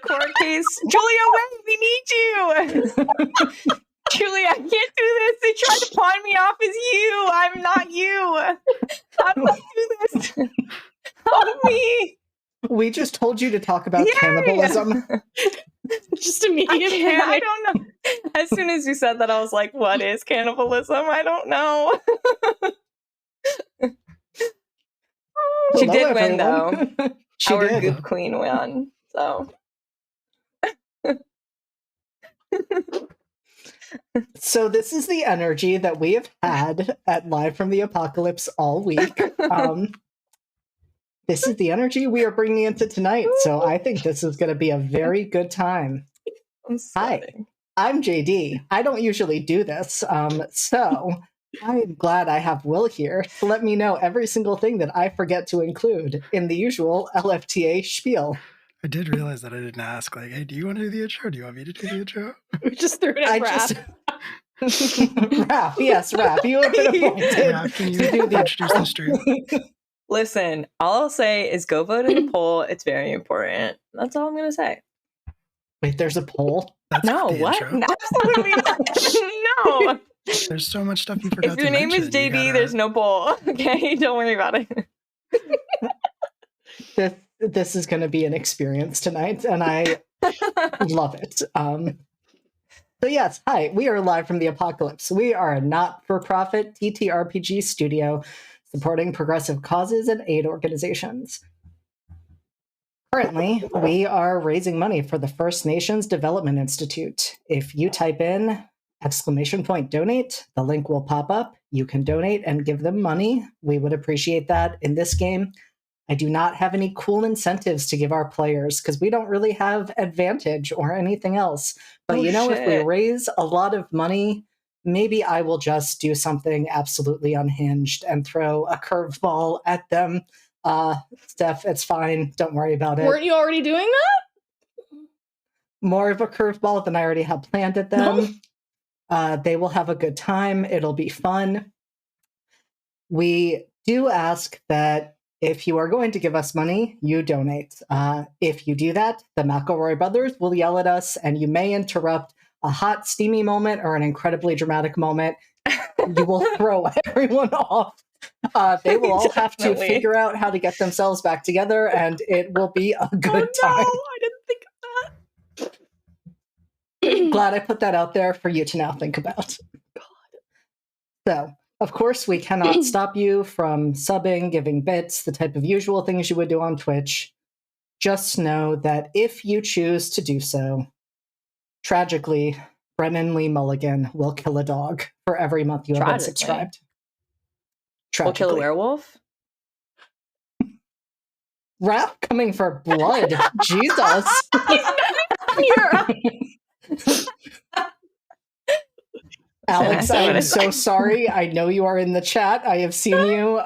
court case. Julia, wait, we need you. Julia, I can't do this. They tried to pawn me off as you. I'm not you. How do I do this? Help me. We just told you to talk about Yay! cannibalism. Just immediately. I don't know. As soon as you said that, I was like, what is cannibalism? I don't know. She Hello, did win, everyone. though. She Our did. Goop Queen won, so. So this is the energy that we have had at Live from the Apocalypse all week. This is the energy we are bringing into tonight, so I think this is going to be a very good time. I'm sweating. I'm JD. I don't usually do this, so I'm glad I have Will here to let me know every single thing that I forget to include in the usual LFTA spiel. I did realize that I didn't ask, like, hey, do you want to do the intro? Do you want me to do the intro? We just threw it at Raph. Raph, yes, Raph, you have been appointed. Raph, can you introduce the stream? Listen, all I'll say is go vote in the poll. It's very important. That's all I'm going to say. Wait, there's a poll? That's No, the what? intro. Absolutely not. No. There's so much stuff you forgot If to your name is mention. JD, there's no poll. Okay, don't worry about it. This is going to be an experience tonight, and I love it. So yes, hi, we are live from the Apocalypse. We are a not-for-profit TTRPG studio supporting progressive causes and aid organizations. Currently, we are raising money for the First Nations Development Institute. If you type in !donate, the link will pop up. You can donate and give them money. We would appreciate that. In this game, I do not have any cool incentives to give our players because we don't really have advantage or anything else. But if we raise a lot of money, maybe I will just do something absolutely unhinged and throw a curveball at them. Steph, it's fine. Don't worry about it. Weren't you already doing that? More of a curveball than I already have planned at them. They will have a good time. It'll be fun. We do ask that if you are going to give us money, you donate. If you do that, the McElroy brothers will yell at us, and you may interrupt a hot, steamy moment or an incredibly dramatic moment. You will throw everyone off. They will all have to figure out how to get themselves back together, and it will be a good time. I didn't think of that. Glad I put that out there for you to now think about. God. So, of course, we cannot stop you from subbing, giving bits, the type of usual things you would do on Twitch. Just know that if you choose to do so, tragically, Brennan Lee Mulligan will kill a dog for every month you have been subscribed. We'll kill a werewolf? Raph coming for blood. Jesus. Alex, I am so sorry. I know you are in the chat. I have seen you.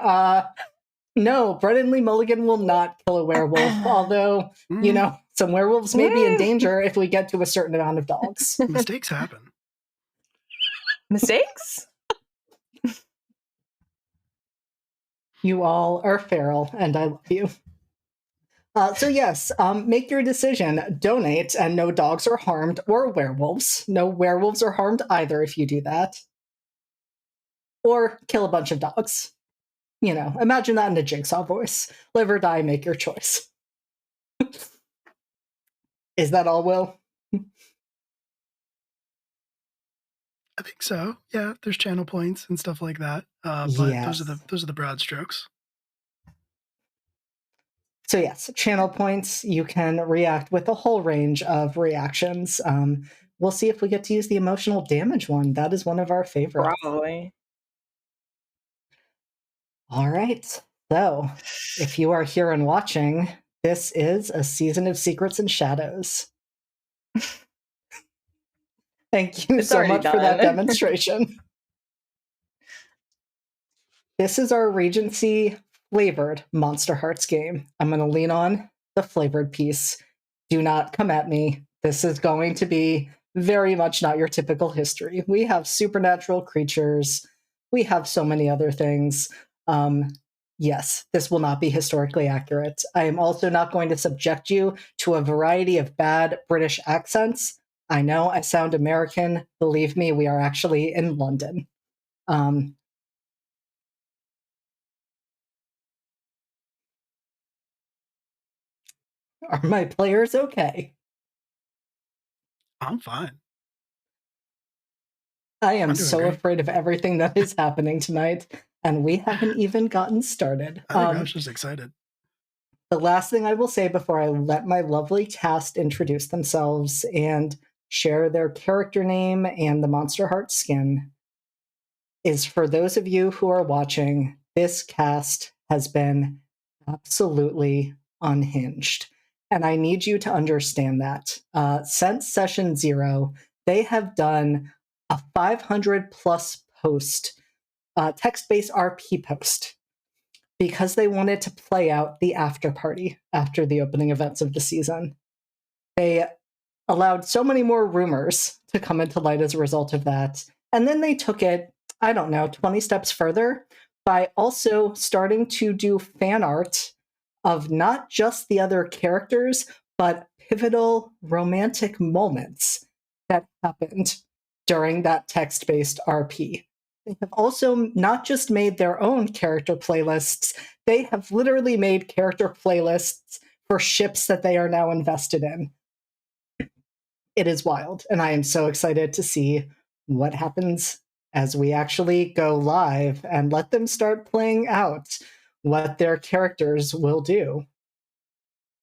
No, Brennan Lee Mulligan will not kill a werewolf, although, some werewolves may be in danger if we get to a certain amount of dogs. Mistakes happen. Mistakes? You all are feral, and I love you. So yes, make your decision. Donate, and no dogs are harmed, or werewolves. No werewolves are harmed either if you do that. Or kill a bunch of dogs. Imagine that in a Jigsaw voice. Live or die, make your choice. Is that all, Will? I think so. Yeah, there's channel points and stuff like that. But Yes. those are the broad strokes. So yes, channel points, you can react with a whole range of reactions. We'll see if we get to use the emotional damage one. That is one of our favorites. Probably. All right. So if you are here and watching, this is a season of Secrets and Shadows. Thank you so much for that demonstration. This is our Regency-flavored Monsterhearts game. I'm going to lean on the flavored piece. Do not come at me. This is going to be very much not your typical history. We have supernatural creatures. We have so many other things. Yes, this will not be historically accurate. I am also not going to subject you to a variety of bad British accents. I know I sound American. Believe me, we are actually in London. Are my players okay? I'm fine. I am I'm doing so great. afraid of everything that is happening tonight, and we haven't even gotten started. I think Raf's just excited. The last thing I will say before I let my lovely cast introduce themselves and share their character name and the Monsterheart skin is for those of you who are watching, this cast has been absolutely unhinged. And I need you to understand that. Since session 0, they have done a 500 plus post, text-based RP post, because they wanted to play out the after party after the opening events of the season. They allowed so many more rumors to come into light as a result of that. And then they took it, I don't know, 20 steps further by also starting to do fan art of not just the other characters, but pivotal romantic moments that happened during that text-based RP. They have also not just made their own character playlists, they have literally made character playlists for ships that they are now invested in. It is wild, and I am so excited to see what happens as we actually go live and let them start playing out what their characters will do.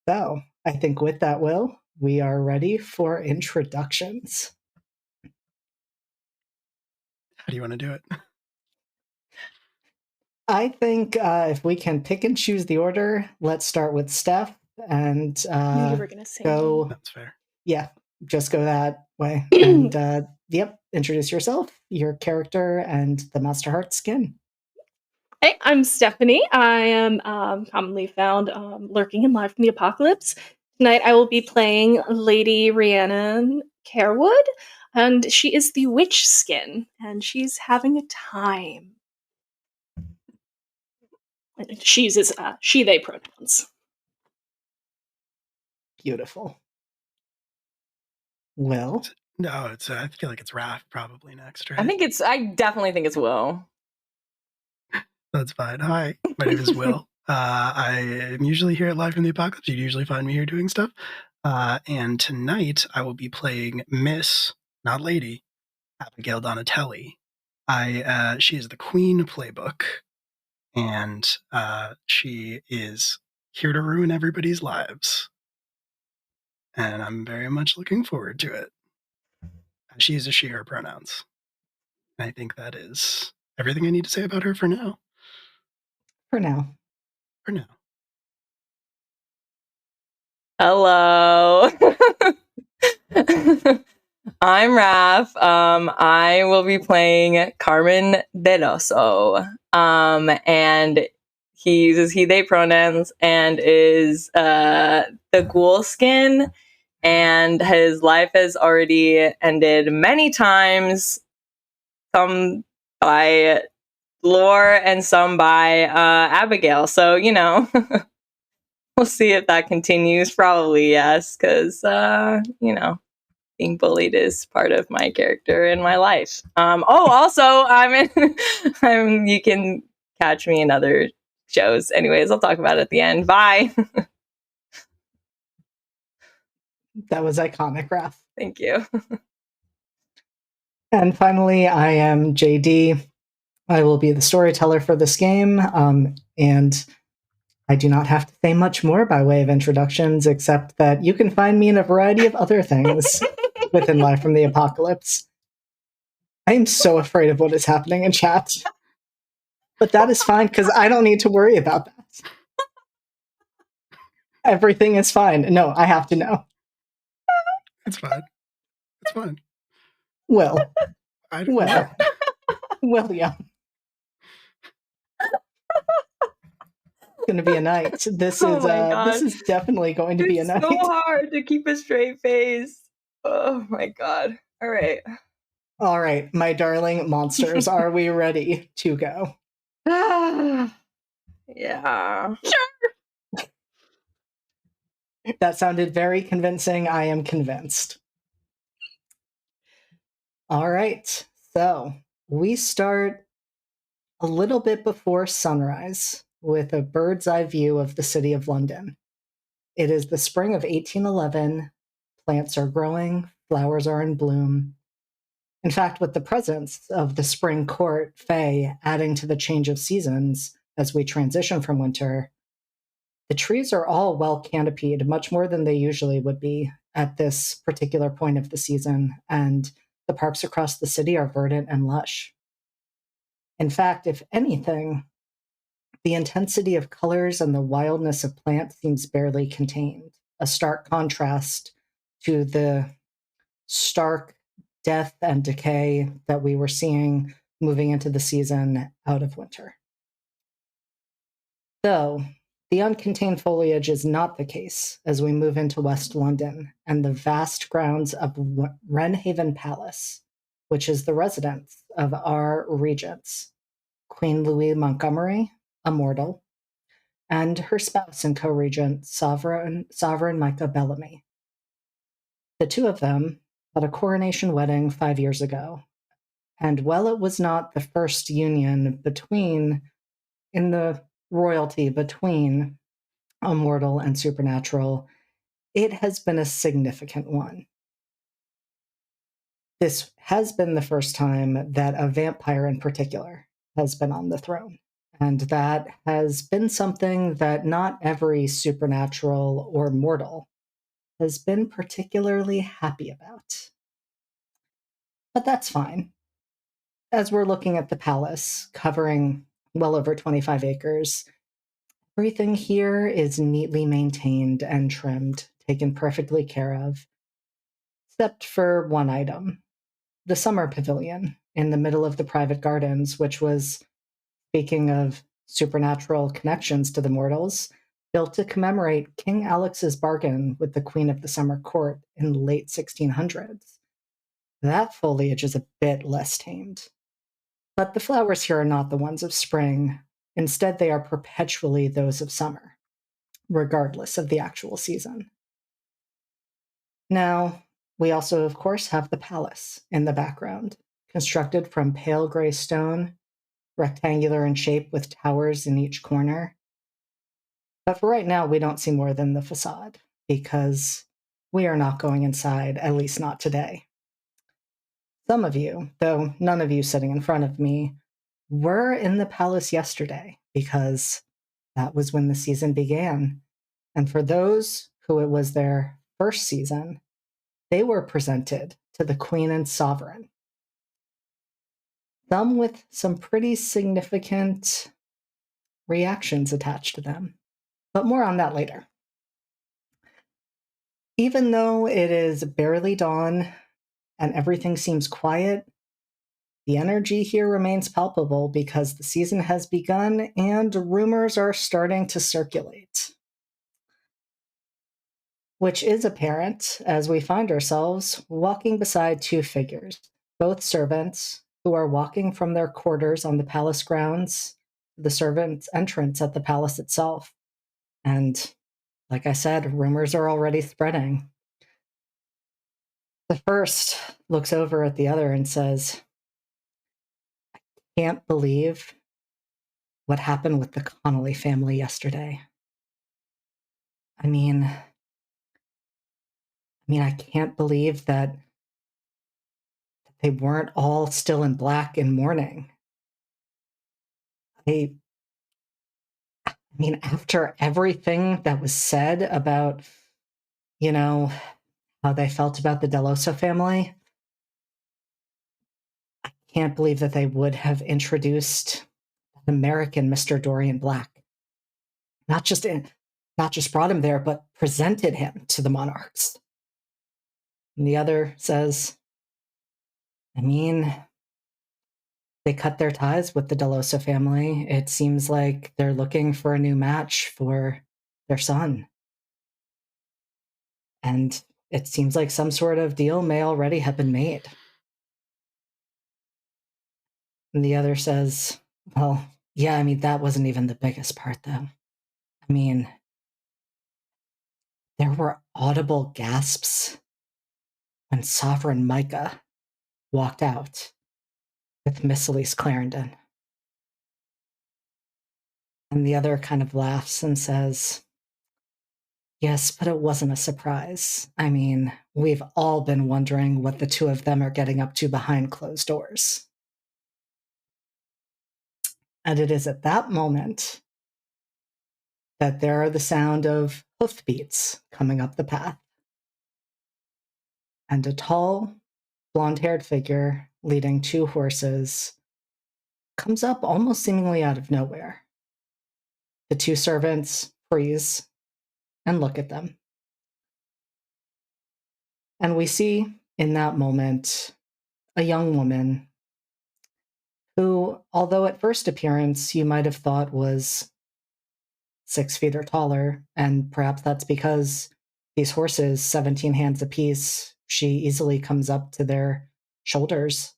So, I think with that, Will, we are ready for introductions. How do you want to do it? I think if we can pick and choose the order, let's start with Steph and Knew you were gonna say go. That's fair. Yeah, just go that way. And yep, introduce yourself, your character, and the Monsterheart skin. Hey, I'm Stephanie. I am commonly found lurking in Live from the Apocalypse. Tonight I will be playing Lady Rhiannon Carewood, and she is the witch skin, and she's having a time. She's is she, they pronouns. Beautiful. Will, No, it's. I feel like it's Raf probably next, right? I definitely think it's Will. That's fine. Hi, my name is Will. I am usually here at Live from the Apocalypse. You usually find me here doing stuff. And tonight I will be playing Miss, not Lady, Abigail Donatelli. She is the Queen Playbook, and she is here to ruin everybody's lives. And I'm very much looking forward to it. She uses she, her pronouns. I think that is everything I need to say about her for now. for now. For now. Hello. I'm Raph. I will be playing Carmen Deloso. And he uses he, they pronouns and is the ghoul skin. And his life has already ended many times, some by Lore and some by Abigail. So, we'll see if that continues. Probably yes, because, being bullied is part of my character in my life. Also, you can catch me in other shows. Anyways, I'll talk about it at the end. Bye. That was iconic, Raph. Thank you. And finally, I am JD. I will be the storyteller for this game, and I do not have to say much more by way of introductions, except that you can find me in a variety of other things within Live from the Apocalypse. I am so afraid of what is happening in chat. But that is fine, because I don't need to worry about that. Everything is fine. No, I have to know. It's fine. It's fine. Well, I don't well, William. It's going to be a night. This Oh my God. this is definitely going to be a It's night. so hard to keep a straight face. Oh my God. All right. All right, my darling monsters, are we ready to go? Yeah. That sounded very convincing. I am convinced. All right. So we start a little bit before sunrise with a bird's eye view of the city of London. It is the spring of 1811. Plants are growing, flowers are in bloom. In fact, with the presence of the spring court fae adding to the change of seasons as we transition from winter, the trees are all well canopied, much more than they usually would be at this particular point of the season, and the parks across the city are verdant and lush. In fact, if anything, the intensity of colors and the wildness of plants seems barely contained, a stark contrast to the stark death and decay that we were seeing moving into the season out of winter. Though the uncontained foliage is not the case as we move into West London and the vast grounds of Wrenhaven Palace, which is the residence of our regents, Queen Louise Montgomery, a mortal, and her spouse and co-regent, Sovereign Micah Bellamy. The two of them had a coronation wedding 5 years ago, and while it was not the first union in the royalty between a mortal and supernatural, it has been a significant one. This has been the first time that a vampire in particular has been on the throne. And that has been something that not every supernatural or mortal has been particularly happy about. But that's fine. As we're looking at the palace, covering well over 25 acres, everything here is neatly maintained and trimmed, taken perfectly care of, except for one item, the summer pavilion in the middle of the private gardens, which was, speaking of supernatural connections to the mortals, built to commemorate King Alex's bargain with the Queen of the Summer Court in the late 1600s. That foliage is a bit less tamed. But the flowers here are not the ones of spring. Instead, they are perpetually those of summer, regardless of the actual season. Now, we also, of course, have the palace in the background, constructed from pale gray stone, rectangular in shape with towers in each corner. But for right now, we don't see more than the facade, because we are not going inside, at least not today. Some of you, though none of you sitting in front of me, were in the palace yesterday, because that was when the season began. And for those who it was their first season, they were presented to the Queen and Sovereign. Some with some pretty significant reactions attached to them. But more on that later. Even though it is barely dawn and everything seems quiet, the energy here remains palpable because the season has begun and rumors are starting to circulate. Which is apparent as we find ourselves walking beside two figures, both servants who are walking from their quarters on the palace grounds to the servants' entrance at the palace itself. And like I said, rumors are already spreading. The first looks over at the other and says, "I can't believe what happened with the Connolly family yesterday. I mean, I can't believe that they weren't all still in black in mourning. I mean, after everything that was said about, how they felt about the Deloso family, I can't believe that they would have introduced an American Mr. Dorian Black. Not just brought him there, but presented him to the monarchs." And the other says, "I mean, they cut their ties with the Deloso family. It seems like they're looking for a new match for their son. And it seems like some sort of deal may already have been made." And the other says, "Well, Yeah, I mean, that wasn't even the biggest part, though. I mean, there were audible gasps when Sovereign Micah walked out with Miss Elise Clarendon. And the other kind of laughs and says, yes, but it wasn't a surprise. I mean, we've all been wondering what the two of them are getting up to behind closed doors. And it is at that moment that there are the sound of hoofbeats coming up the path. And a tall, blonde-haired figure leading two horses comes up almost seemingly out of nowhere. The two servants freeze and look at them. And we see in that moment a young woman who, although at first appearance you might have thought was 6 feet or taller, and perhaps that's because these horses, 17 hands apiece, she easily comes up to their shoulders.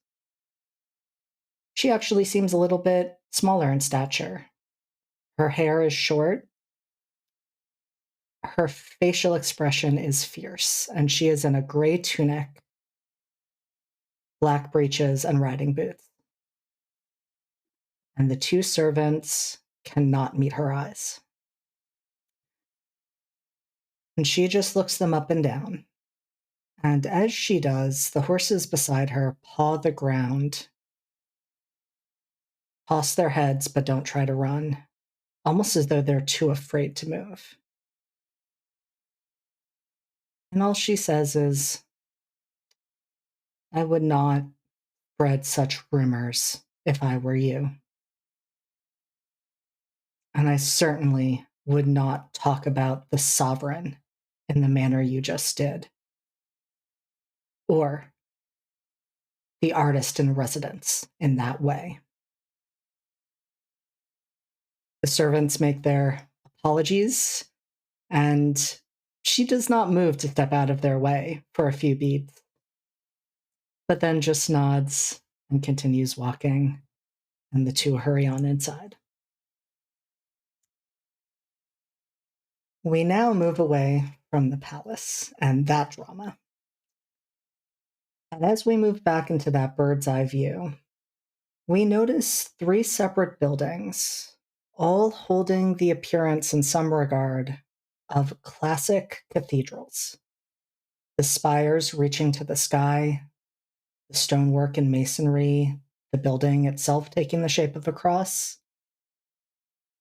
She actually seems a little bit smaller in stature. Her hair is short. Her facial expression is fierce, and she is in a gray tunic, black breeches, and riding boots. And the two servants cannot meet her eyes. And she just looks them up and down. And as she does, the horses beside her paw the ground, toss their heads but don't try to run, almost as though they're too afraid to move. And all she says is, I would not spread such rumors if I were you. And I certainly would not talk about the sovereign in the manner you just did, or the artist in residence in that way. The servants make their apologies, and she does not move to step out of their way for a few beats, but then just nods and continues walking, and the two hurry on inside. We now move away from the palace and that drama. And as we move back into that bird's eye view, we notice 3 separate buildings, all holding the appearance in some regard of classic cathedrals. The spires reaching to the sky, the stonework and masonry, the building itself taking the shape of a cross.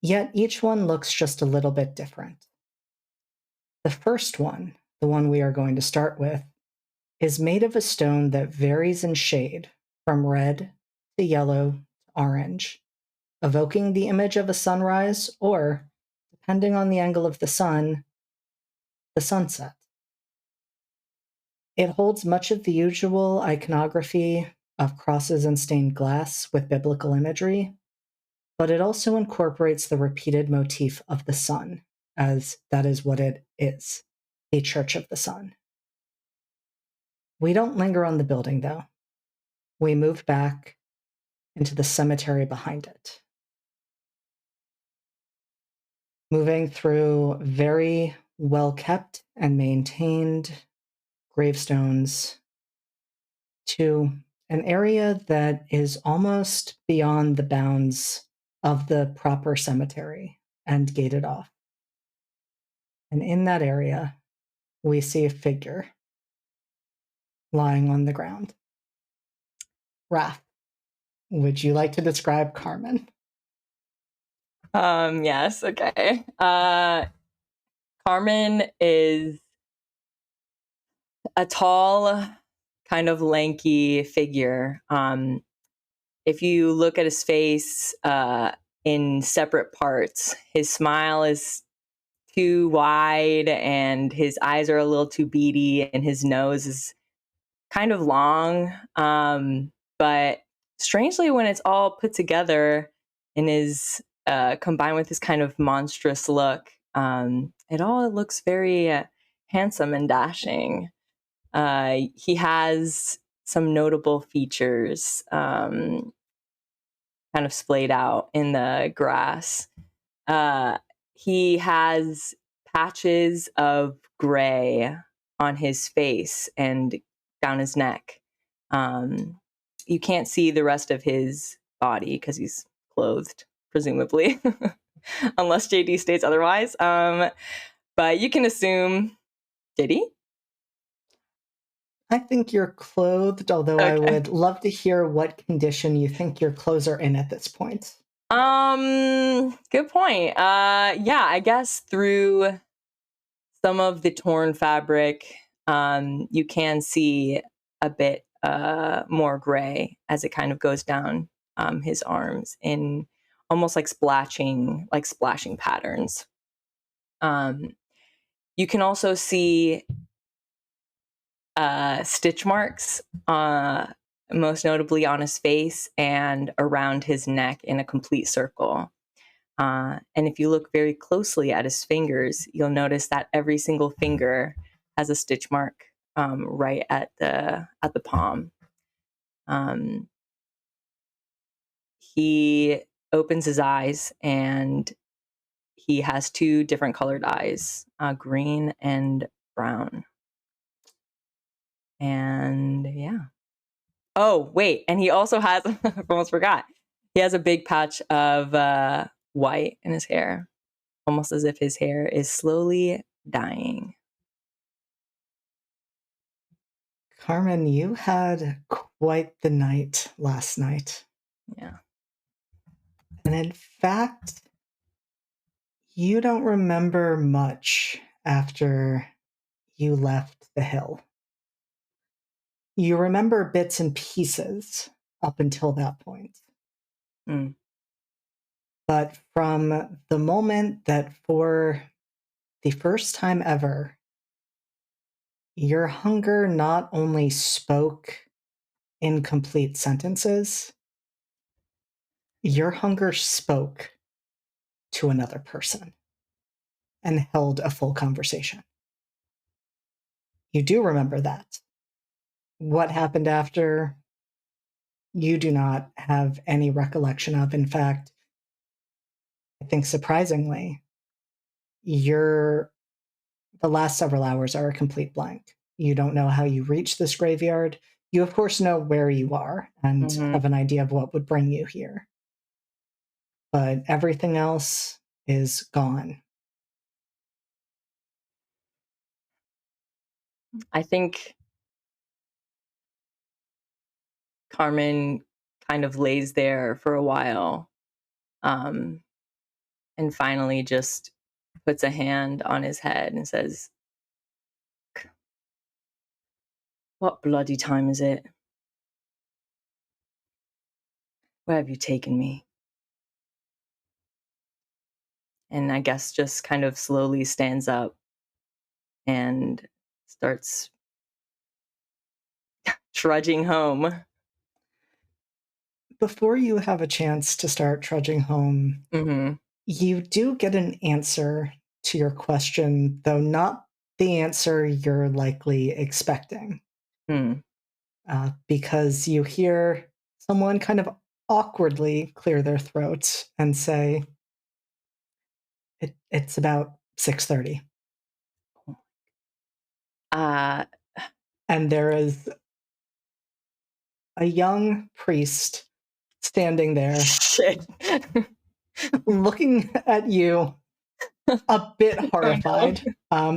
Yet each one looks just a little bit different. The first one, the one we are going to start with, is made of a stone that varies in shade from red to yellow to orange, evoking the image of a sunrise or, depending on the angle of the sun, the sunset. It holds much of the usual iconography of crosses and stained glass with biblical imagery, but it also incorporates the repeated motif of the sun, as that is what it is, a church of the sun. We don't linger on the building, though. We move back into the cemetery behind it. Moving through very well-kept and maintained gravestones to an area that is almost beyond the bounds of the proper cemetery and gated off. And in that area, we see a figure lying on the ground. Raph, would you like to describe Carmen? Yes, okay. Carmen is a tall, kind of lanky figure. If you look at his face in separate parts, his smile is too wide and his eyes are a little too beady and his nose is kind of long. But strangely, when it's all put together and is combined with this kind of monstrous look, it all looks very handsome and dashing. He has some notable features. kind of splayed out in the grass. He has patches of gray on his face and down his neck. You can't see the rest of his body because he's clothed, presumably, unless JD states otherwise. But you can assume, did he? I think you're clothed, although I would love to hear what condition you think your clothes are in at this point. Good point. Yeah, I guess through some of the torn fabric, you can see a bit more gray as it kind of goes down his arms in almost like splashing patterns. You can also see stitch marks, most notably on his face and around his neck in a complete circle. And if you look very closely at his fingers, you'll notice that every single finger has a stitch mark right at the palm. He opens his eyes and he has two different colored eyes, green and brown. And yeah. Oh, wait. And he also has, I almost forgot, he has a big patch of white in his hair, almost as if his hair is slowly dying. Carmen, you had quite the night last night. Yeah. And in fact, you don't remember much after you left the hill. You remember bits and pieces up until that point. Mm. But from the moment that for the first time ever, your hunger not only spoke in complete sentences, your hunger spoke to another person and held a full conversation. You do remember that. What happened after, you do not have any recollection of. In fact, I think surprisingly, the last several hours are a complete blank. You don't know how you reached this graveyard. You, of course, know where you are and have an idea of what would bring you here. But everything else is gone. I think Carmen kind of lays there for a while, and finally just puts a hand on his head and says, "What bloody time is it? Where have you taken me?" And I guess just kind of slowly stands up and starts trudging home. Before you have a chance to start trudging home, you do get an answer to your question, though not the answer you're likely expecting. Because you hear someone kind of awkwardly clear their throats and say, it's about 6:30. And there is a young priest standing there looking at you a bit horrified.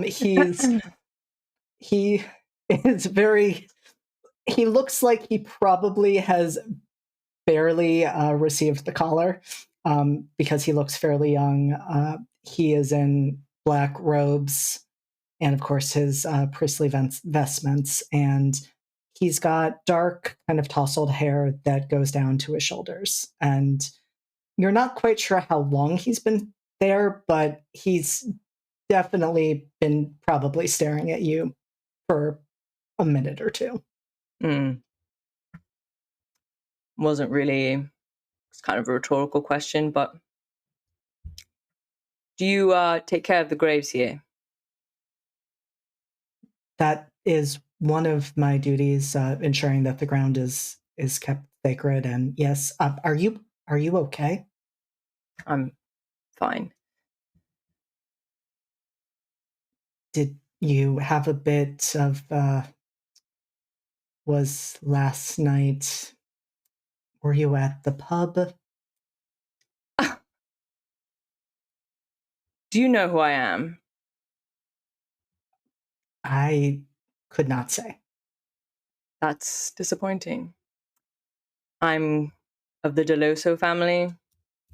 He looks like he probably has barely received the collar, because he looks fairly young. He is in black robes and, of course, his priestly vestments, and he's got dark, kind of tousled hair that goes down to his shoulders. And you're not quite sure how long he's been there, but he's definitely been probably staring at you for a minute or two. Wasn't really, it's kind of a rhetorical question, but do you take care of the graves here? That is one of my duties, ensuring that the ground is kept sacred. And yes, are you Are you okay? I'm fine. Did you have a bit of, was last night, were you at the pub? Do you know who I am? I could not say. That's disappointing. I'm of the Deloso family.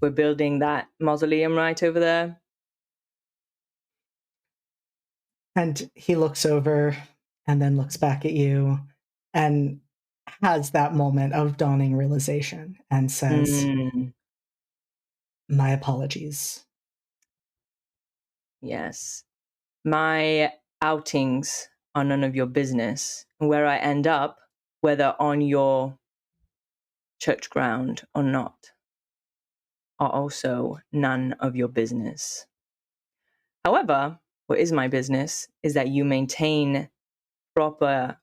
We're building that mausoleum right over there. And he looks over and then looks back at you and has that moment of dawning realization and says, my apologies. Yes. My outings are none of your business. Where I end up, whether on your church ground or not, are also none of your business. However, what is my business is that you maintain proper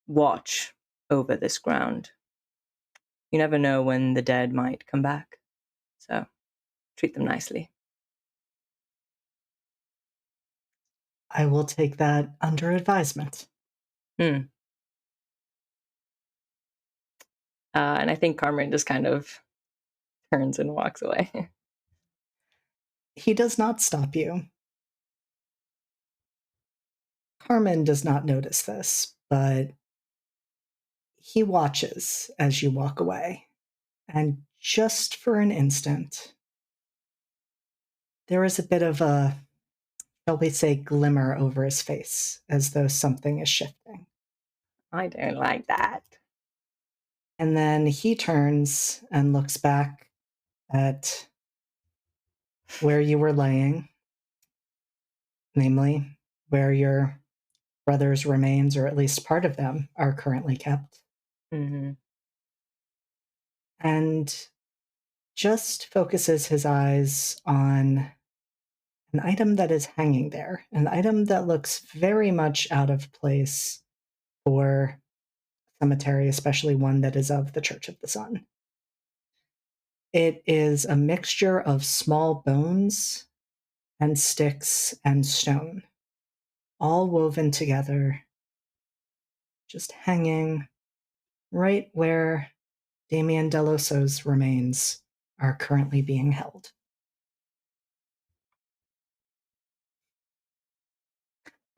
watch over this ground. You never know when the dead might come back. So treat them nicely. I will take that under advisement. And I think Carmen just kind of turns and walks away. He does not stop you. Carmen does not notice this, but he watches as you walk away. And just for an instant, there is a bit of a, shall we say, glimmer over his face, as though something is shifting. I don't like that. And then he turns and looks back at where you were laying, namely where your brother's remains, or at least part of them, are currently kept. Mm-hmm. And just focuses his eyes on an item that is hanging there, an item that looks very much out of place for a cemetery, especially one that is of the Church of the Sun. It is a mixture of small bones and sticks and stone, all woven together, just hanging right where Damien Deloso's remains are currently being held.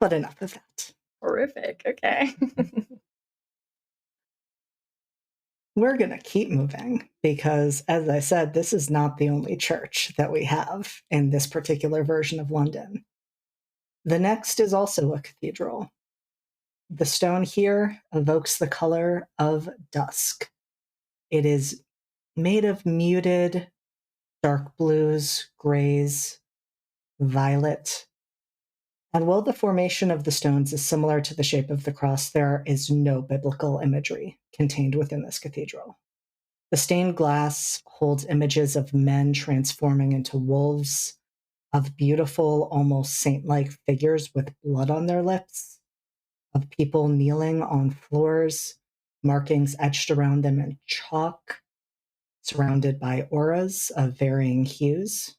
But enough of that. Horrific. Okay. We're going to keep moving because, as I said, this is not the only church that we have in this particular version of London. The next is also a cathedral. The stone here evokes the color of dusk. It is made of muted dark blues, grays, violet. And while the formation of the stones is similar to the shape of the cross, there is no biblical imagery contained within this cathedral. The stained glass holds images of men transforming into wolves, of beautiful, almost saint-like figures with blood on their lips, of people kneeling on floors, markings etched around them in chalk, surrounded by auras of varying hues.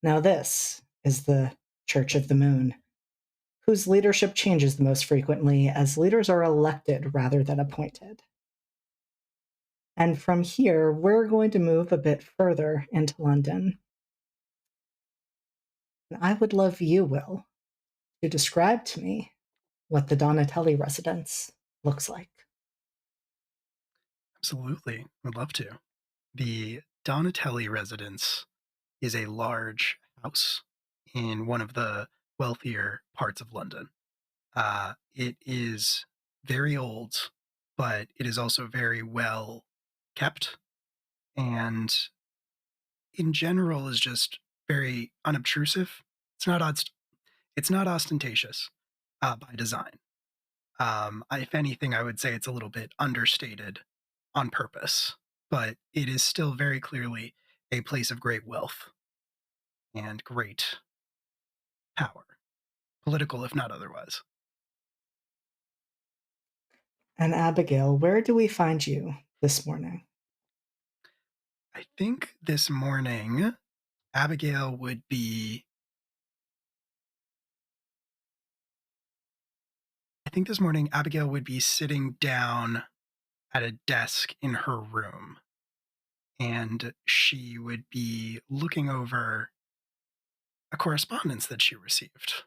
Now this is the Church of the Moon, whose leadership changes the most frequently as leaders are elected rather than appointed. And from here, we're going to move a bit further into London. And I would love you, Will, to describe to me what the Donatelli residence looks like. Absolutely. Would love to. The Donatelli residence is a large house in one of the wealthier parts of London. It is very old, but it is also very well kept, and in general is just very unobtrusive. It's not ostentatious by design. If anything, I would say it's a little bit understated on purpose, but it is still very clearly a place of great wealth and great power, political if not otherwise. And Abigail, where do we find you this morning? I think this morning, Abigail would be. I think this morning, Abigail would be sitting down at a desk in her room, and she would be looking over a correspondence that she received.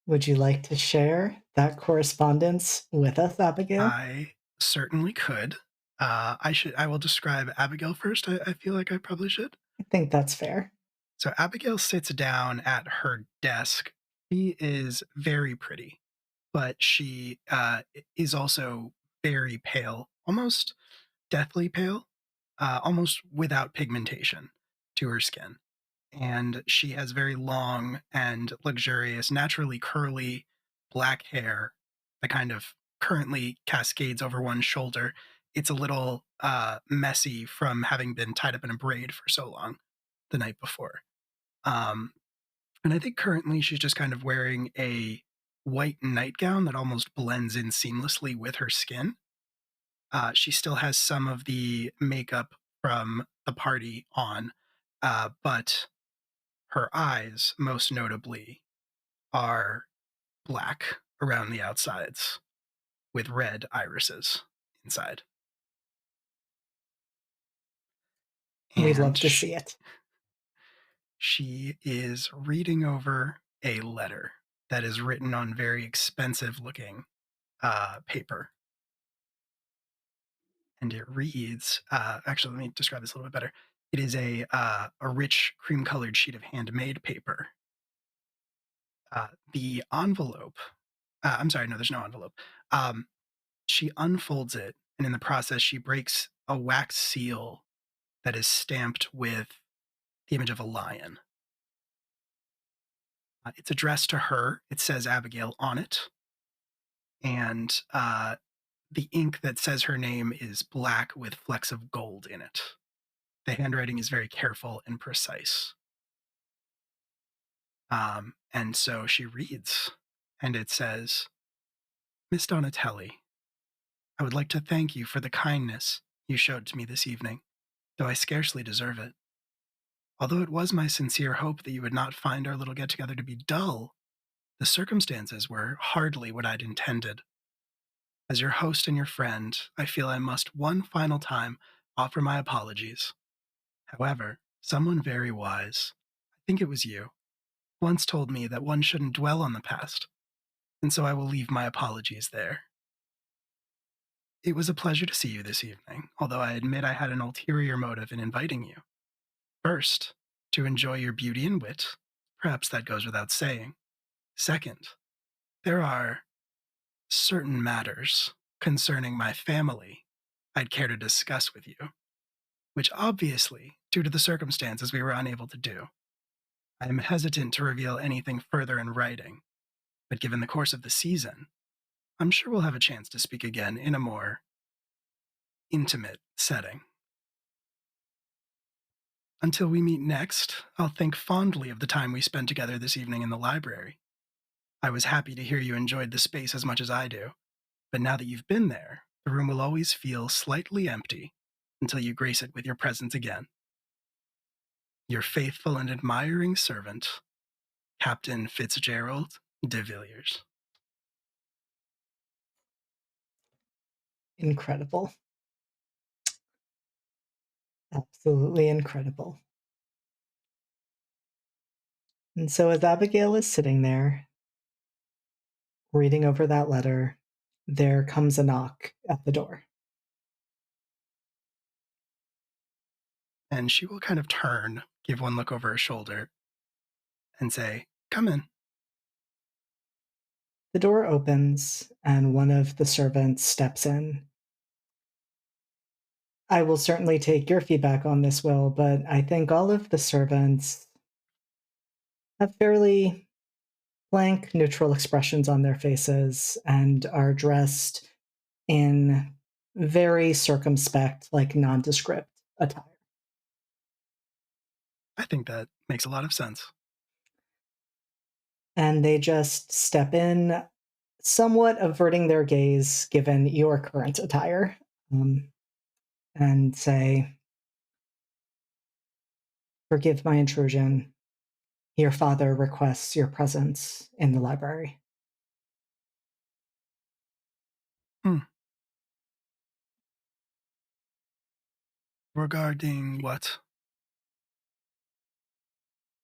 Would you like to share that correspondence with us, Abigail? I certainly could. I will describe Abigail first. I feel like I probably should. I think that's fair. So Abigail sits down at her desk. She is very pretty, but she is also very pale, almost deathly pale, almost without pigmentation to her skin. And she has very long and luxurious, naturally curly black hair that kind of currently cascades over one shoulder. It's a little messy from having been tied up in a braid for so long the night before. Um, and I think currently she's just kind of wearing a white nightgown that almost blends in seamlessly with her skin. She still has some of the makeup from the party on, but her eyes, most notably, are black around the outsides with red irises inside. We'd love And to see it. she is reading over a letter that is written on very expensive looking paper. And it reads, actually, let me describe this a little bit better. It is a rich cream colored sheet of handmade paper. The envelope, I'm sorry, no, there's no envelope. She unfolds it, and in the process, she breaks a wax seal that is stamped with the image of a lion. It's addressed to her. It says Abigail on it. And the ink that says her name is black with flecks of gold in it. The handwriting is very careful and precise. And so she reads, and it says, Miss Donatelli, I would like to thank you for the kindness you showed to me this evening, though I scarcely deserve it. Although it was my sincere hope that you would not find our little get-together to be dull, the circumstances were hardly what I'd intended. As your host and your friend, I feel I must one final time offer my apologies. However, someone very wise, I think it was you, once told me that one shouldn't dwell on the past, and so I will leave my apologies there. It was a pleasure to see you this evening, although I admit I had an ulterior motive in inviting you. First, to enjoy your beauty and wit. Perhaps that goes without saying. Second, there are certain matters concerning my family I'd care to discuss with you, which obviously, due to the circumstances, we were unable to do. I am hesitant to reveal anything further in writing, but given the course of the season, I'm sure we'll have a chance to speak again in a more intimate setting. Until we meet next, I'll think fondly of the time we spent together this evening in the library. I was happy to hear you enjoyed the space as much as I do, but now that you've been there, the room will always feel slightly empty until you grace it with your presence again. Your faithful and admiring servant, Captain Fitzgerald de Villiers. Incredible. Absolutely incredible. And so as Abigail is sitting there, reading over that letter, there comes a knock at the door. And she will kind of turn, give one look over her shoulder, and say, Come in. The door opens, and one of the servants steps in. I will certainly take your feedback on this, Will, but I think all of the servants have fairly blank, neutral expressions on their faces and are dressed in very circumspect, like nondescript attire. I think that makes a lot of sense. And they just step in, somewhat averting their gaze given your current attire. and say, "Forgive my intrusion. Your father requests your presence in the library." Hmm. Regarding what?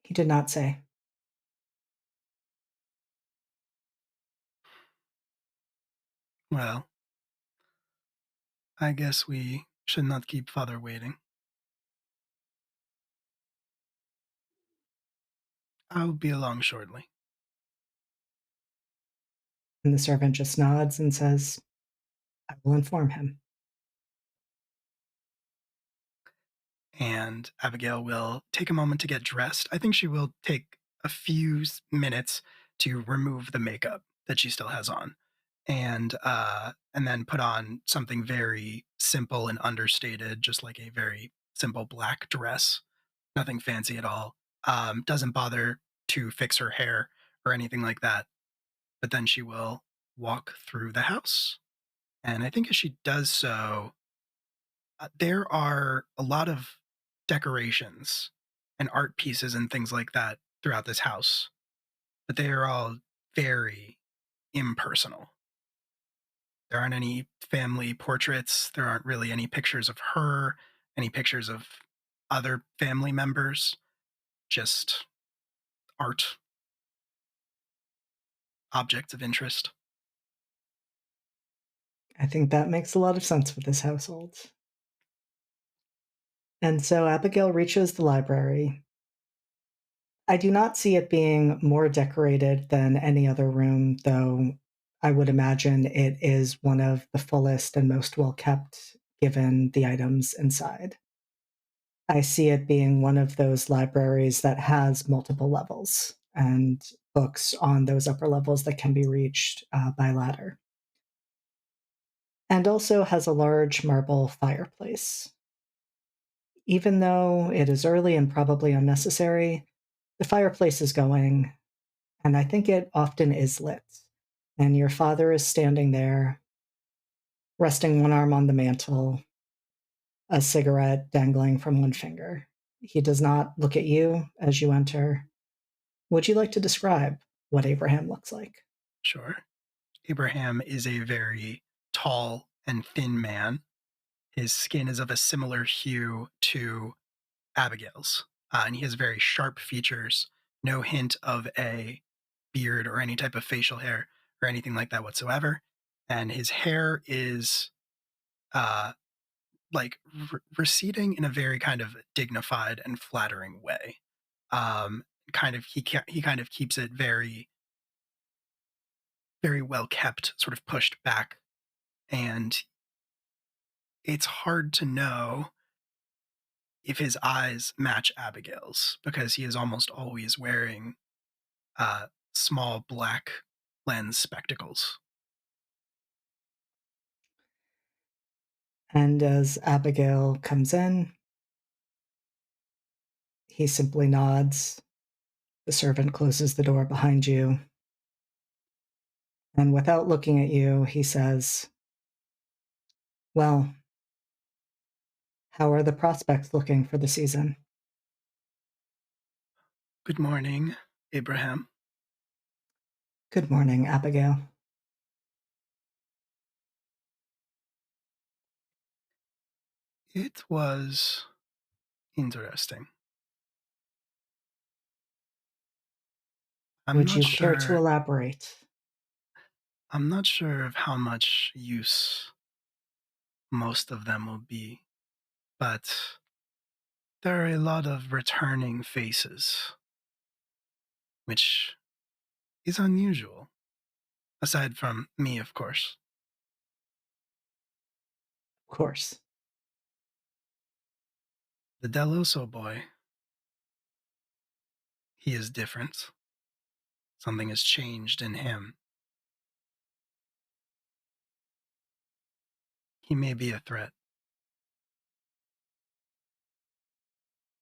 He did not say. Well, I guess we should not keep father waiting. I'll be along shortly. And the servant just nods and says, "I will inform him." And Abigail will take a moment to get dressed. I think she will take a few minutes to remove the makeup that she still has on, and then put on something very simple and understated, just like a very simple black dress. Nothing fancy at all. Doesn't bother to fix her hair or anything like that. But then she will walk through the house. And I think as she does so, there are a lot of decorations and art pieces and things like that throughout this house, but they are all very impersonal. There aren't any family portraits. There aren't really any pictures of her, any pictures of other family members, just art, objects of interest. I think that makes a lot of sense with this household. And so Abigail reaches the library. I do not see it being more decorated than any other room, though I would imagine it is one of the fullest and most well kept given the items inside. I see it being one of those libraries that has multiple levels and books on those upper levels that can be reached by ladder. And also has a large marble fireplace. Even though it is early and probably unnecessary, the fireplace is going, and I think it often is lit. And your father is standing there, resting one arm on the mantle, a cigarette dangling from one finger. He does not look at you as you enter. Would you like to describe what Abraham looks like? Sure. Abraham is a very tall and thin man. His skin is of a similar hue to Abigail's, and he has very sharp features, no hint of a beard or any type of facial hair or anything like that whatsoever. And his hair is uh, like receding in a very kind of dignified and flattering way. Um, he kind of keeps it very very well kept, sort of pushed back, and it's hard to know if his eyes match Abigail's because he is almost always wearing small black lens spectacles. And as Abigail comes in, he simply nods. The servant closes the door behind you. And without looking at you, he says, "Well, how are the prospects looking for the season?" Good morning, Abraham. "Good morning, Abigail." It was interesting. I'm "Would not you care to sure. elaborate?" I'm not sure of how much use most of them will be, but there are a lot of returning faces, which is unusual. Aside from me, of course. "Of course." The Deloso boy, he is different. Something has changed in him. He may be a threat.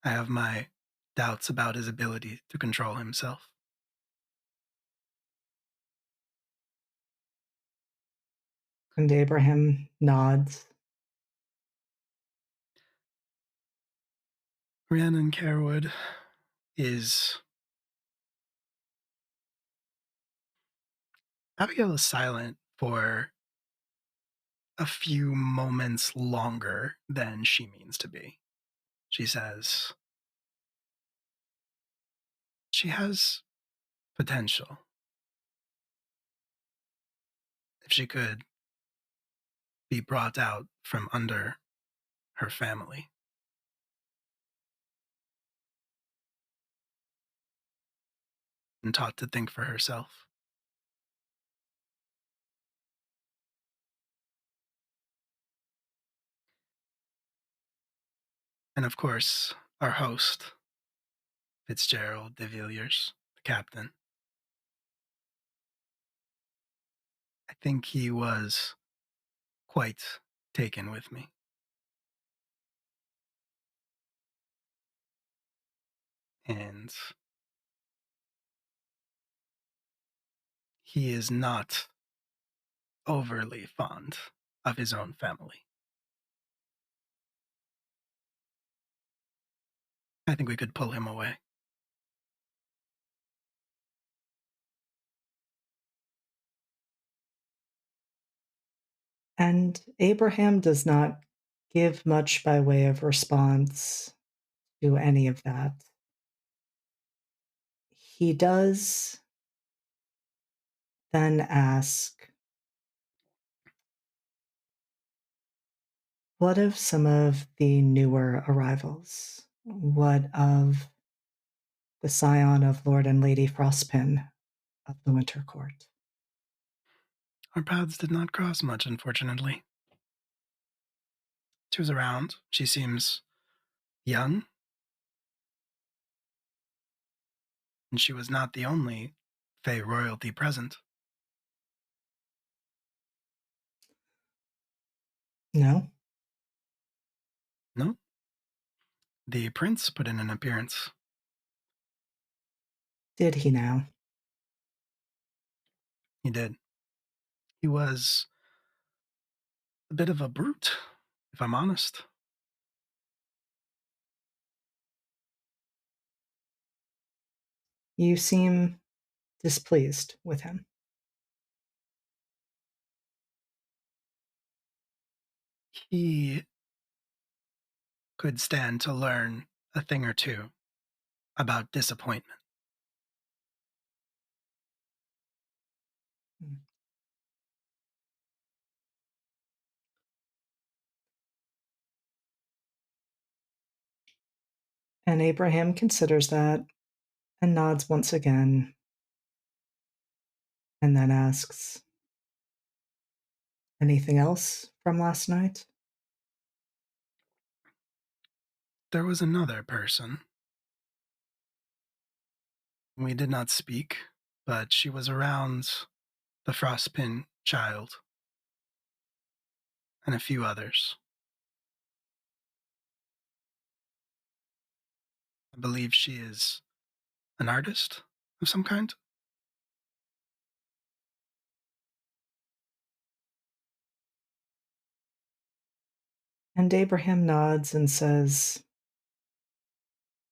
I have my doubts about his ability to control himself. And Abraham nods. Rhiannon Carewood is... Abigail is silent for a few moments longer than she means to be. She says, she has potential. If she could be brought out from under her family. And taught to think for herself. And of course, our host, Fitzgerald de Villiers, the captain. I think he was quite taken with me. And he is not overly fond of his own family. I think we could pull him away. And Abraham does not give much by way of response to any of that. He does then ask, what of some of the newer arrivals? What of the scion of Lord and Lady Frostpin of the Winter Court? Our paths did not cross much, unfortunately. She was around. She seems young. And she was not the only Fey royalty present. No? No? The prince put in an appearance. Did he now? He did. He was a bit of a brute, if I'm honest. You seem displeased with him. He could stand to learn a thing or two about disappointment. And Abraham considers that and nods once again, and then asks, anything else from last night? There was another person. We did not speak, but she was around the Frostpin child and a few others. I believe she is an artist of some kind. And Abraham nods and says,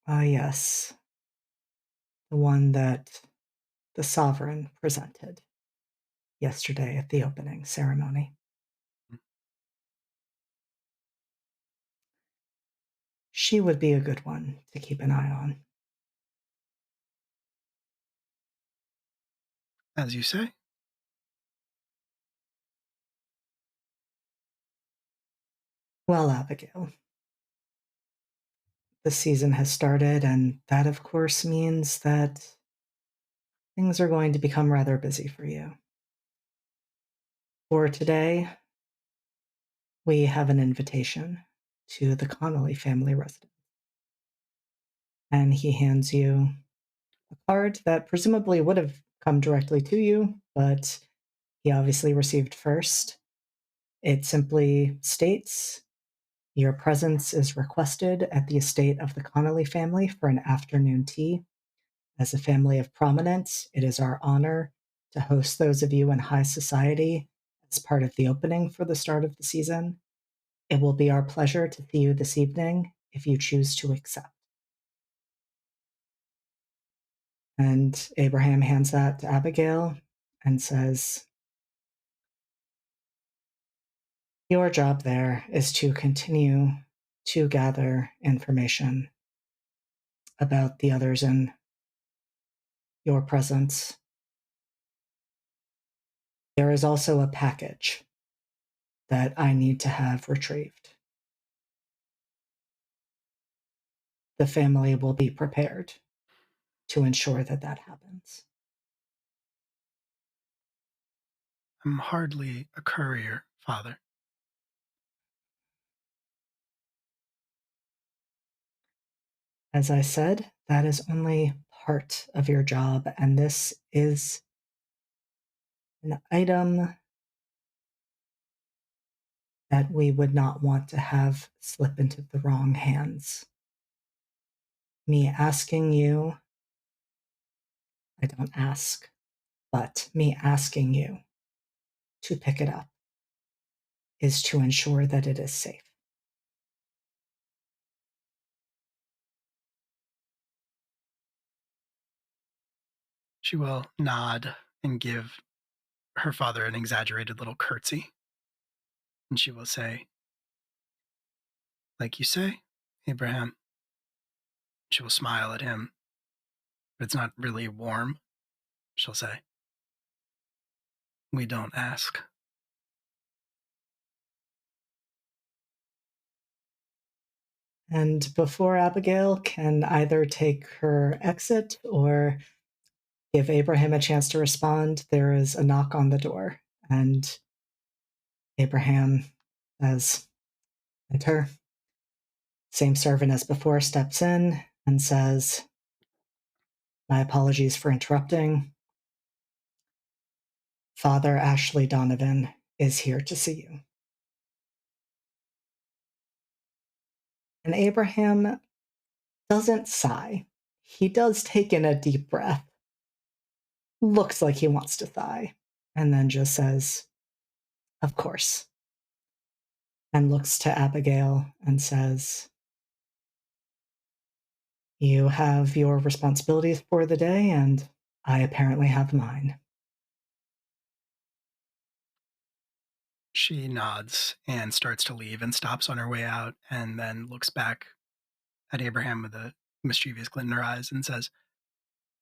ah, yes, the one that the sovereign presented yesterday at the opening ceremony. She would be a good one to keep an eye on. As you say. Well, Abigail, the season has started, and that, of course, means that things are going to become rather busy for you. For today, we have an invitation to the Connolly family residence. And he hands you a card that presumably would have come directly to you, but he obviously received first. It simply states, your presence is requested at the estate of the Connolly family for an afternoon tea. As a family of prominence, it is our honor to host those of you in high society as part of the opening for the start of the season. It will be our pleasure to see you this evening if you choose to accept. And Abraham hands that to Abigail and says, your job there is to continue to gather information about the others in your presence. There is also a package that I need to have retrieved. The family will be prepared to ensure that that happens. I'm hardly a courier, Father. As I said, that is only part of your job, and this is an item that we would not want to have slip into the wrong hands. Me asking you, I don't ask, but me asking you to pick it up is to ensure that it is safe. She will nod and give her father an exaggerated little curtsy. And she will say, like you say, Abraham. She will smile at him, but it's not really warm. She'll say, we don't ask. And before Abigail can either take her exit or give Abraham a chance to respond, there is a knock on the door, and Abraham says, enter. Same servant as before steps in and says, my apologies for interrupting. Father Ashley Donovan is here to see you. And Abraham doesn't sigh. He does take in a deep breath. Looks like he wants to sigh. And then just says, of course. And looks to Abigail and says, you have your responsibilities for the day, and I apparently have mine. She nods and starts to leave and stops on her way out and then looks back at Abraham with a mischievous glint in her eyes and says,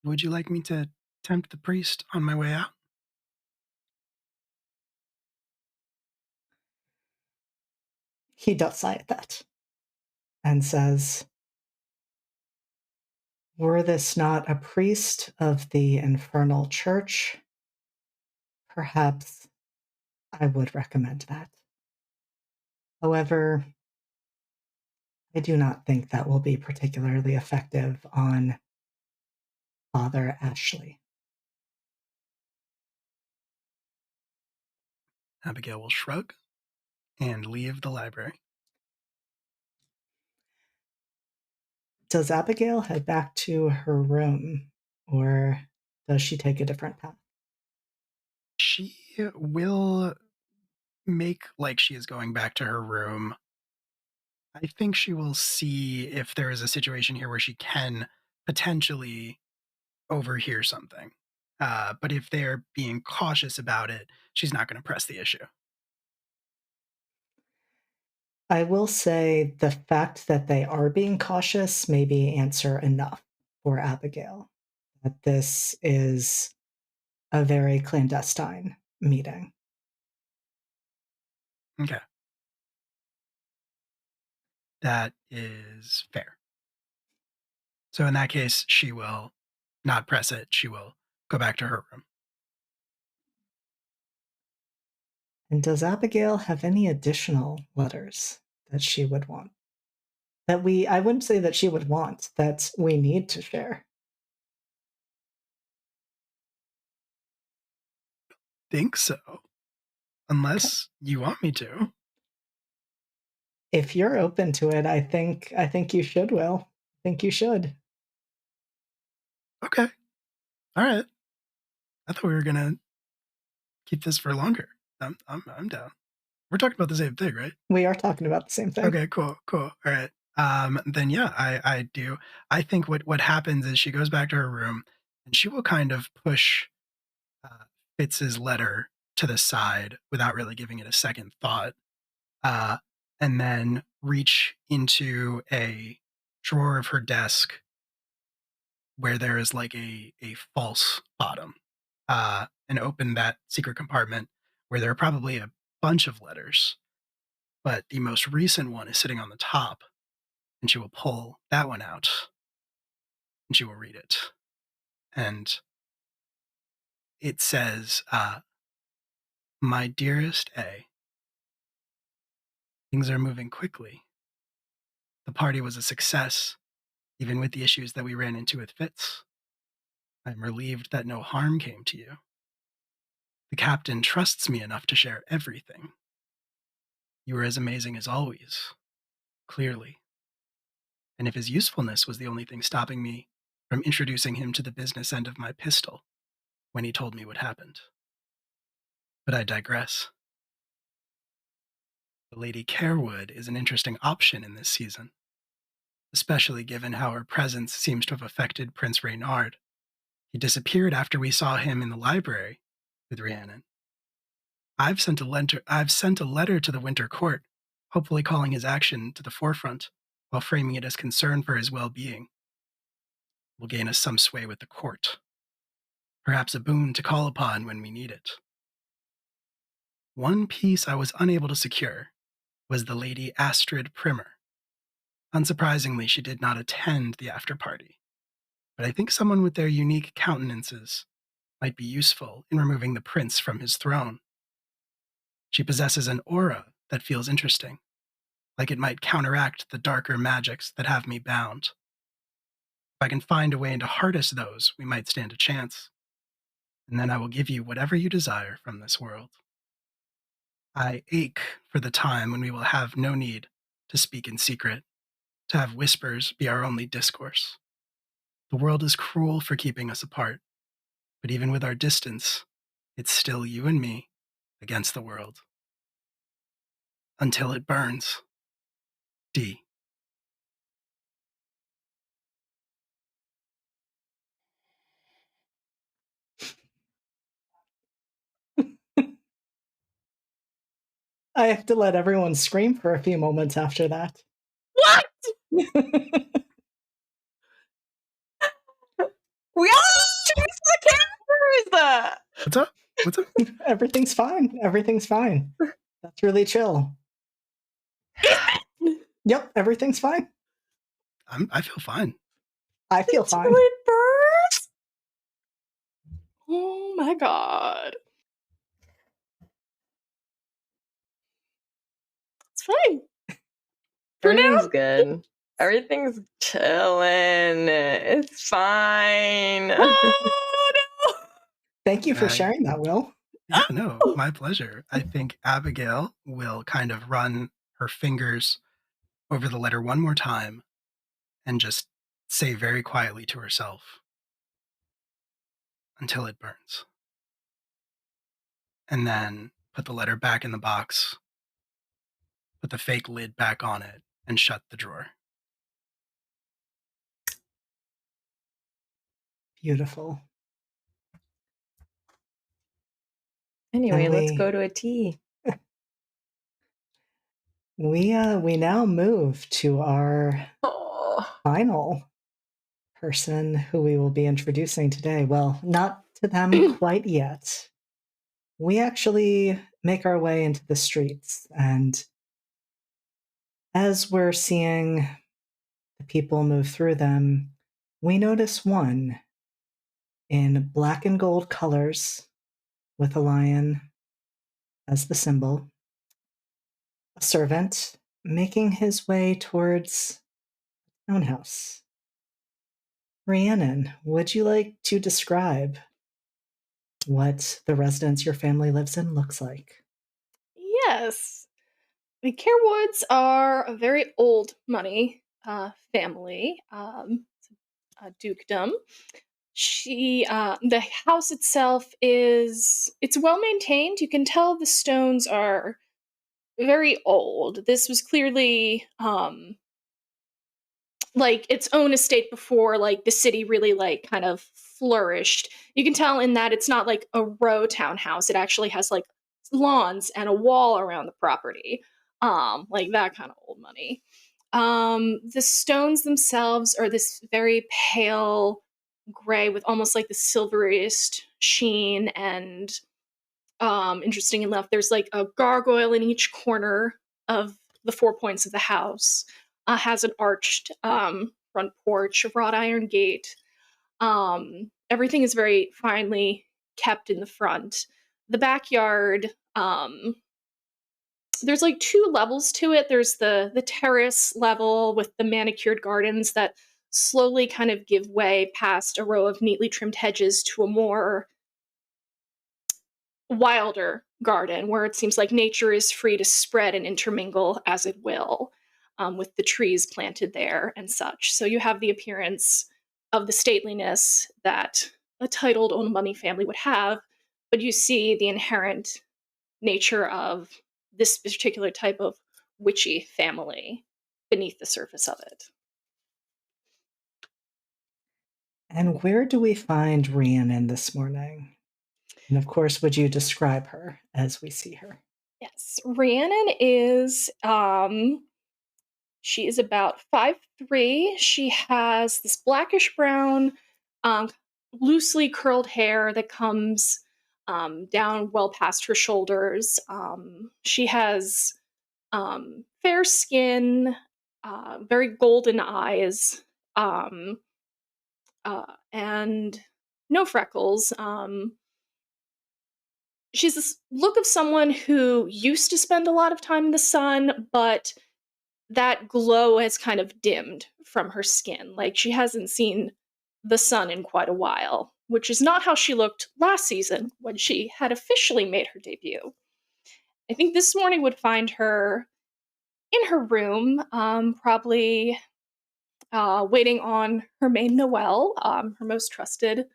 would you like me to tempt the priest on my way out? He does sigh at that and says, were this not a priest of the infernal church, perhaps I would recommend that. However, I do not think that will be particularly effective on Father Ashley. Abigail will shrug and leave the library. Does Abigail head back to her room, or does she take a different path? She will make like she is going back to her room. I think she will see if there is a situation here where she can potentially overhear something. But if they're being cautious about it, she's not going to press the issue. I will say the fact that they are being cautious may be answer enough for Abigail, that this is a very clandestine meeting. Okay. That is fair. So in that case, she will not press it. She will go back to her room. And does Abigail have any additional letters that she would want? I wouldn't say that she would want, that we need to share. Think so. Unless you want me to. If you're open to it, I think you should, Will. I think you should. Okay. All right. I thought we were gonna keep this for longer. I'm down. We're talking about the same thing, right? We are talking about the same thing. Okay, cool. All right. Then yeah, I do. I think what happens is she goes back to her room And she will kind of push Fitz's letter to the side without really giving it a second thought, and then reach into a drawer of her desk where there is like a false bottom, and open that secret compartment where there are probably a bunch of letters, but the most recent one is sitting on the top, and she will pull that one out and she will read it. And it says, My dearest A, things are moving quickly. The party was a success, even with the issues that we ran into with Fitz. I'm relieved that no harm came to you. The captain trusts me enough to share everything. You were as amazing as always, clearly. And if his usefulness was the only thing stopping me from introducing him to the business end of my pistol when he told me what happened. But I digress. The Lady Carewood is an interesting option in this season, especially given how her presence seems to have affected Prince Reynard. He disappeared after we saw him in the library with Rhiannon. I've sent a letter to the Winter Court, hopefully calling his action to the forefront while framing it as concern for his well-being. Will gain us some sway with the court. Perhaps a boon to call upon when we need it. One piece I was unable to secure was the Lady Astrid Primer. Unsurprisingly, she did not attend the after-party, but I think someone with their unique countenances might be useful in removing the prince from his throne. She possesses an aura that feels interesting, like it might counteract the darker magics that have me bound. If I can find a way to harness those, we might stand a chance. And then I will give you whatever you desire from this world. I ache for the time when we will have no need to speak in secret, to have whispers be our only discourse. The world is cruel for keeping us apart, but even with our distance, it's still you and me against the world. Until it burns. D. I have to let everyone scream for a few moments after that. What? We all choose the characters! What's up? What's up? Everything's fine. Everything's fine. That's really chill. Yep, everything's fine. I feel fine. I feel fine. Until it burns? Oh my god. It's fine. For now. Everything's good. Everything's chilling. It's fine. Oh no! Thank you for Right. sharing that, Will. Yeah, no, my pleasure. I think Abigail will kind of run her fingers over the letter one more time and just say very quietly to herself, until it burns. And then put the letter back in the box, put the fake lid back on it, and shut the drawer. Beautiful. Anyway, And let's go to a tea. We now move to our final person who we will be introducing today. Well, not to them quite yet. We actually make our way into the streets, and as we're seeing the people move through them, we notice one in black and gold colors with a lion as the symbol. A servant making his way towards the townhouse. Rhiannon, would you like to describe what the residence your family lives in looks like? Yes. The Carewoods are a very old money family, a dukedom. The house itself it's well maintained. You can tell the stones are very old. This was clearly like its own estate before like the city really like kind of flourished. You can tell in that it's not like a row townhouse. It actually has like lawns and a wall around the property. Like that kind of old money. The stones themselves are this very pale gray with almost like the silveriest sheen, and interesting enough, there's like a gargoyle in each corner of the 4 points of the house. Has an arched front porch, a wrought iron gate. Everything is very finely kept in the front. The backyard, there's like two levels to it. There's the terrace level with the manicured gardens that slowly kind of give way past a row of neatly trimmed hedges to a more wilder garden where it seems like nature is free to spread and intermingle as it will, with the trees planted there and such. So you have the appearance of the stateliness that a titled old money family would have, but you see the inherent nature of this particular type of witchy family beneath the surface of it. And where do we find Rhiannon this morning? And of course, would you describe her as we see her? Yes, Rhiannon is she is about 5'3". She has this blackish brown, um, loosely curled hair that comes down well past her shoulders. She has fair skin, very golden eyes, and no freckles. She's this look of someone who used to spend a lot of time in the sun, but that glow has kind of dimmed from her skin. Like she hasn't seen the sun in quite a while, which is not how she looked last season when she had officially made her debut. I think this morning would find her in her room, probably waiting on her maid Noelle, her most trusted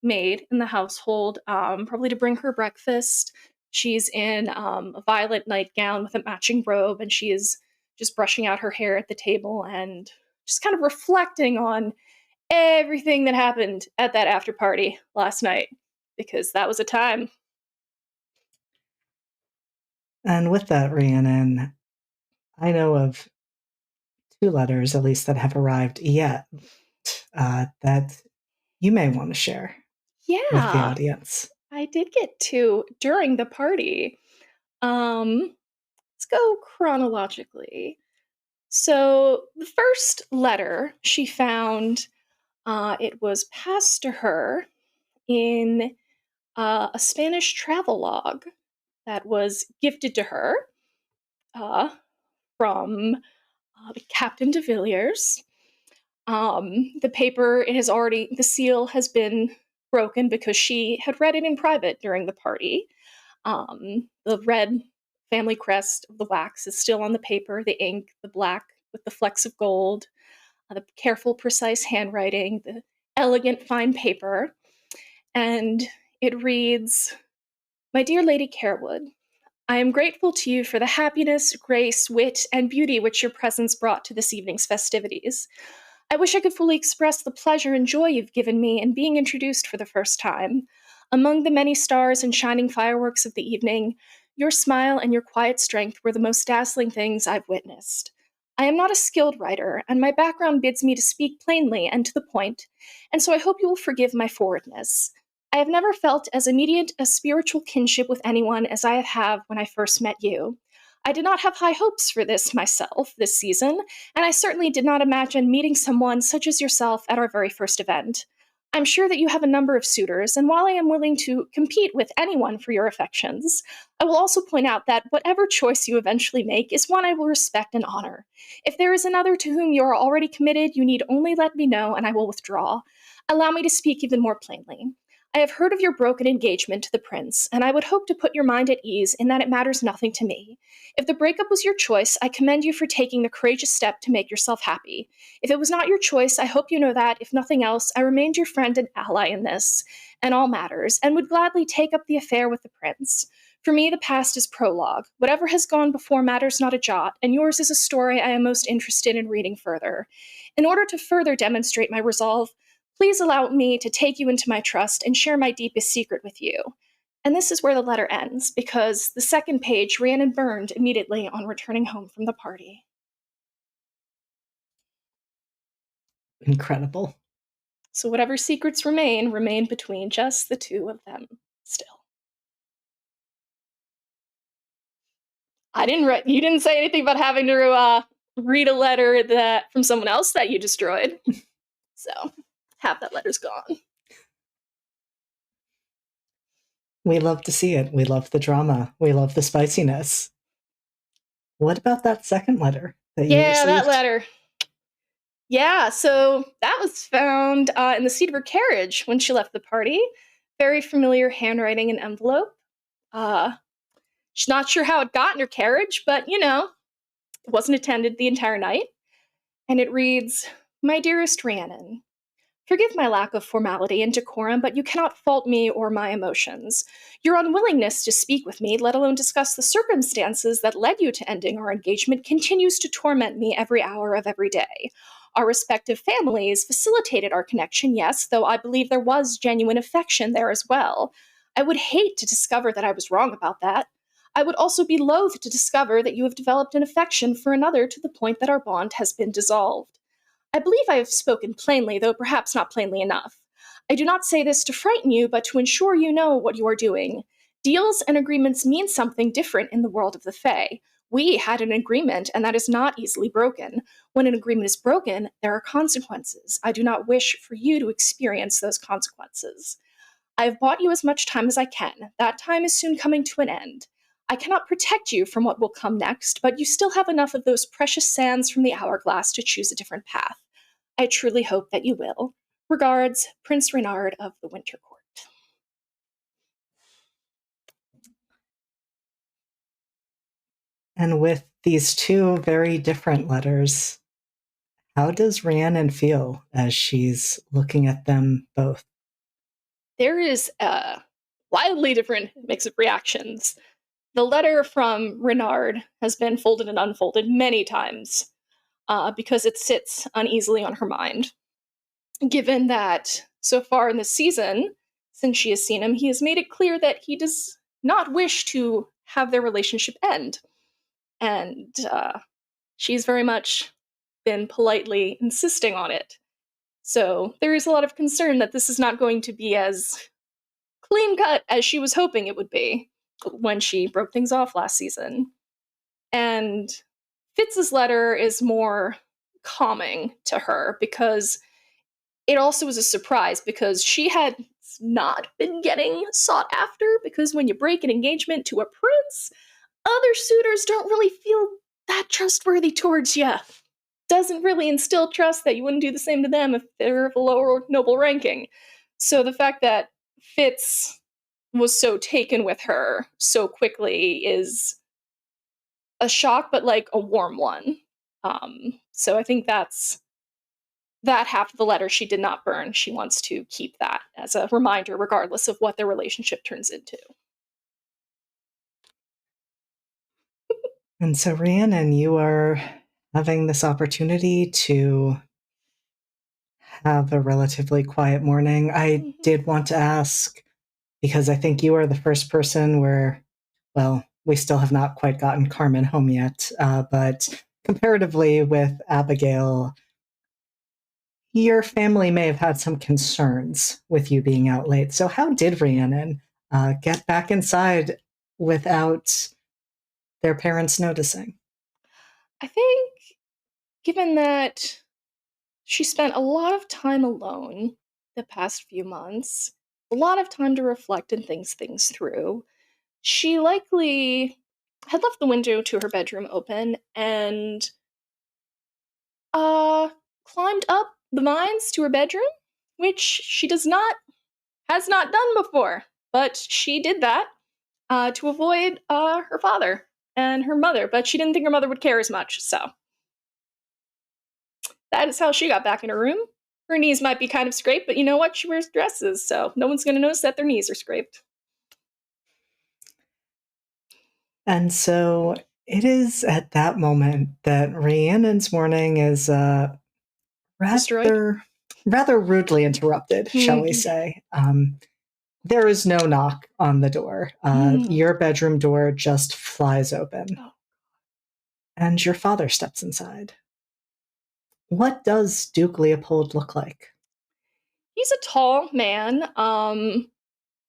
maid in the household, probably to bring her breakfast. She's in a violet nightgown with a matching robe, and she is just brushing out her hair at the table and just kind of reflecting on everything that happened at that after party last night, because that was a time. And with that, Rhiannon, I know of 2 letters, at least, that have arrived yet, that you may want to share with the Yeah, audience. I did get two during the party. Let's go chronologically. So the first letter she found, it was passed to her in a Spanish travelogue that was gifted to her uh, from Captain de Villiers. The paper, it has already, the seal has been broken because she had read it in private during the party. The red family crest of the wax is still on the paper, the ink, the black with the flecks of gold, the careful, precise handwriting, the elegant, fine paper. And it reads, "My dear Lady Carewood, I am grateful to you for the happiness, grace, wit, and beauty which your presence brought to this evening's festivities. I wish I could fully express the pleasure and joy you've given me in being introduced for the first time. Among the many stars and shining fireworks of the evening, your smile and your quiet strength were the most dazzling things I've witnessed. I am not a skilled writer, and my background bids me to speak plainly and to the point, and so I hope you will forgive my forwardness. I have never felt as immediate a spiritual kinship with anyone as I have when I first met you. I did not have high hopes for this myself this season, and I certainly did not imagine meeting someone such as yourself at our very first event. I'm sure that you have a number of suitors, and while I am willing to compete with anyone for your affections, I will also point out that whatever choice you eventually make is one I will respect and honor. If there is another to whom you are already committed, you need only let me know, and I will withdraw. Allow me to speak even more plainly. I have heard of your broken engagement to the prince, and I would hope to put your mind at ease in that it matters nothing to me. If the breakup was your choice, I commend you for taking the courageous step to make yourself happy. If it was not your choice, I hope you know that, if nothing else, I remained your friend and ally in this and all matters, and would gladly take up the affair with the prince. For me, the past is prologue. Whatever has gone before matters not a jot, and yours is a story I am most interested in reading further. In order to further demonstrate my resolve, please allow me to take you into my trust and share my deepest secret with you. And this is where the letter ends, because the second page ran and burned immediately on returning home from the party. Incredible. So whatever secrets remain between just the two of them still. You didn't say anything about having to read a letter that from someone else that you destroyed. So half that letter's gone. We love to see it. We love the drama. We love the spiciness. What about that second letter that you received? That letter. Yeah, so that was found in the seat of her carriage when she left the party. Very familiar handwriting and envelope. She's not sure how it got in her carriage, but it wasn't attended the entire night. And it reads, "My dearest Rhiannon, forgive my lack of formality and decorum, but you cannot fault me or my emotions. Your unwillingness to speak with me, let alone discuss the circumstances that led you to ending our engagement, continues to torment me every hour of every day. Our respective families facilitated our connection, yes, though I believe there was genuine affection there as well. I would hate to discover that I was wrong about that. I would also be loath to discover that you have developed an affection for another to the point that our bond has been dissolved. I believe I have spoken plainly, though perhaps not plainly enough. I do not say this to frighten you, but to ensure you know what you are doing. Deals and agreements mean something different in the world of the Fae. We had an agreement, and that is not easily broken. When an agreement is broken, there are consequences. I do not wish for you to experience those consequences. I have bought you as much time as I can. That time is soon coming to an end. I cannot protect you from what will come next, but you still have enough of those precious sands from the hourglass to choose a different path. I truly hope that you will. Regards, Prince Reynard of the Winter Court." And with these two very different letters, how does Rhiannon feel as she's looking at them both? There is a wildly different mix of reactions. The letter from Reynard has been folded and unfolded many times because it sits uneasily on her mind. Given that so far in this season, since she has seen him, he has made it clear that he does not wish to have their relationship end. And she's very much been politely insisting on it. So there is a lot of concern that this is not going to be as clean cut as she was hoping it would be when she broke things off last season. And Fitz's letter is more calming to her because it also was a surprise because she had not been getting sought after, because when you break an engagement to a prince, other suitors don't really feel that trustworthy towards you. Doesn't really instill trust that you wouldn't do the same to them if they're of a lower noble ranking. So the fact that Fitz was so taken with her so quickly is a shock, but like a warm one. So I think that's that half of the letter she did not burn. She wants to keep that as a reminder, regardless of what their relationship turns into. And so, Rhiannon, you are having this opportunity to have a relatively quiet morning. I did want to ask, because I think you are the first person where, well, we still have not quite gotten Carmen home yet, but comparatively with Abigail, your family may have had some concerns with you being out late. So how did Rhiannon get back inside without their parents noticing? I think, given that she spent a lot of time alone the past few months, a lot of time to reflect and think things through, she likely had left the window to her bedroom open and climbed up the vines to her bedroom, which she has not done before. But she did that to avoid her father and her mother, but she didn't think her mother would care as much, so that is how she got back in her room. Her knees might be kind of scraped, but you know what? She wears dresses, so no one's going to notice that their knees are scraped. And so it is at that moment that Rhiannon's morning is destroyed? Rather rudely interrupted, shall we say. There is no knock on the door. Your bedroom door just flies open. Oh. And your father steps inside. What does Duke Leopold look like? He's a tall man.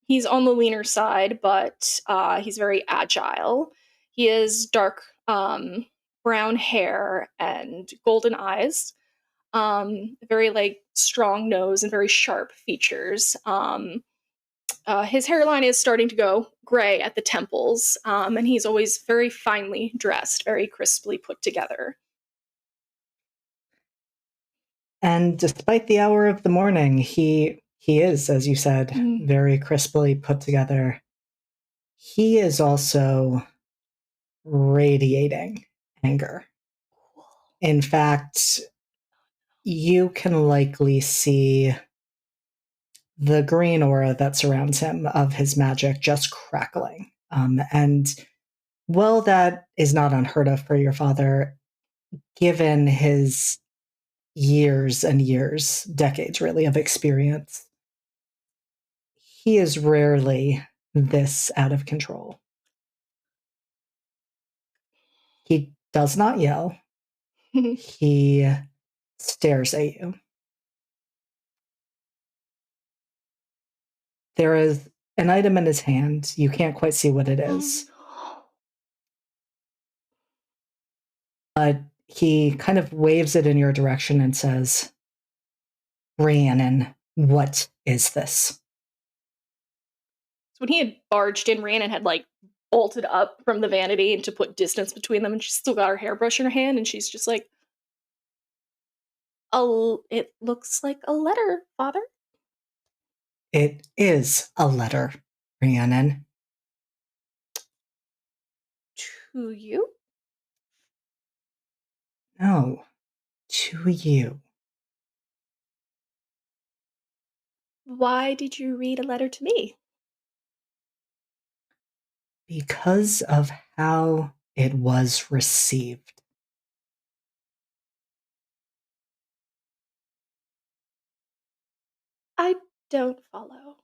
He's on the leaner side, but he's very agile. He has dark brown hair and golden eyes. Very like strong nose and very sharp features. His hairline is starting to go gray at the temples, and he's always very finely dressed, very crisply put together. And despite the hour of the morning, he is, as you said, very crisply put together. He is also radiating anger. In fact, you can likely see the green aura that surrounds him of his magic just crackling. And while that is not unheard of for your father, given his years and years, decades really, of experience, he is rarely this out of control. He does not yell. He stares at you. There is an item in his hand. You can't quite see what it is. But he kind of waves it in your direction and says, Rhiannon, what is this? So when he had barged in, Rhiannon had like bolted up from the vanity and to put distance between them, and she's still got her hairbrush in her hand, and she's just like, "Oh, it looks like a letter, Father." It is a letter, Rhiannon. To you? No, to you. Why did you read a letter to me? Because of how it was received. I don't follow.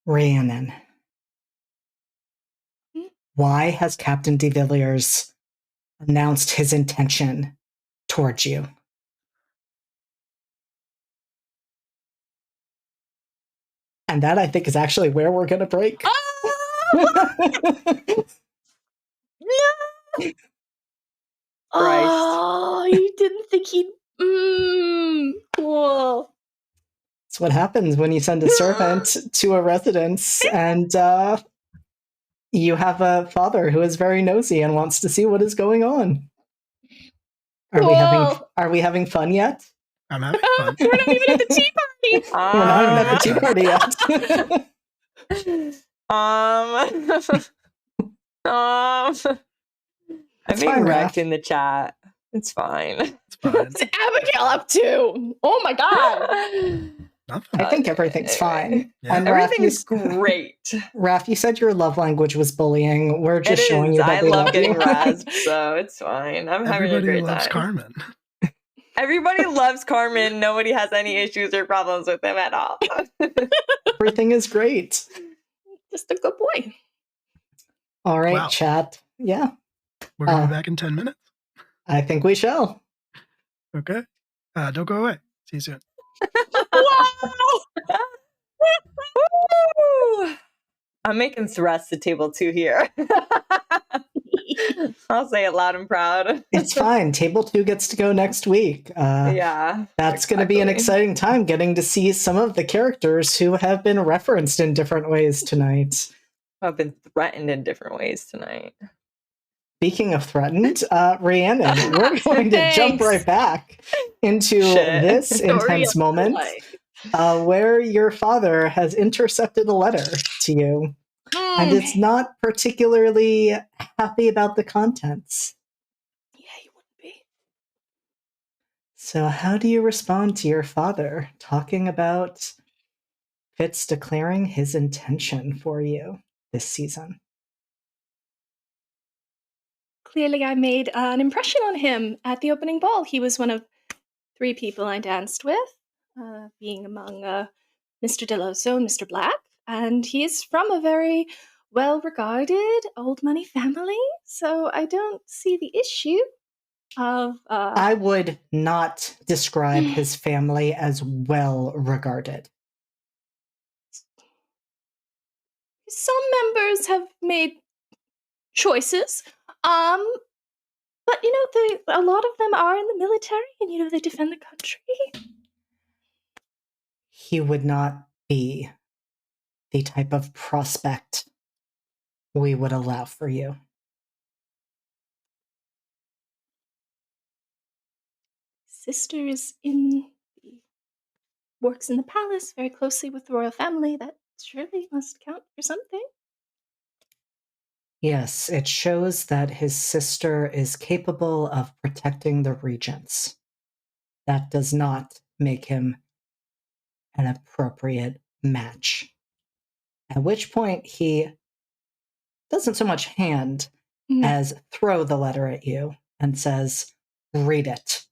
Rhiannon. Why has Captain de Villiers announced his intention towards you? And that, I think, is actually where we're going to break. Oh, you didn't think he'd... cool. It's what happens when you send a servant to a residence and you have a father who is very nosy and wants to see what is going on. Are we having fun yet? I'm having fun. We're not even at the tea party. We're not even at the tea party yet. I'm being wrecked in the chat. It's fine. It's fine. What's Abigail up to? Oh my god. Nothing. I think everything's fine. Yeah. And Everything's great. Raph, you said your love language was bullying. We're just showing you that I we love getting you. rasped, so it's fine. I'm having a great loves time. Carmen. Everybody loves Carmen. Nobody has any issues or problems with him at all. Everything is great. Just a good boy. All right, Wow. chat. Yeah. We're going to be back in 10 minutes. I think we shall. Okay. Don't go away. See you soon. Woo! I'm making thrusts to table 2 here. I'll say it loud and proud. It's fine. Table 2 gets to go next week. Yeah. That's going to be an exciting time getting to see some of the characters who have been referenced in different ways tonight. I've been threatened in different ways tonight. Speaking of threatened, Rhiannon, we're going to jump right back into this intense moment where your father has intercepted a letter to you and is not particularly happy about the contents. Yeah, you wouldn't be. So how do you respond to your father talking about Fitz declaring his intention for you this season? Clearly, I made an impression on him at the opening ball. He was one of 3 people I danced with, being among Mr. Deloso and Mr. Black, and he's from a very well-regarded old money family, so I don't see the issue of I would not describe his family as well regarded. some members have made choices. But a lot of them are in the military, and they defend the country. He would not be the type of prospect we would allow for you. Sister works in the palace very closely with the royal family. That surely must count for something. Yes, it shows that his sister is capable of protecting the regents. That does not make him an appropriate match. At which point he doesn't so much hand as throw the letter at you and says, "Read it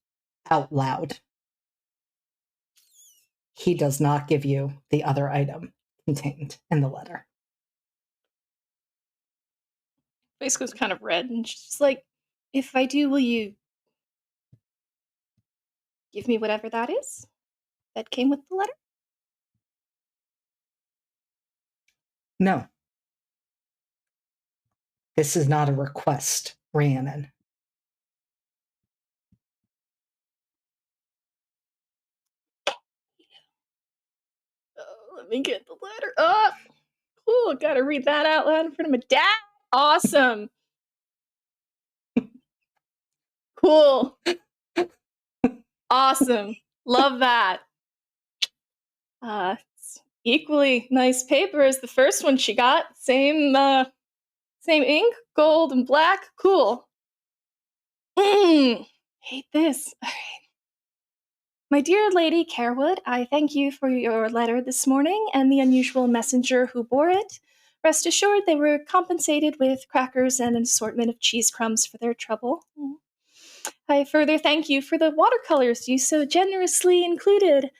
out loud." He does not give you the other item contained in the letter. Face goes kind of red, and she's like, "If I do, will you give me whatever that is that came with the letter?" No. This is not a request, Rhiannon. Oh, let me get the letter up. Cool, gotta read that out loud in front of my dad. Awesome. Cool. Awesome. Love that. It's equally nice paper as the first one she got. Same ink, gold and black. Cool. Hate this. All right. My dear Lady Carewood, I thank you for your letter this morning and the unusual messenger who bore it. Rest assured they were compensated with crackers and an assortment of cheese crumbs for their trouble. I further thank you for the watercolors you so generously included.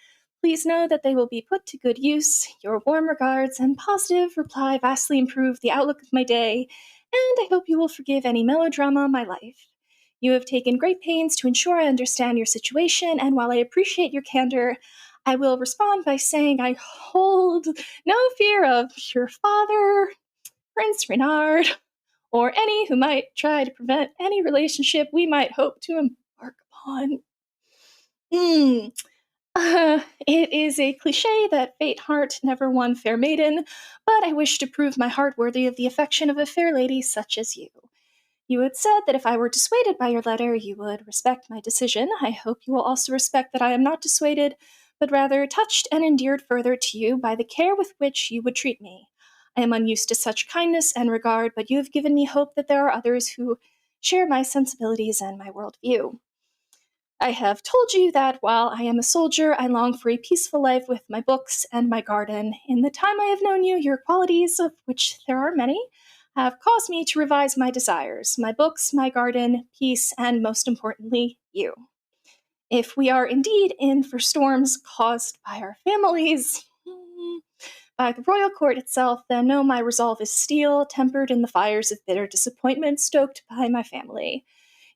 Please know that they will be put to good use. Your warm regards and positive reply vastly improved the outlook of my day, and I hope you will forgive any melodrama of my life. You have taken great pains to ensure I understand your situation, and while I appreciate your candor, I will respond by saying I hold no fear of your father, Prince Renard, or any who might try to prevent any relationship we might hope to embark upon. It is a cliche that fate heart never won fair maiden, but I wish to prove my heart worthy of the affection of a fair lady such as you. You had said that if I were dissuaded by your letter, you would respect my decision. I hope you will also respect that I am not dissuaded, but rather touched and endeared further to you by the care with which you would treat me. I am unused to such kindness and regard, but you have given me hope that there are others who share my sensibilities and my worldview. I have told you that while I am a soldier, I long for a peaceful life with my books and my garden. In the time I have known you, your qualities, of which there are many, have caused me to revise my desires, my books, my garden, peace, and most importantly, you. If we are indeed in for storms caused by our families, by the royal court itself, then know my resolve is steel, tempered in the fires of bitter disappointment stoked by my family.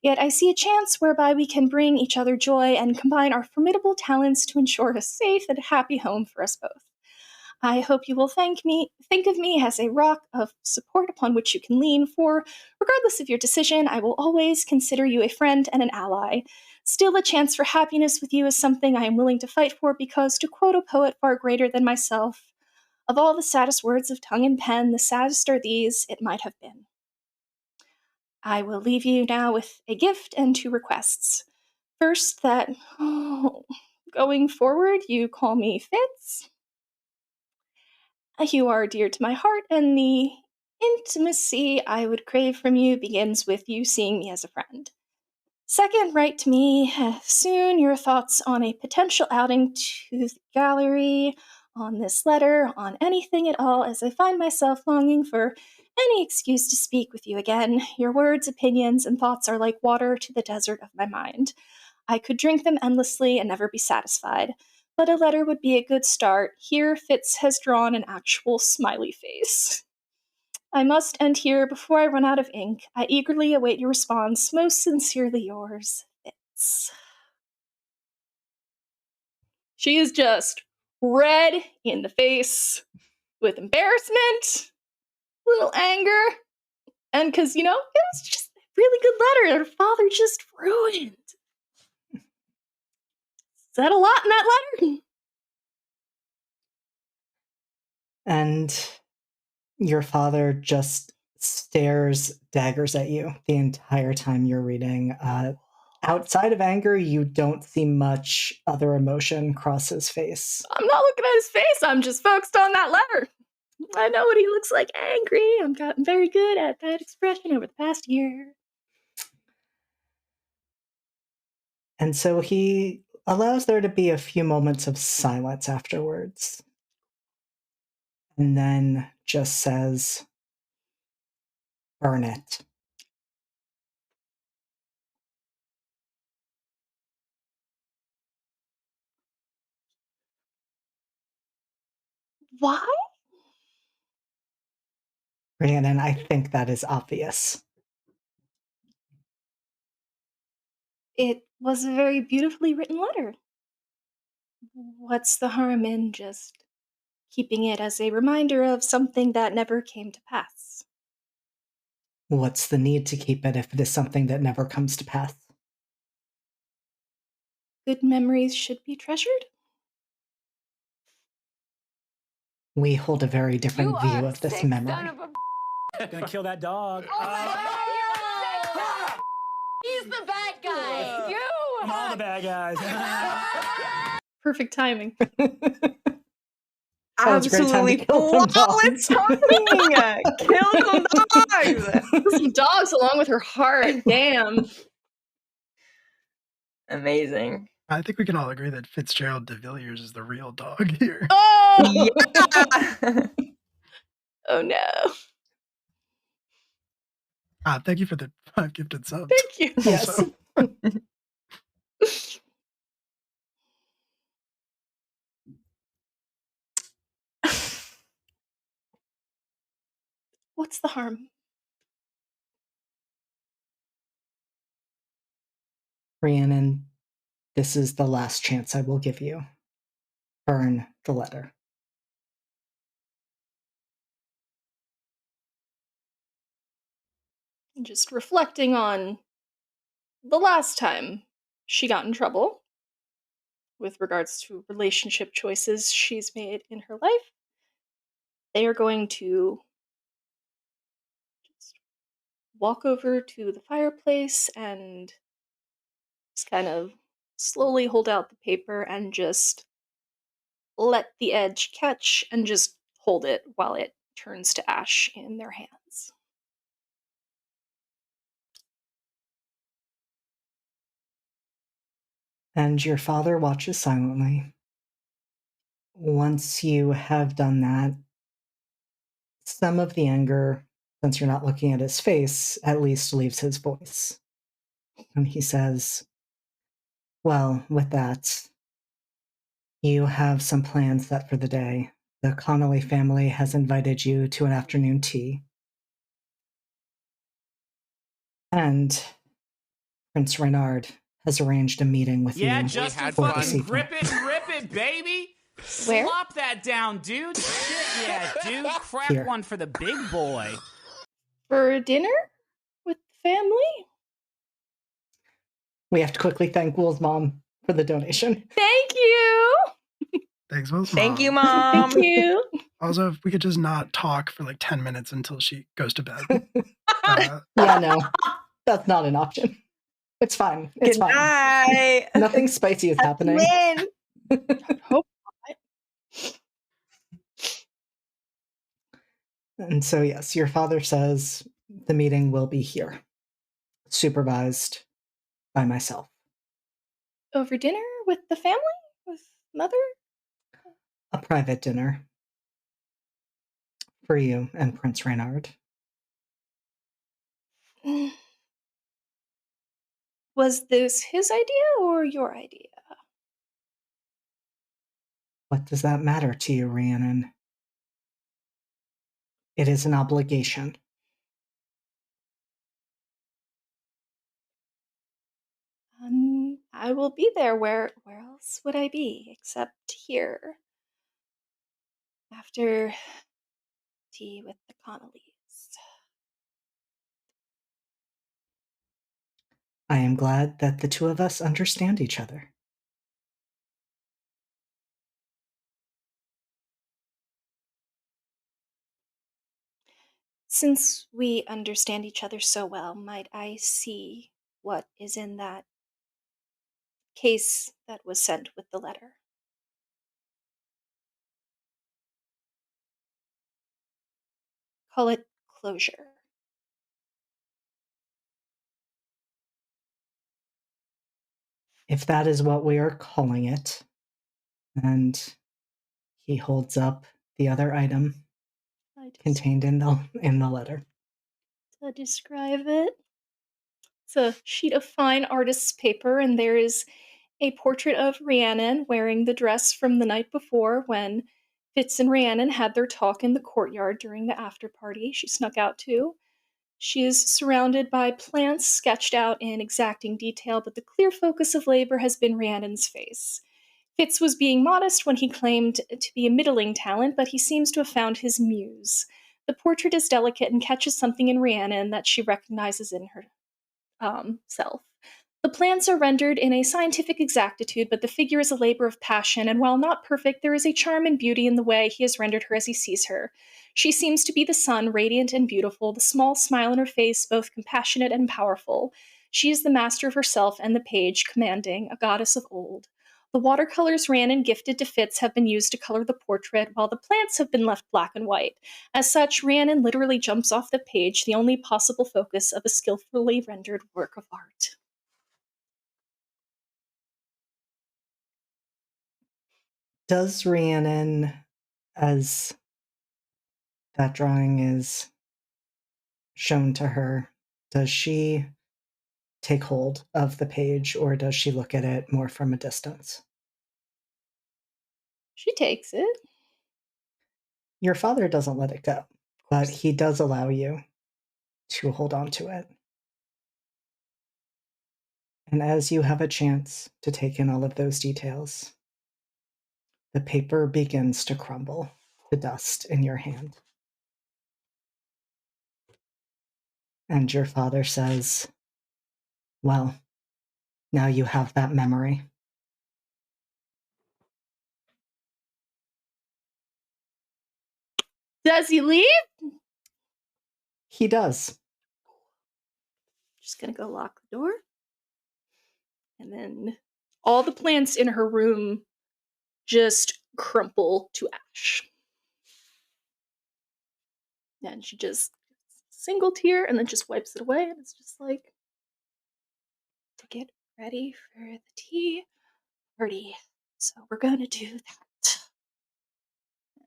Yet I see a chance whereby we can bring each other joy and combine our formidable talents to ensure a safe and happy home for us both. I hope you will think of me as a rock of support upon which you can lean, for regardless of your decision, I will always consider you a friend and an ally. Still, a chance for happiness with you is something I am willing to fight for because, to quote a poet far greater than myself, of all the saddest words of tongue and pen, the saddest are these, it might have been. I will leave you now with a gift and 2 requests. First, that, going forward, you call me Fitz. You are dear to my heart, and the intimacy I would crave from you begins with you seeing me as a friend. Second, write to me soon your thoughts on a potential outing to the gallery, on this letter, on anything at all, as I find myself longing for any excuse to speak with you again. Your words, opinions, and thoughts are like water to the desert of my mind. I could drink them endlessly and never be satisfied, but a letter would be a good start. Here, Fitz has drawn an actual smiley face. I must end here before I run out of ink. I eagerly await your response. Most sincerely yours, Fitz. She is just red in the face with embarrassment, a little anger, and because, it was just a really good letter. Her father just ruined. Said a lot in that letter. And your father just stares daggers at you the entire time you're reading. Outside of anger, you don't see much other emotion cross his face. I'm not looking at his face. I'm just focused on that letter. I know what he looks like, angry. I've gotten very good at that expression over the past year. And so he allows there to be a few moments of silence afterwards. And then just says, "Burn it." Why? Rhiannon, I think that is obvious. It was a very beautifully written letter. What's the harm in just keeping it as a reminder of something that never came to pass? What's the need to keep it if it is something that never comes to pass? Good memories should be treasured. We hold a very different view of this memory. Gonna kill that dog. He's the bad guy. You. I'm all the bad guys. Perfect timing. Absolutely flawless timing. Kill some dogs. Some dogs along with her heart. Damn. Amazing. I think we can all agree that Fitzgerald de Villiers is the real dog here. Oh! Yeah. Oh no. Thank you for the 5 gifted subs. Thank you. Yes. What's the harm? Rhiannon, this is the last chance I will give you. Burn the letter. Just reflecting on the last time she got in trouble with regards to relationship choices she's made in her life, they are going to just walk over to the fireplace and just kind of slowly hold out the paper and just let the edge catch and just hold it while it turns to ash in their hands. And your father watches silently. Once you have done that, some of the anger, since you're not looking at his face, at least leaves his voice. And he says, "Well, with that, you have some plans set for the day. The Connolly family has invited you to an afternoon tea. And Prince Reynard has arranged a meeting with Yeah, you. just had for fun. this evening." rip it, baby. Where? Slop that down, dude. Shit, yeah, dude. Crack Here. one for the big boy. For dinner with the family? We have to quickly thank Wool's mom for the donation. Thank you! Thanks, Will's Thank you, mom. Mom. Thank you. Also, if we could just not talk for like 10 minutes until she goes to bed. Yeah, no, that's not an option. It's fine. It's Good fine. night. Nothing spicy is happening. Win. Hope And so, yes, your father says the meeting will be here, supervised by myself. over dinner with the family? With mother? A private dinner for you and Prince Reynard. Was this his idea or your idea? What does that matter to you, Rhiannon? It is an obligation. I will be there. Where else would I be except here? After tea with the Connollys. I am glad that the two of us understand each other. Since we understand each other so well, might I see what is in that case that was sent with the letter? Call it closure. If that is what we are calling it, and he holds up the other item contained in the letter. To describe it, it's a sheet of fine artist's paper, and there is a portrait of Rhiannon wearing the dress from the night before when Fitz and Rhiannon had their talk in the courtyard during the after party she snuck out to. She is surrounded by plants sketched out in exacting detail, but the clear focus of labor has been Rhiannon's face. Fitz was being modest when he claimed to be a middling talent, but he seems to have found his muse. The portrait is delicate and catches something in Rhiannon that she recognizes in her self. The plants are rendered in a scientific exactitude, but the figure is a labor of passion, and while not perfect, there is a charm and beauty in the way he has rendered her as he sees her. She seems to be the sun, radiant and beautiful, the small smile in her face, both compassionate and powerful. She is the master of herself and the page, commanding, a goddess of old. The watercolors Rhiannon gifted to Fitz have been used to color the portrait, while the plants have been left black and white. As such, Rhiannon literally jumps off the page, the only possible focus of a skillfully rendered work of art. Does Rhiannon, as that drawing is shown to her, does she take hold of the page, or does she look at it more from a distance? She takes it. Your father doesn't let it go, but he does allow you to hold on to it. And as you have a chance to take in all of those details, the paper begins to crumble to dust in your hand. And your father says, well, now you have that memory. Does he leave? He does. Just gonna go lock the door. And then all the plants in her room just crumple to ash. And she just single tear and then just wipes it away, and it's just like to get ready for the tea party. So we're gonna do that.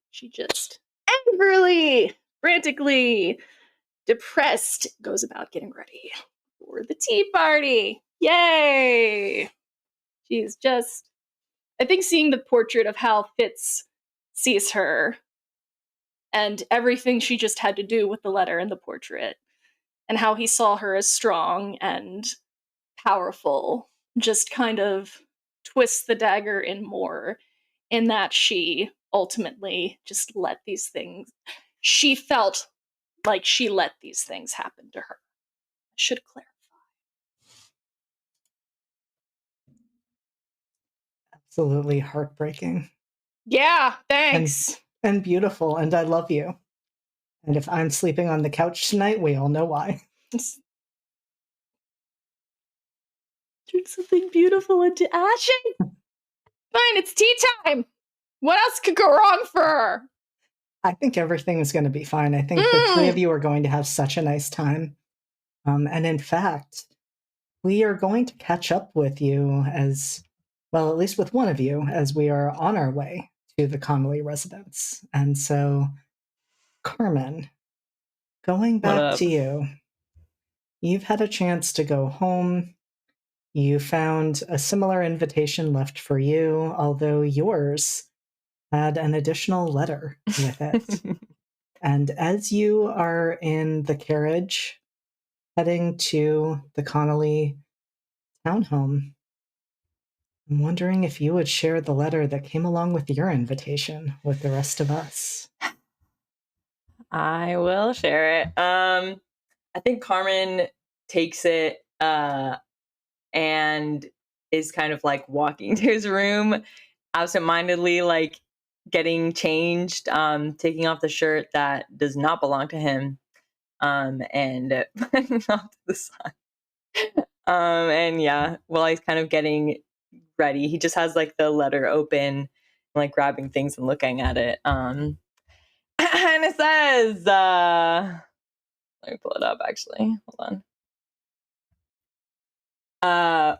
She just angrily, frantically, depressed goes about getting ready for the tea party. Yay! She's just, I think, seeing the portrait of how Fitz sees her and everything she just had to do with the letter and the portrait, and how he saw her as strong and powerful, just kind of twists the dagger in more, in that she ultimately just let these things, she felt like she let these things happen to her. I should clarify. Absolutely heartbreaking. Yeah, thanks. And beautiful, and I love you. And if I'm sleeping on the couch tonight, we all know why. Turn something beautiful into ashes. Fine, it's tea time. What else could go wrong for her? I think everything's going to be fine. I think the three of you are going to have such a nice time. And in fact, we are going to catch up with you as well, at least with one of you, as we are on our way to the Connolly residence. And so, Carmen, going back to you, you've had a chance to go home. You found a similar invitation left for you, although yours had an additional letter with it. And as you are in the carriage heading to the Connolly townhome, I'm wondering if you would share the letter that came along with your invitation with the rest of us. I will share it. I think Carmen takes it and is kind of like walking to his room absentmindedly, like getting changed, taking off the shirt that does not belong to him, and putting it off to the side. And yeah, while he's kind of getting ready, he just has like the letter open, like grabbing things and looking at it. And it says, let me pull it up actually. Hold on.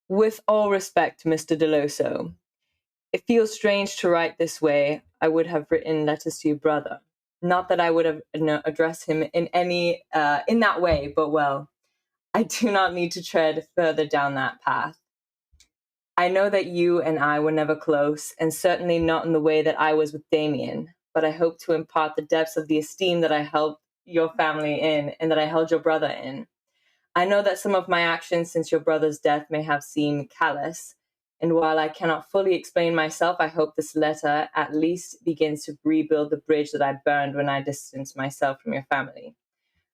With all respect, Mr. Deloso, it feels strange to write this way. I would have written letters to your brother. Not that I would have addressed him in any in that way, but well, I do not need to tread further down that path. I know that you and I were never close, and certainly not in the way that I was with Damien, but I hope to impart the depths of the esteem that I held your family in and that I held your brother in. I know that some of my actions since your brother's death may have seemed callous, and while I cannot fully explain myself, I hope this letter at least begins to rebuild the bridge that I burned when I distanced myself from your family.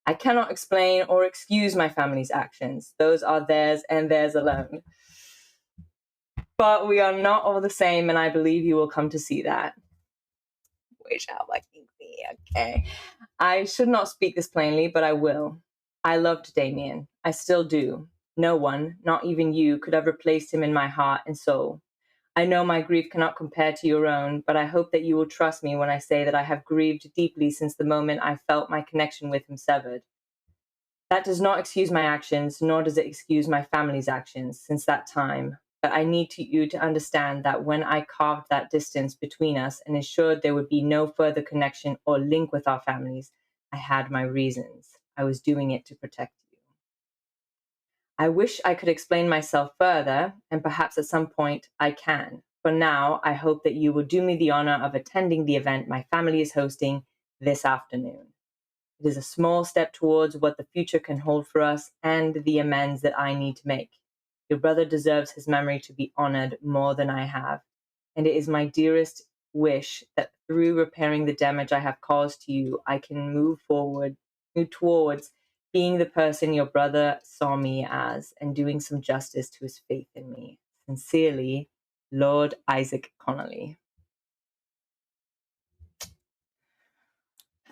I cannot explain or excuse my family's actions. Those are theirs and theirs alone. But we are not all the same, and I believe you will come to see that. Which I like me, okay. I should not speak this plainly, but I will. I loved Damien. I still do. No one, not even you, could have replaced him in my heart and soul. I know my grief cannot compare to your own, but I hope that you will trust me when I say that I have grieved deeply since the moment I felt my connection with him severed. That does not excuse my actions, nor does it excuse my family's actions since that time. But I need you to understand that when I carved that distance between us and ensured there would be no further connection or link with our families, I had my reasons. I was doing it to protect you. I wish I could explain myself further, and perhaps at some point I can. For now, I hope that you will do me the honor of attending the event my family is hosting this afternoon. It is a small step towards what the future can hold for us and the amends that I need to make. Your brother deserves his memory to be honored more than I have, and it is my dearest wish that through repairing the damage I have caused to you, I can move towards being the person your brother saw me as and doing some justice to his faith in me. Sincerely, Lord Isaac Connolly.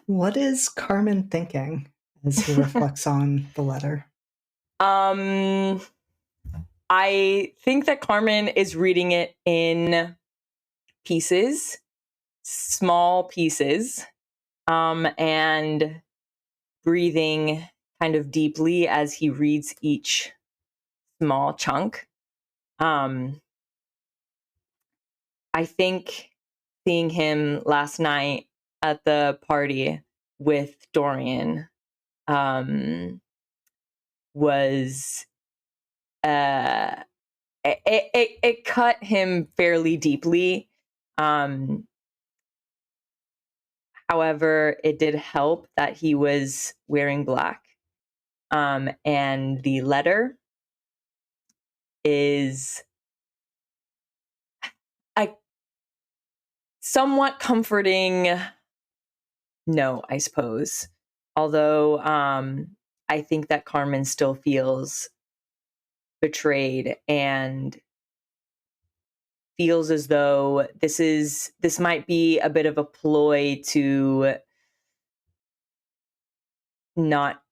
What is Carmen thinking as he reflects on the letter? I think that Carmen is reading it in pieces, small pieces, and breathing kind of deeply as he reads each small chunk. I think seeing him last night at the party with Dorian was it cut him fairly deeply. However, it did help that he was wearing black. And the letter is a somewhat comforting no, I suppose. Although I think that Carmen still feels betrayed and feels as though this might be a bit of a ploy to not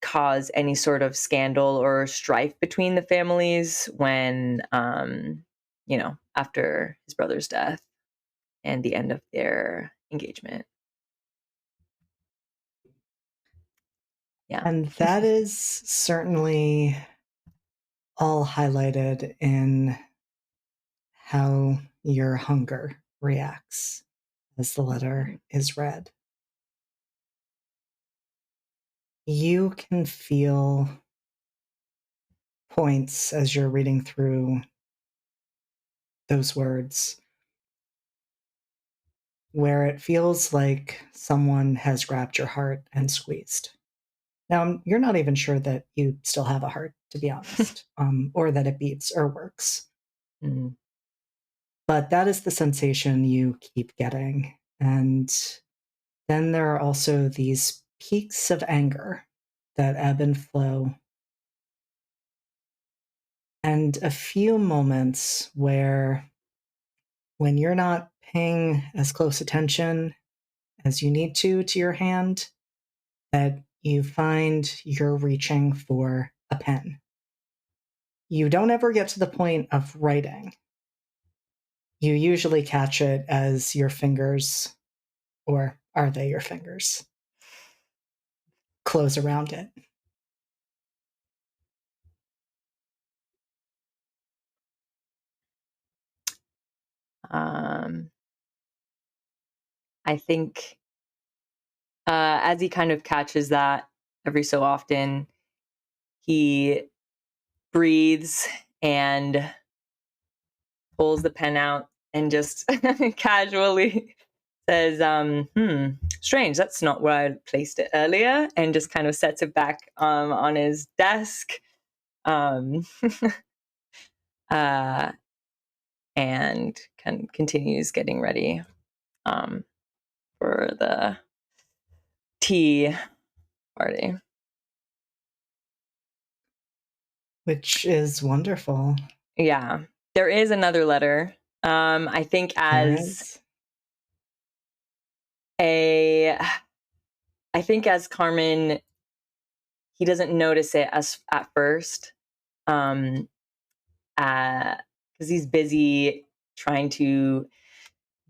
cause any sort of scandal or strife between the families when after his brother's death and the end of their engagement. Yeah. And that is certainly all highlighted in how your hunger reacts as the letter is read. You can feel points as you're reading through those words where it feels like someone has grabbed your heart and squeezed. Now, you're not even sure that you still have a heart, to be honest, or that it beats or works. Mm. But that is the sensation you keep getting. And then there are also these peaks of anger that ebb and flow. And a few moments where, when you're not paying as close attention as you need to your hand, that you find you're reaching for a pen. You don't ever get to the point of writing. You usually catch it as your fingers, or are they your fingers, close around it. I think as he kind of catches that every so often, he breathes and pulls the pen out and just casually says, strange, that's not where I placed it earlier, and just kind of sets it back on his desk. And continues getting ready for the tea party. Which is wonderful. Yeah. There is another letter. I think as Carmen, he doesn't notice it at first. Because he's busy trying to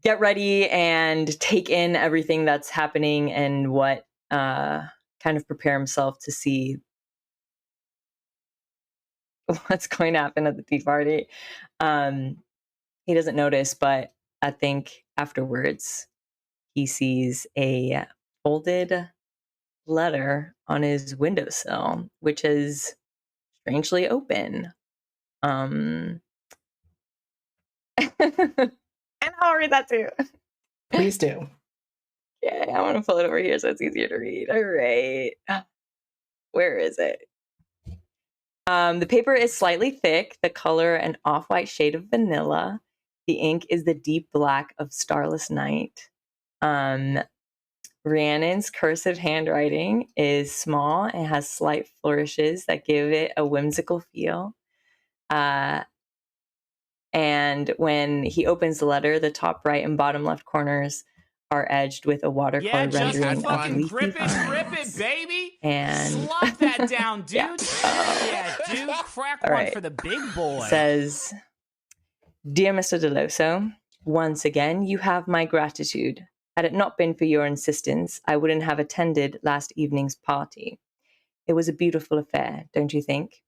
get ready and take in everything that's happening and what kind of prepare himself to see what's going to happen at the tea party. He doesn't notice, but I think afterwards he sees a folded letter on his windowsill, which is strangely open. And I'll read that too. Please do. Yeah, I want to pull it over here so it's easier to read. All right. Where is it? The paper is slightly thick, the color an off-white shade of vanilla. The ink is the deep black of starless night. Rhiannon's cursive handwriting is small and has slight flourishes that give it a whimsical feel. And when he opens the letter, the top right and bottom left corners are edged with a watercolor rendering of leafy grip it, vines. baby. And Slop that down, dude. Yeah. Yeah, dude. Crack All one right. for the big boy. Says, Dear Mr. Deloso, once again, you have my gratitude. Had it not been for your insistence, I wouldn't have attended last evening's party. It was a beautiful affair, don't you think?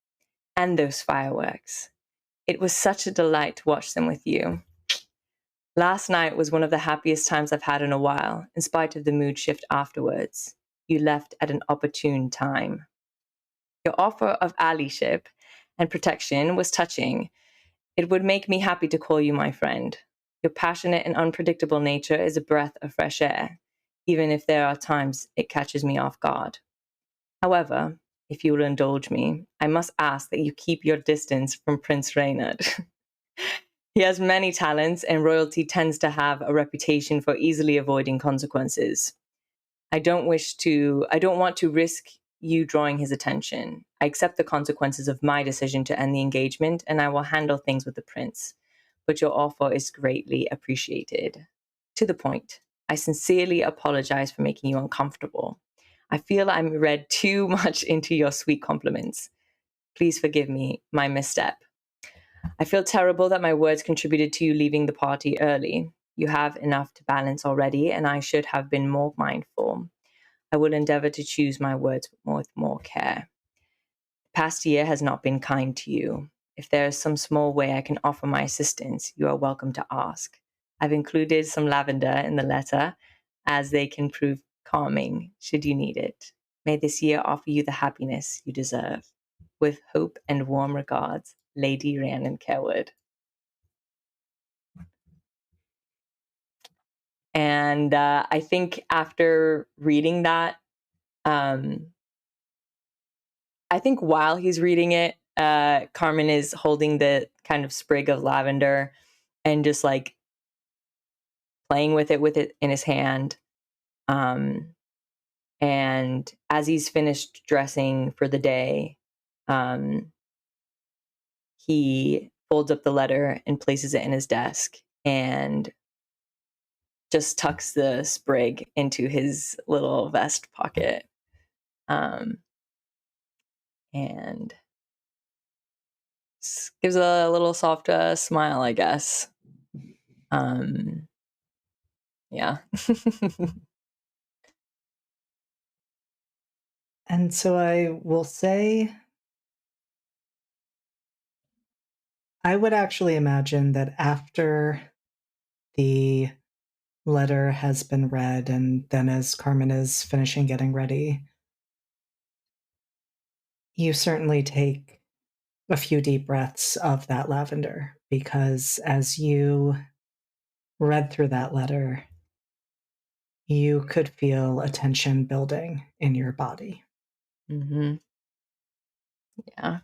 And those fireworks. It was such a delight to watch them with you. Last night was one of the happiest times I've had in a while, in spite of the mood shift afterwards. You left at an opportune time. Your offer of allyship and protection was touching. It would make me happy to call you my friend. Your passionate and unpredictable nature is a breath of fresh air, even if there are times it catches me off guard. However, if you will indulge me, I must ask that you keep your distance from Prince Reynard. He has many talents, and royalty tends to have a reputation for easily avoiding consequences. I don't want to risk you drawing his attention. I accept the consequences of my decision to end the engagement, and I will handle things with the prince. But your offer is greatly appreciated. To the point, I sincerely apologize for making you uncomfortable. I feel I'm read too much into your sweet compliments. Please forgive me my misstep. I feel terrible that my words contributed to you leaving the party early. You have enough to balance already, and I should have been more mindful. I will endeavor to choose my words with more care. The past year has not been kind to you. If there is some small way I can offer my assistance, you are welcome to ask. I've included some lavender in the letter, as they can prove calming should you need it. May this year offer you the happiness you deserve. With hope and warm regards, Lady Rhiannon Carewood. And I think after reading that, I think while he's reading it, Carmen is holding the kind of sprig of lavender and just like playing with it in his hand. And as he's finished dressing for the day, he folds up the letter and places it in his desk and just tucks the sprig into his little vest pocket. And gives a little soft smile, I guess. Yeah. And so I will say, I would actually imagine that after the letter has been read, and then as Carmen is finishing getting ready, you certainly take a few deep breaths of that lavender, because as you read through that letter, you could feel a tension building in your body. Mm-hmm. Yeah.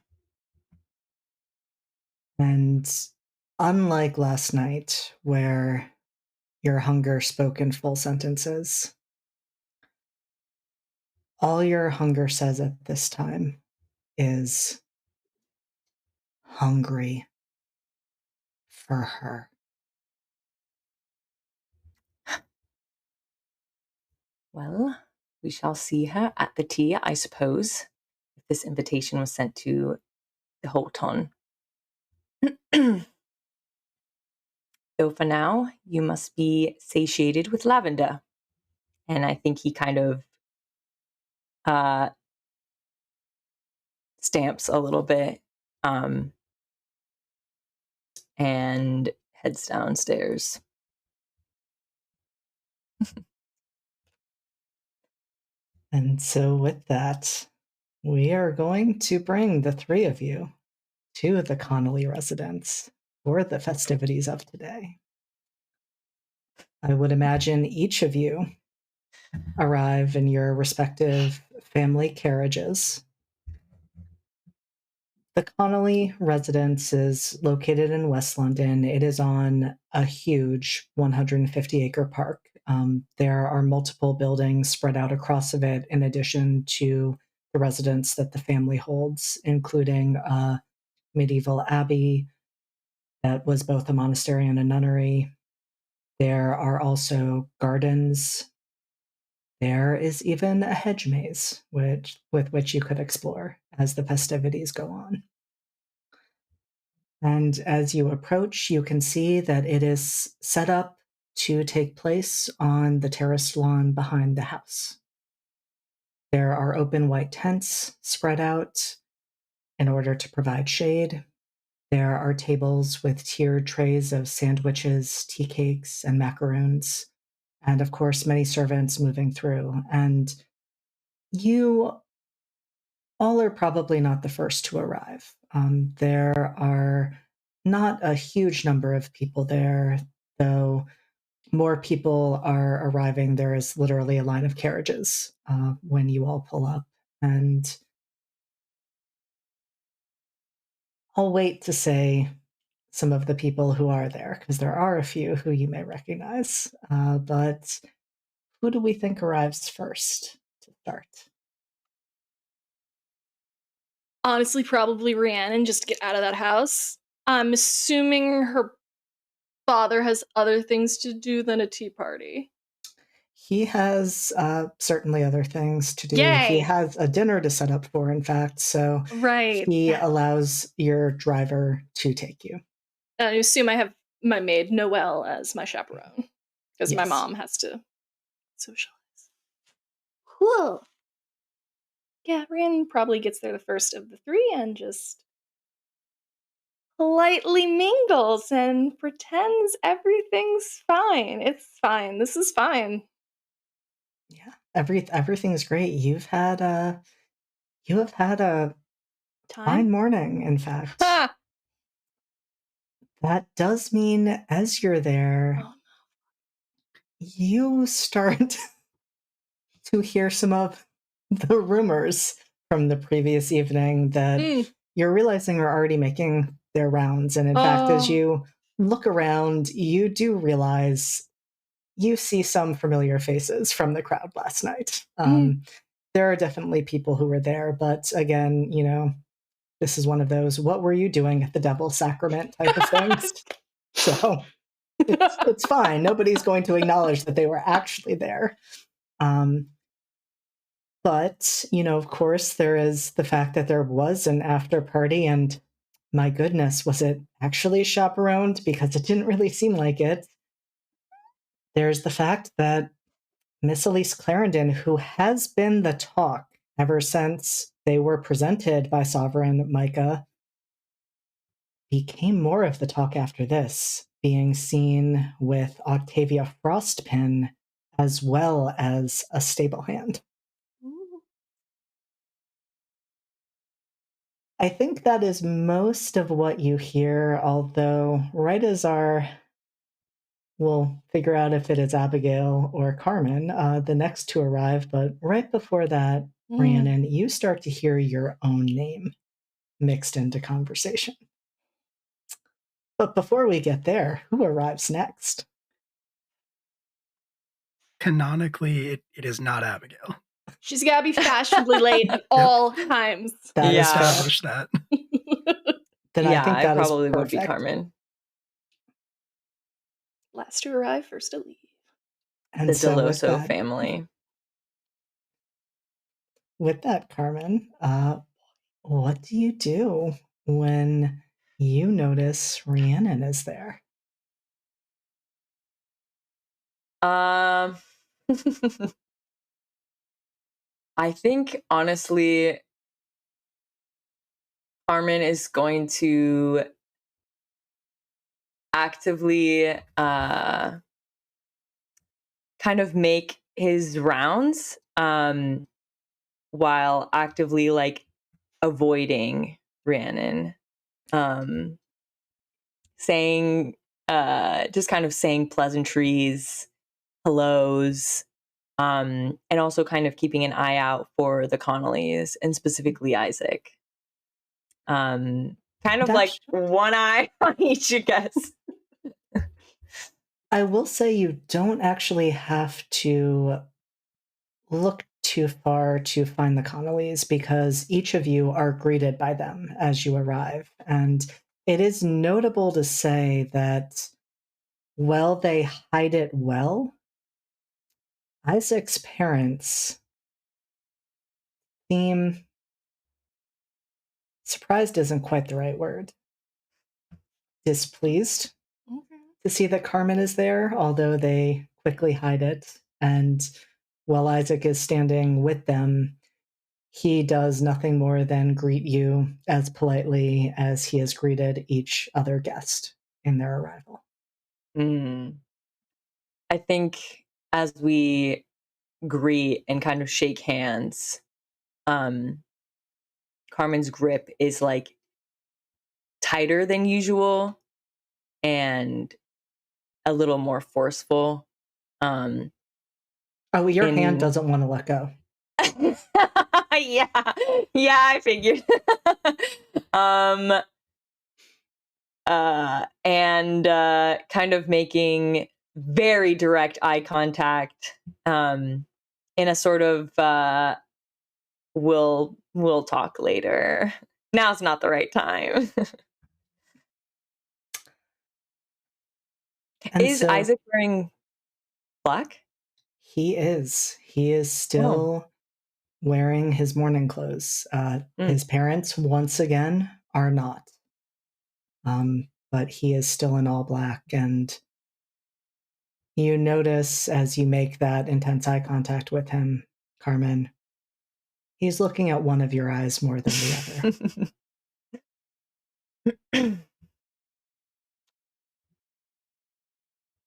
And unlike last night, where your hunger spoke in full sentences, all your hunger says at this time is hungry for her. Well, we shall see her at the tea, I suppose, if this invitation was sent to the Houghton. Though for now, you must be satiated with lavender. And I think he kind of stamps a little bit and heads downstairs. And so, with that, we are going to bring the three of you to the Connolly residence for the festivities of today. I would imagine each of you arrive in your respective family carriages. The Connolly residence is located in West London. It is on a huge 150-acre park. There are multiple buildings spread out across of it, in addition to the residence that the family holds, including a medieval abbey that was both a monastery and a nunnery. There are also gardens. There is even a hedge maze with which you could explore as the festivities go on. And as you approach, you can see that it is set up to take place on the terraced lawn behind the house. There are open white tents spread out in order to provide shade. There are tables with tiered trays of sandwiches, tea cakes, and macaroons, and of course, many servants moving through. And you all are probably not the first to arrive. There are not a huge number of people there, though more people are arriving. There is literally a line of carriages when you all pull up. And I'll wait to say some of the people who are there, because there are a few who you may recognize. But who do we think arrives first to start? Honestly, probably Rhiannon, just to get out of that house. I'm assuming her father has other things to do than a tea party. He has certainly other things to do. Yay! He has a dinner to set up for, in fact, so Right. he allows your driver to take you. I assume I have my maid Noelle as my chaperone, because my Yes. mom has to socialize. Cool. Yeah, Rhiannon probably gets there the first of the three and just politely mingles and pretends everything's fine. It's fine. This is fine. Yeah, everything's great. You have had a time. Fine morning, in fact. Ha! That does mean as you're there, Oh, you start to hear some of the rumors from the previous evening that Mm. you're realizing are already making their rounds. And in fact, as Oh. you look around, you do realize you see some familiar faces from the crowd last night. There are definitely people who were there, but again, you know, this is one of those "what were you doing at the Devil's Sacrament" type of things. So it's fine. Nobody's going to acknowledge that they were actually there. But, you know, of course, there is the fact that there was an after party, and my goodness, was it actually chaperoned? Because it didn't really seem like it. There's the fact that Miss Elise Clarendon, who has been the talk ever since they were presented by Sovereign Micah, became more of the talk after this, being seen with Octavia Frostpin as well as a stable hand. Ooh. I think that is most of what you hear, although right as we'll figure out if it is Abigail or Carmen, the next to arrive, but right before that, Rhiannon, you start to hear your own name mixed into conversation. But before we get there, who arrives next? Canonically, it is not Abigail. She's gotta be fashionably late at all times. That is Yeah. fair. Establish that. Then I Yeah, think that is probably would be perfect. Carmen. Last to arrive, first to leave. And The so with Deloso that, family. with that, Carmen, what do you do when you notice Rhiannon is there? I think honestly, Carmen is going to actively kind of make his rounds while actively like avoiding Rhiannon. Saying just kind of saying pleasantries, hellos, and also kind of keeping an eye out for the Connollys and specifically Isaac. Kind of like one eye on each, I guess. I will say you don't actually have to look too far to find the Connollys because each of you are greeted by them as you arrive. And it is notable to say that while they hide it well, Isaac's parents seem surprised isn't quite the right word. Displeased to see that Carmen is there, although they quickly hide it. And while Isaac is standing with them, he does nothing more than greet you as politely as he has greeted each other guest in their arrival. I think as we greet and kind of shake hands, Carmen's grip is like tighter than usual and a little more forceful. Oh, your hand doesn't want to let go. yeah, I figured. And kind of making very direct eye contact in a sort of we'll talk later. Now's not the right time. Is so, Isaac wearing black? He is. He is still wearing his mourning clothes. His parents, once again, are not. But he is still in all black. And you notice as you make that intense eye contact with him, Carmen, he's looking at one of your eyes more than the other.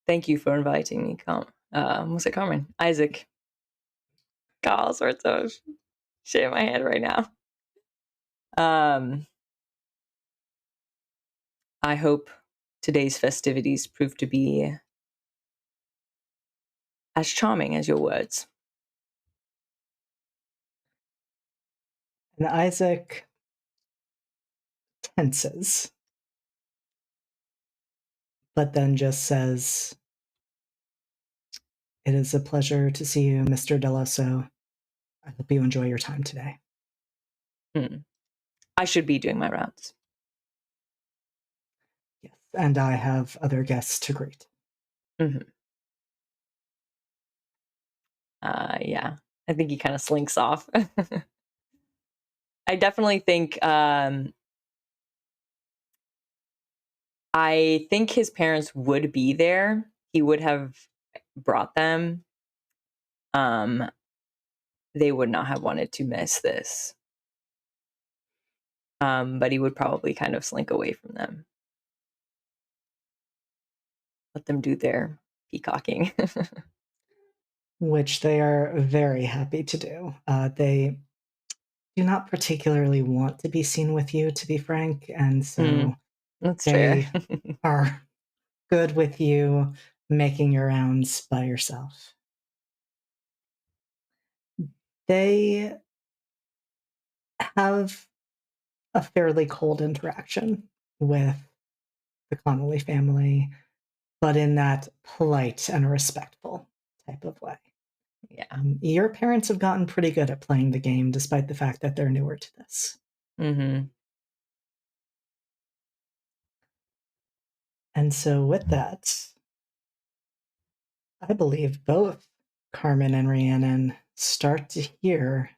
Thank you for inviting me. What's it, Carmen? Isaac. Got all sorts of shit in my head right now. I hope today's festivities prove to be as charming as your words. And Isaac tenses, but then just says, "It is a pleasure to see you, Mr. Deloso. I hope you enjoy your time today." I should be doing my rounds. Yes, and I have other guests to greet. Yeah, I think he kind of slinks off. I definitely think I think his parents would be there. He would have brought them. They would not have wanted to miss this. But he would probably kind of slink away from them. Let them do their peacocking. Which they are very happy to do. They do not particularly want to be seen with you, to be frank, and so That's they fair. are good with you making your rounds by yourself. They have a fairly cold interaction with the Connolly family, but in that polite and respectful type of way. Yeah. Your parents have gotten pretty good at playing the game, despite the fact that they're newer to this. Mm-hmm. And so with that, I believe both Carmen and Rhiannon start to hear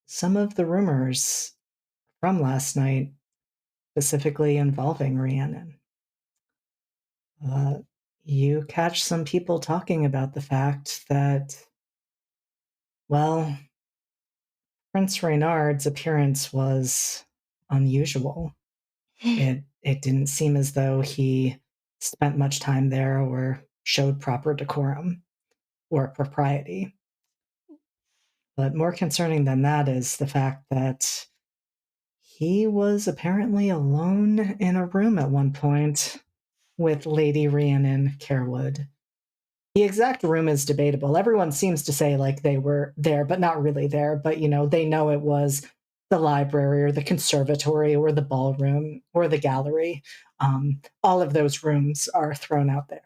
some of the rumors from last night, specifically involving Rhiannon. You catch some people talking about the fact that, well, Prince Reynard's appearance was unusual. It didn't seem as though he spent much time there or showed proper decorum or propriety. But more concerning than that is the fact that he was apparently alone in a room at one point with Lady Rhiannon Carewood. The exact room is debatable. Everyone seems to say like they were there, but not really there. But, they know it was the library or the conservatory or the ballroom or the gallery. All of those rooms are thrown out there.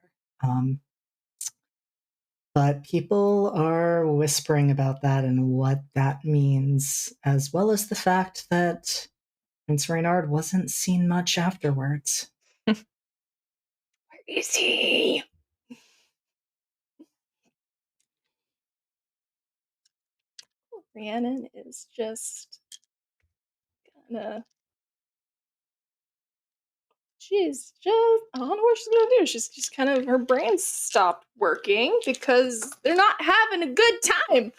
But people are whispering about that and what that means, as well as the fact that Prince Reynard wasn't seen much afterwards. Where is he? Rhiannon is just gonna. She's just, I don't know what she's gonna do. She's just kind of, her brain stopped working because they're not having a good time.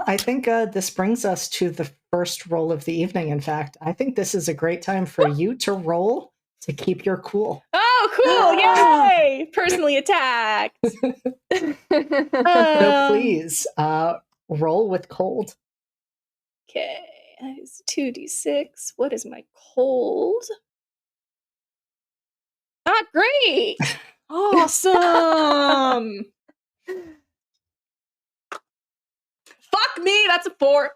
I think this brings us to the first roll of the evening. In fact, I think this is a great time for you to roll to keep your cool. Oh, cool! Yay! Personally attacked. So please, roll with cold. Okay, that is 2d6. What is my cold? Not great! Awesome! Fuck me, that's a 4.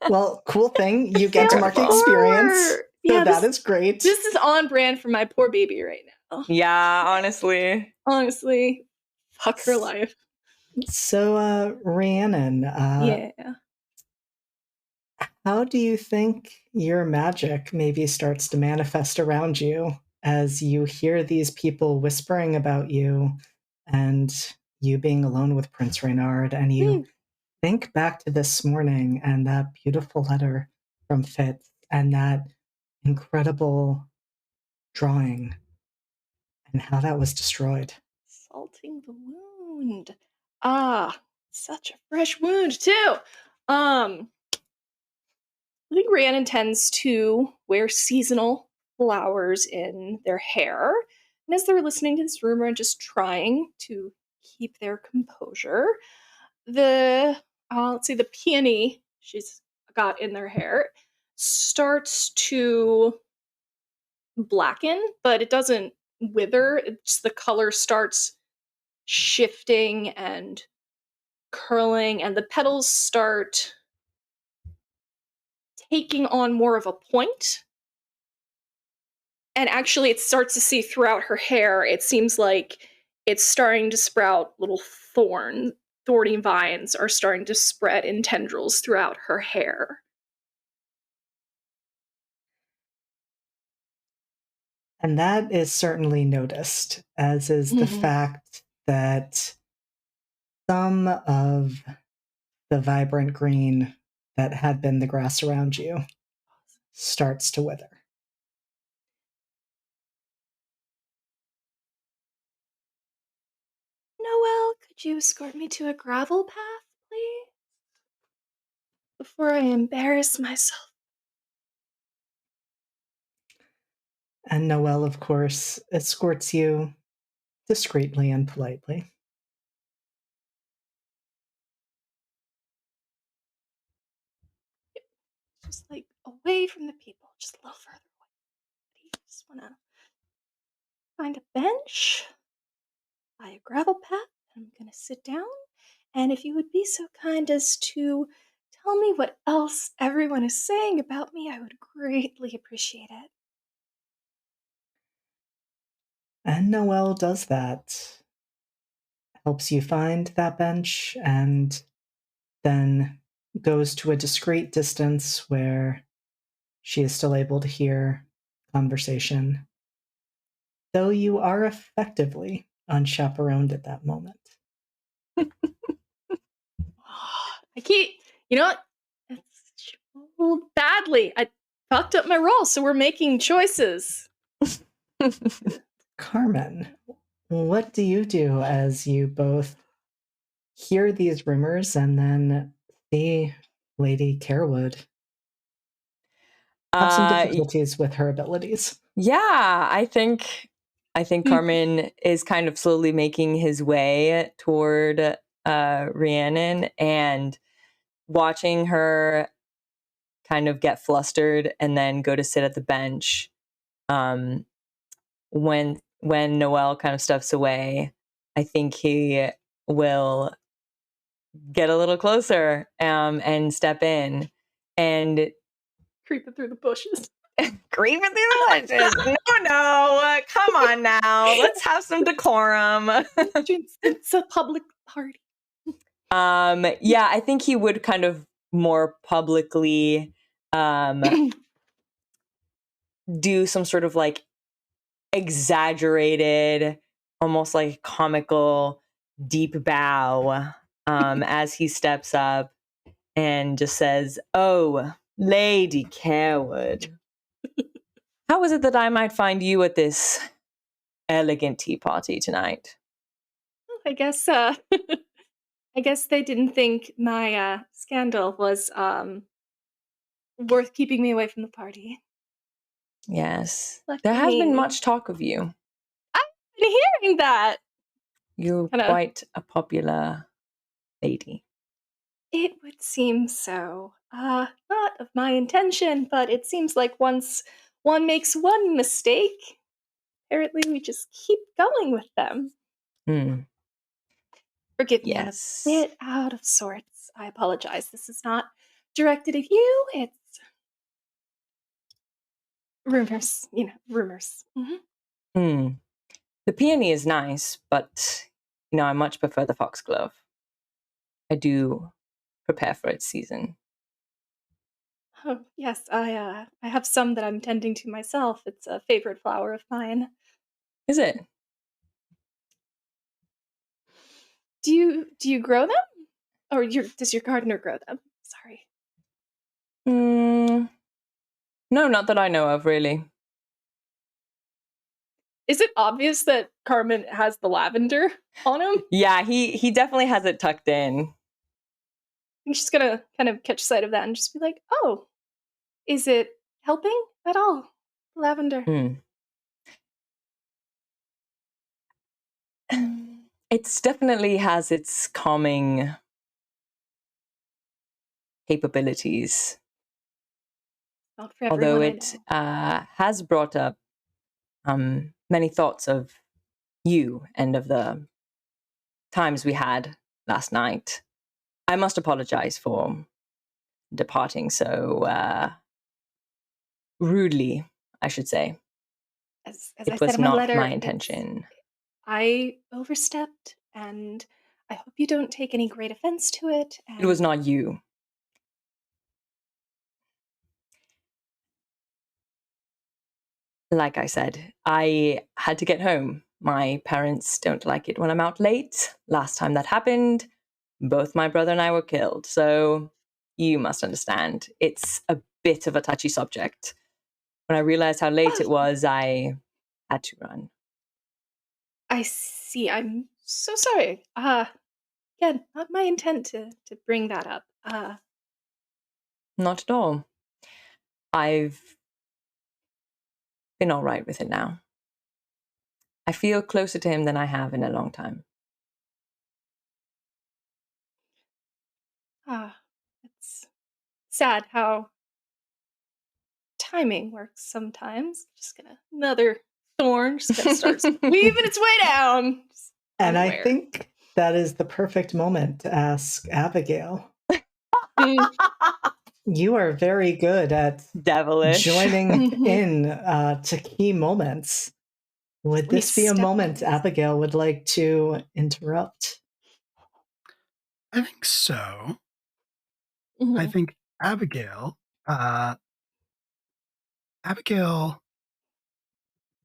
Well, cool thing, you get to mark experience. So Yeah, that is great. This is on brand for my poor baby right now. Yeah, honestly. Fuck her life. So, Rhiannon, Yeah. how do you think your magic maybe starts to manifest around you as you hear these people whispering about you and you being alone with Prince Reynard, and you think back to this morning and that beautiful letter from Fitz and that incredible drawing and how that was destroyed? Salting the wound. Ah, such a fresh wound too. I think Rhiannon tends to wear seasonal flowers in their hair. And as they're listening to this rumor and just trying to keep their composure, the peony, she's got in their hair starts to blacken, but it doesn't wither. It's the color starts shifting and curling, and the petals start taking on more of a point. And actually, it starts to see throughout her hair. It seems like it's starting to sprout little thorny vines are starting to spread in tendrils throughout her hair. And that is certainly noticed, as is the Mhm. fact that some of the vibrant green that had been the grass around you starts to wither. Noelle, could you escort me to a gravel path, please? Before I embarrass myself. And Noelle, of course, escorts you discreetly and politely. Just like away from the people, just a little further away. I just want to find a bench by a gravel path. I'm going to sit down. And if you would be so kind as to tell me what else everyone is saying about me, I would greatly appreciate it. And Noelle does that. Helps you find that bench and then goes to a discreet distance where she is still able to hear conversation, though you are effectively unchaperoned at that moment. I keep, you know what? It's badly. I fucked up my roll, so we're making choices. Carmen, what do you do as you both hear these rumors and then see Lady Carewood have some difficulties with her abilities? Yeah, I think Carmen is kind of slowly making his way toward Rhiannon, and watching her kind of get flustered and then go to sit at the bench. When Noelle kind of steps away, I think he will get a little closer and step in and Creeping through the bushes. creeping through the bushes. No, come on now. Let's have some decorum. It's a public party. Yeah, I think he would kind of more publicly do some sort of like exaggerated, almost like comical deep bow as he steps up and just says, "Oh, Lady Carewood, how is it that I might find you at this elegant tea party tonight?" I guess I guess they didn't think my scandal was worth keeping me away from the party. Yes. Lucky There has been me. much talk of you. I've been hearing that. You're Kinda- quite a popular lady. It would seem so. Not of my intention, but it seems like once one makes one mistake, apparently we just keep going with them. Hmm. Forgive me, I'm a Yes. bit out of sorts. I apologize. This is not directed at you. It's rumors, rumors. Hmm. The peony is nice, but I much prefer the foxglove. I do prepare for its season. Oh, yes, I have some that I'm tending to myself. It's a favorite flower of mine. Is it? Do you grow them? Or does your gardener grow them? Sorry. No, not that I know of, really. Is it obvious that Carmen has the lavender on him? Yeah, he definitely has it tucked in. I think she's gonna kind of catch sight of that and just be like, "Oh, is it helping at all? Lavender." It's definitely has its calming capabilities. Not for Although everyone it I know. has brought up many thoughts of you and of the times we had last night. I must apologize for departing so rudely, I should say. As I It said was in my not letter, my intention. I overstepped, and I hope you don't take any great offense to it. It was not you. Like I said, I had to get home. My parents don't like it when I'm out late. Last time that happened, both my brother and I were killed. So you must understand, it's a bit of a touchy subject. When I realized how late it was, I had to run. I see. I'm so sorry. Again, not my intent to bring that up. Not at all. I've been all right with it now. I feel closer to him than I have in a long time. It's sad how timing works sometimes. Just gonna another thorn just gonna start weaving its way down. Just And I unaware. think that is the perfect moment to ask Abigail. You are very good at Devilish. joining in to key moments. Would We this be a step moment on this. Abigail would like to interrupt? I think so. Mhm. I think Abigail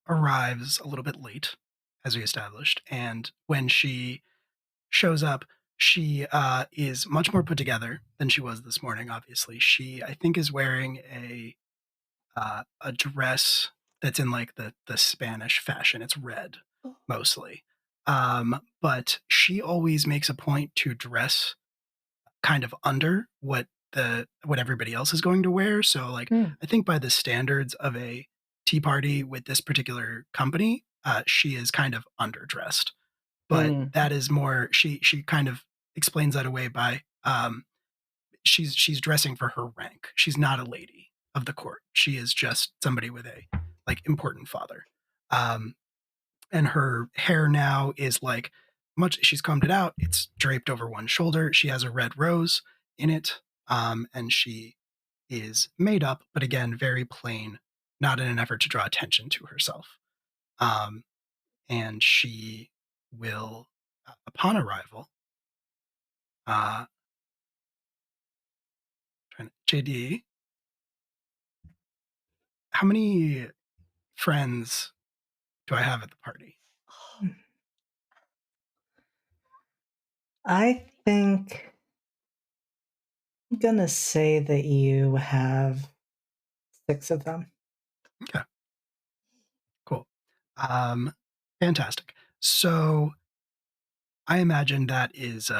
arrives a little bit late, as we established, and when she shows up, she is much more put together than she was this morning. Obviously, she I think is wearing a dress that's in like the Spanish fashion. It's red Oh. mostly, but she always makes a point to dress kind of under what everybody else is going to wear. So like I think by the standards of a tea party with this particular company, she is kind of underdressed. But that is more she kind of explains that away by she's dressing for her rank. She's not a lady of the court. She is just somebody with a like important father. And her hair now is like much she's combed it out, it's draped over one shoulder, she has a red rose in it, and she is made up, but again very plain, not in an effort to draw attention to herself. And she will upon arrival JD, how many friends do I have at the party? I think I'm gonna say that you have 6 of them. Okay. Cool. Fantastic. So I imagine that is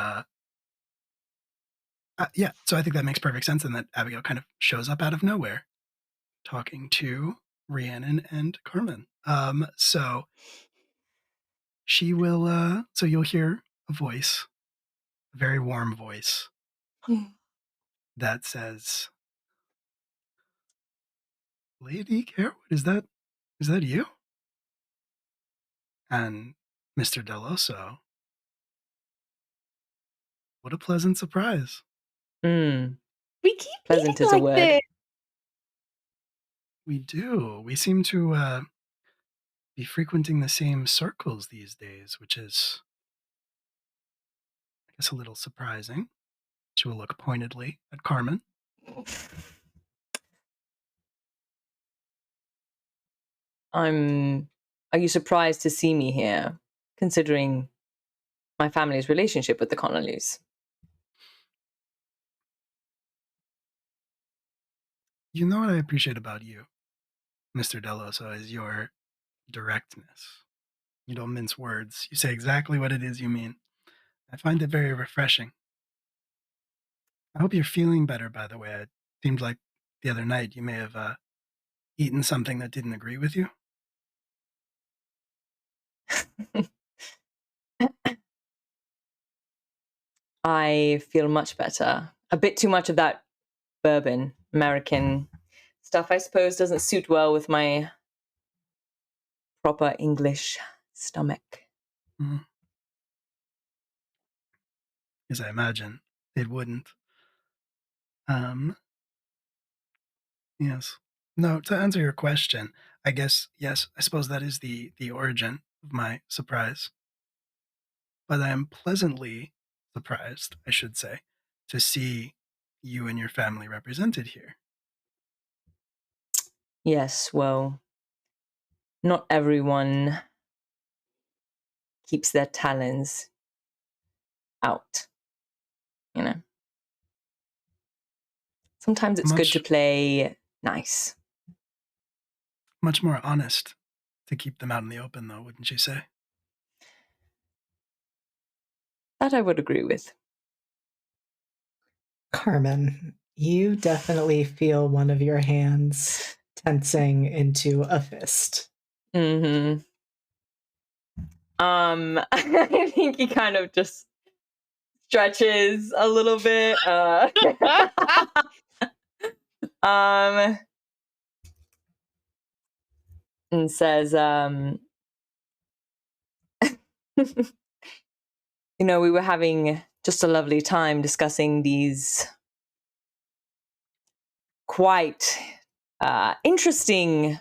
yeah, so I think that makes perfect sense, and that Abigail kind of shows up out of nowhere talking to Rhiannon and Carmen. So she will so you'll hear a voice, a very warm voice that says, Lady Carewood, is that you? And Mr. Deloso, what a pleasant surprise. Mm. We keep Pleasant meeting is a like word. this. We do. We seem to be frequenting the same circles these days, which is, I guess, a little surprising. She will look pointedly at Carmen. Are you surprised to see me here, considering my family's relationship with the Connellys? You know what I appreciate about you, Mr. Deloso, is your directness. You don't mince words. You say exactly what it is you mean. I find it very refreshing. I hope you're feeling better, by the way. It seemed like the other night you may have eaten something that didn't agree with you. I feel much better. A bit too much of that bourbon, American stuff, I suppose, doesn't suit well with my proper English stomach. Mm. As I imagine it wouldn't. Yes. No, to answer your question, I guess, yes, I suppose that is the origin of my surprise. But I am pleasantly surprised, I should say, to see you and your family represented here. Yes, well, not everyone keeps their talons out, you know. Sometimes it's good to play nice. Much more honest to keep them out in the open, though, wouldn't you say? That I would agree with. Carmen, you definitely feel one of your hands tensing into a fist. Mm-hmm. I think he kind of just stretches a little bit. And says, you know, we were having just a lovely time discussing these quite interesting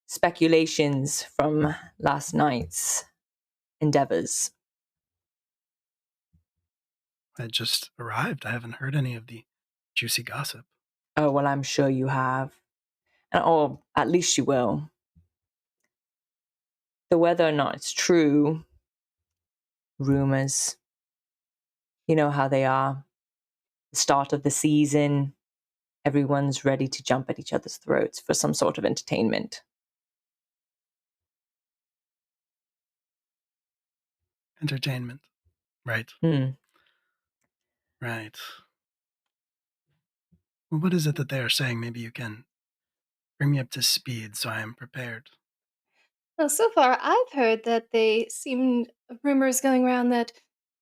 speculations from last night's endeavors. I just arrived. I haven't heard any of the juicy gossip. Oh, well, I'm sure you have. Or at least you will. So whether or not it's true, rumors, you know how they are. The start of the season, everyone's ready to jump at each other's throats for some sort of entertainment. Entertainment. Right. Right. Well, what is it that they are saying? Maybe you can bring me up to speed so I am prepared. Well, so far I've heard that they seemed rumors going around that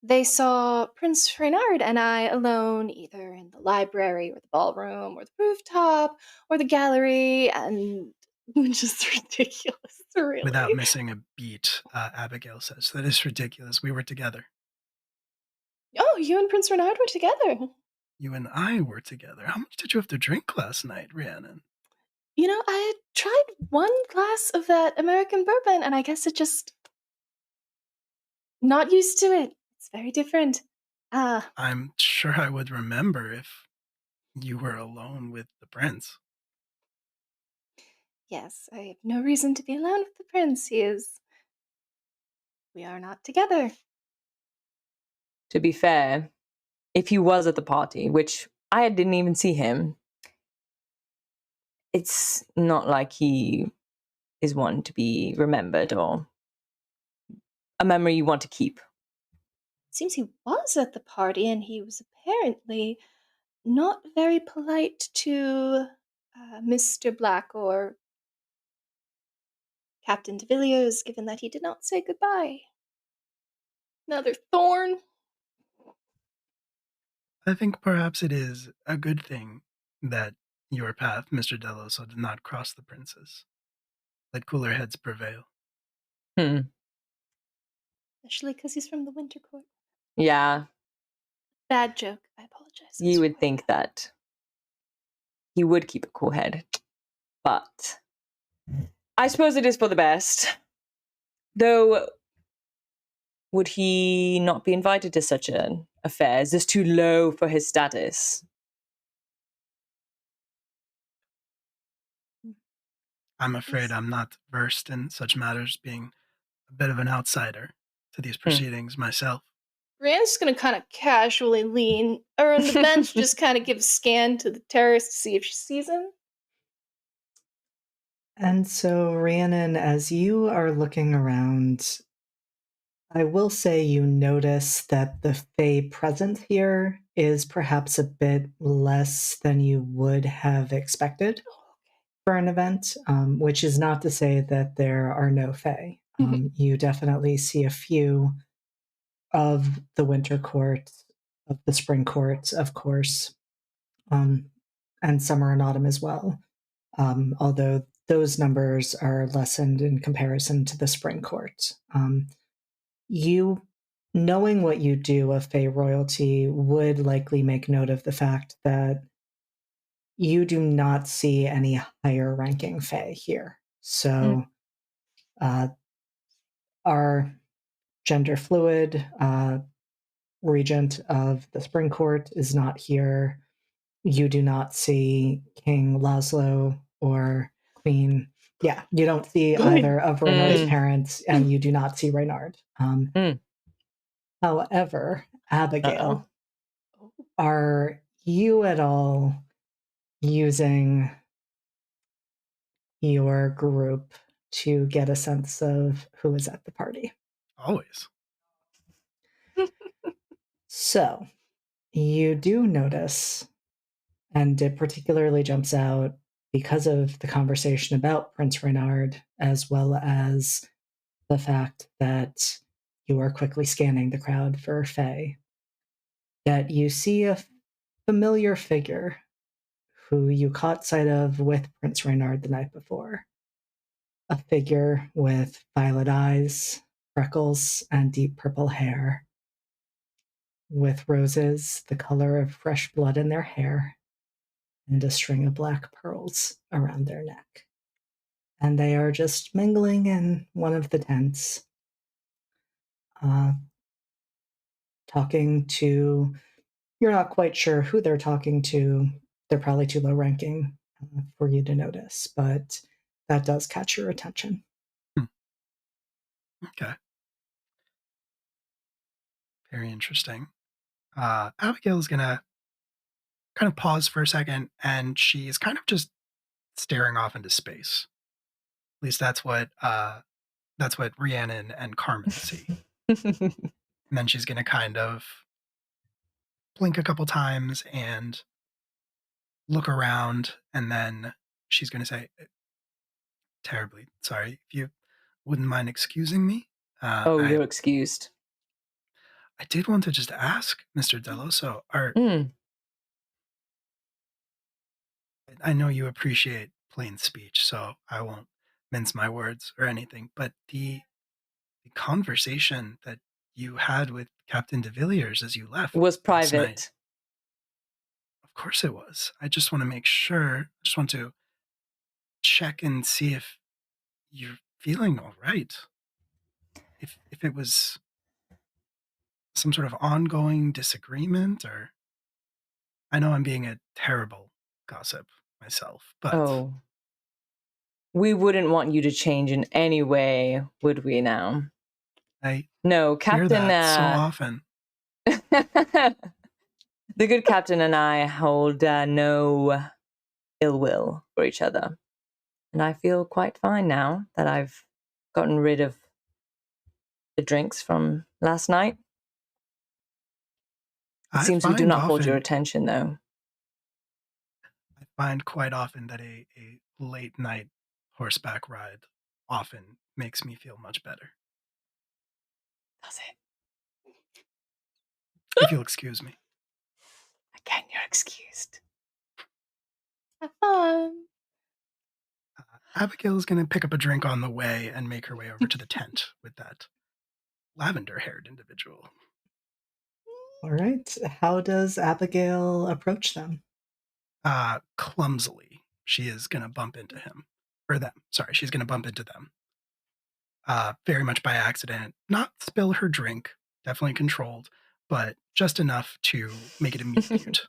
they saw Prince Reynard and I alone, either in the library or the ballroom or the rooftop or the gallery, and just ridiculous, really. Without missing a beat, Abigail says, that is ridiculous. We were together. Oh, you and Prince Reynard were together. You and I were together. How much did you have to drink last night, Rhiannon? You know, I had tried one glass of that American bourbon, and I guess it just not used to it. It's very different. I'm sure I would remember if you were alone with the prince. Yes, I have no reason to be alone with the prince. We are not together. To be fair, if he was at the party, which I didn't even see him, it's not like he is one to be remembered or a memory you want to keep. It seems he was at the party, and he was apparently not very polite to Mr. Black or Captain de Villiers, given that he did not say goodbye. Another thorn. I think perhaps it is a good thing that your path, Mr. Deloso, did not cross the prince's. Let cooler heads prevail. Especially because he's from the Winter Court. Yeah. Bad joke. I apologize. You would think that he would keep a cool head. But I suppose it is for the best. Though, would he not be invited to such an affair? Is this too low for his status? I'm afraid I'm not versed in such matters, being a bit of an outsider to these proceedings myself. Rand's just gonna kind of casually lean around the bench, just kind of give a scan to the terrace to see if she sees him. And so, Rhiannon, as you are looking around, I will say you notice that the Fae present here is perhaps a bit less than you would have expected for an event, which is not to say that there are no Fae. You definitely see a few of the Winter Court, of the Spring Court, of course, and Summer and Autumn as well. although those numbers are lessened in comparison to the Spring Court. You, knowing what you do of Fey royalty, would likely make note of the fact that you do not see any higher ranking Fey here. So our gender fluid regent of the Spring Court is not here. You do not see King Laszlo or Queen. Yeah, you don't see either of Reynard's parents, and you do not see Reynard. However, Abigail, are you at all using your group to get a sense of who is at the party? Always. So, you do notice, and it particularly jumps out because of the conversation about Prince Reynard, as well as the fact that you are quickly scanning the crowd for Faye, that you see a familiar figure who you caught sight of with Prince Reynard the night before. A figure with violet eyes, freckles, and deep purple hair, with roses the color of fresh blood in their hair, and a string of black pearls around their neck. And they are just mingling in one of the tents, talking to, you're not quite sure who they're talking to. They're probably too low ranking for you to notice, but that does catch your attention. Okay. Very interesting. Abigail is going to kind of pause for a second, and she's kind of just staring off into space. At least that's what Rhiannon and Carmen see. And then she's going to kind of blink a couple times and look around, and then she's going to say, terribly sorry, if you wouldn't mind excusing me. You're excused. I did want to just ask, Mr. Deloso, I know you appreciate plain speech, so I won't mince my words or anything, but the conversation that you had with Captain de Villiers as you left Was last private. night, of course it was. I just want to make sure, I just want to check and see if you're feeling all right. If it was some sort of ongoing disagreement, or I know I'm being a terrible gossip myself, but we wouldn't want you to change in any way, would we now? No, Captain. Hear that so often. The good captain and I hold no ill will for each other, and I feel quite fine now that I've gotten rid of the drinks from last night. It seems we do not hold your attention, though. I find quite often that a late night horseback ride often makes me feel much better. Does it? If you'll excuse me. Again, you're excused. Have fun. Abigail is going to pick up a drink on the way and make her way over to the tent with that lavender-haired individual. All right. How does Abigail approach them? Clumsily. She is going to bump into him. Or them. Sorry, she's going to bump into them. Very much by accident. Not spill her drink. Definitely controlled. But just enough to make it immediate.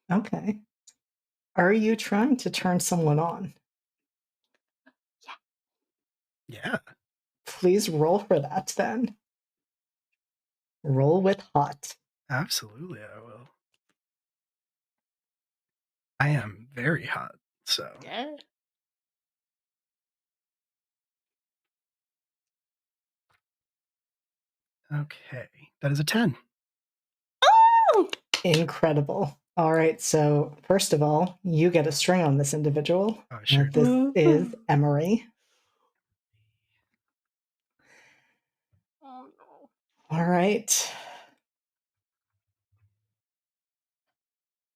Okay. Are you trying to turn someone on? Yeah. Please roll for that, then. Roll with hot. Absolutely, I will. I am very hot, so. Yeah. Okay, that is a 10. Oh! Incredible. All right, so first of all, you get a string on this individual. Oh, sure. This is Emery. Oh, no. All right.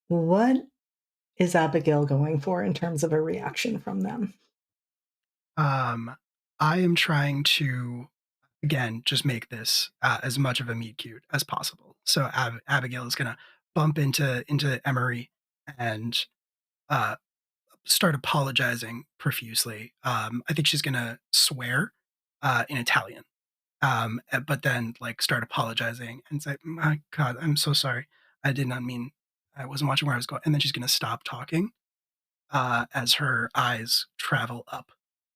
What is Abigail going for in terms of a reaction from them? I am trying to, again, just make this as much of a meet cute as possible. So Abigail is gonna bump into Emery and uh, start apologizing profusely. I think she's gonna swear in Italian, but then like start apologizing and say, "My God, I'm so sorry. I did not mean. I wasn't watching where I was going." And then she's gonna stop talking as her eyes travel up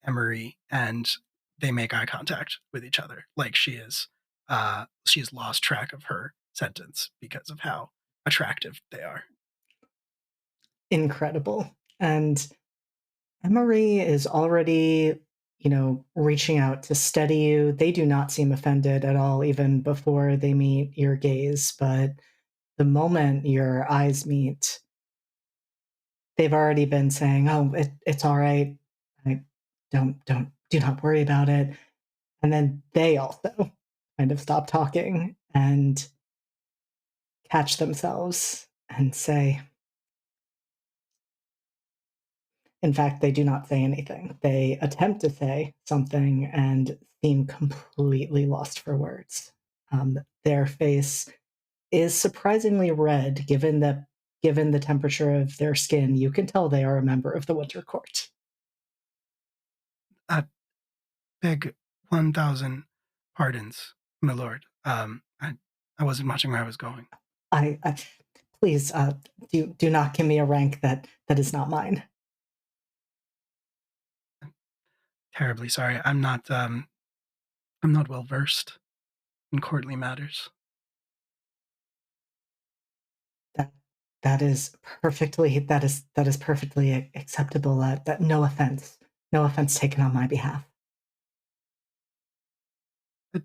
Emery and they make eye contact with each other, like she's lost track of her sentence because of how attractive they are. Incredible. And Emery is already, reaching out to steady you. They do not seem offended at all, even before they meet your gaze. But the moment your eyes meet, they've already been saying, "Oh, it's all right. I do not worry about it." And then they also kind of stop talking and catch themselves and say, in fact, they do not say anything. They attempt to say something and seem completely lost for words. Their face is surprisingly red, given the temperature of their skin. You can tell they are a member of the Winter Court. I beg 1,000 pardons, my lord. I wasn't watching where I was going. I please do not give me a rank that is not mine. Terribly sorry. I'm not well versed in courtly matters. That that is perfectly acceptable. That no offense taken on my behalf.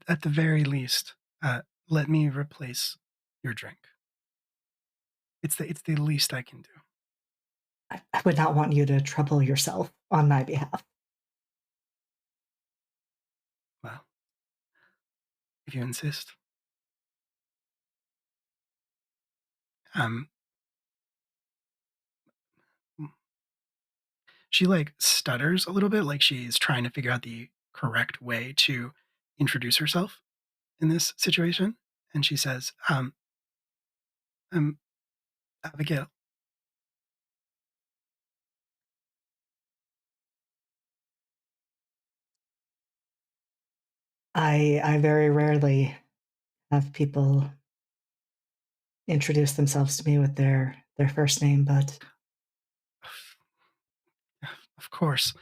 At the very least, let me replace your drink. It's the least I can do. I would not want you to trouble yourself on my behalf. Well, if you insist. Um, she like stutters a little bit, like she's trying to figure out the correct way to introduce herself in this situation, and she says, I'm Abigail." I very rarely have people introduce themselves to me with their first name, but Of course.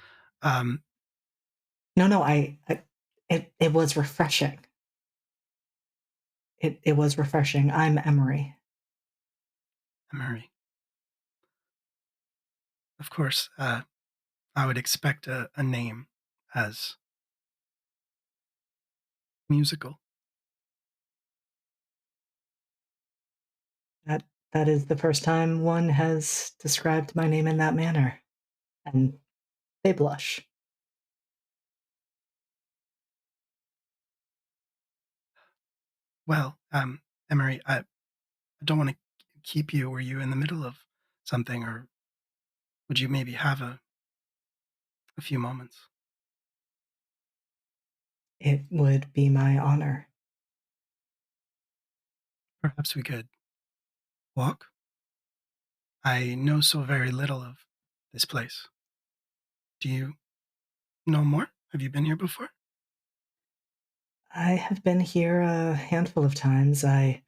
no, it was refreshing. It was refreshing. I'm Emery. Murray. Of course, I would expect a name as musical. That that is the first time one has described my name in that manner, and they blush. Well, Emery, I don't want to keep you. Were you in the middle of something, or would you maybe have a few moments? It would be my honor. Perhaps we could walk. I know so very little of this place. Do you know more? Have you been here before? I have been here a handful of times. I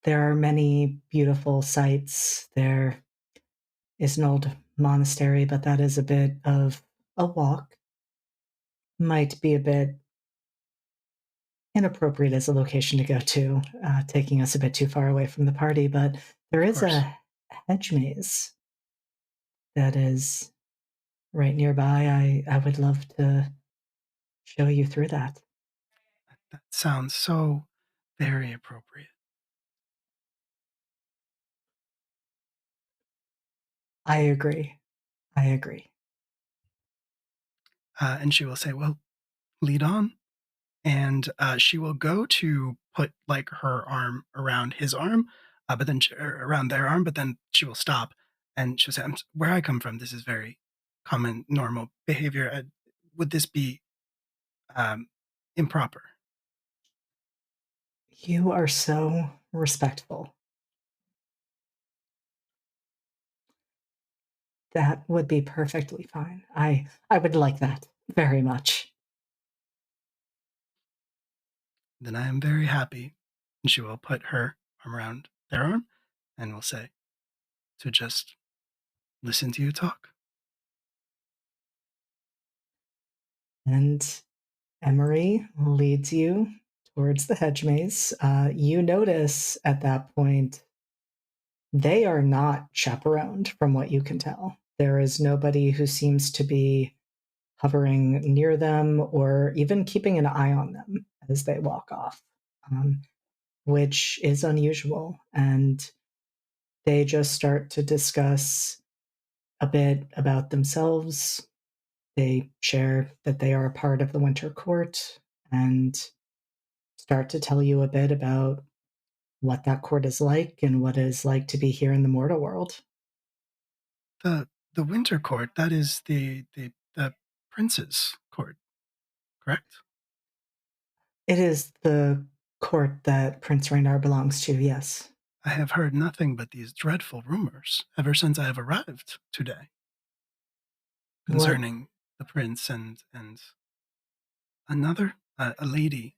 There are many beautiful sights. There is an old monastery, but that is a bit of a walk. Might be a bit inappropriate as a location to go to, taking us a bit too far away from the party, but there Of is course. a hedge maze that is right nearby. I would love to show you through that. That sounds so very appropriate. I agree. I agree. And she will say, "Well, lead on." And she will go to put like her arm around his arm, but then around their arm, but then she will stop and she'll say, where I come from, this is very common, normal behavior. Would this be improper? You are so respectful. That would be perfectly fine. I would like that very much. Then I am very happy. And she will put her arm around their arm and will say, to just listen to you talk. And Emery leads you towards the hedge maze. You notice at that point they are not chaperoned, from what you can tell. There is nobody who seems to be hovering near them or even keeping an eye on them as they walk off, which is unusual. And they just start to discuss a bit about themselves. They share that they are a part of the Winter Court and start to tell you a bit about what that court is like and what it is like to be here in the mortal world. The Winter Court, that is the prince's court, correct? It is the court that Prince Raynar belongs to, yes. I have heard nothing but these dreadful rumors ever since I have arrived today concerning the prince and another a lady.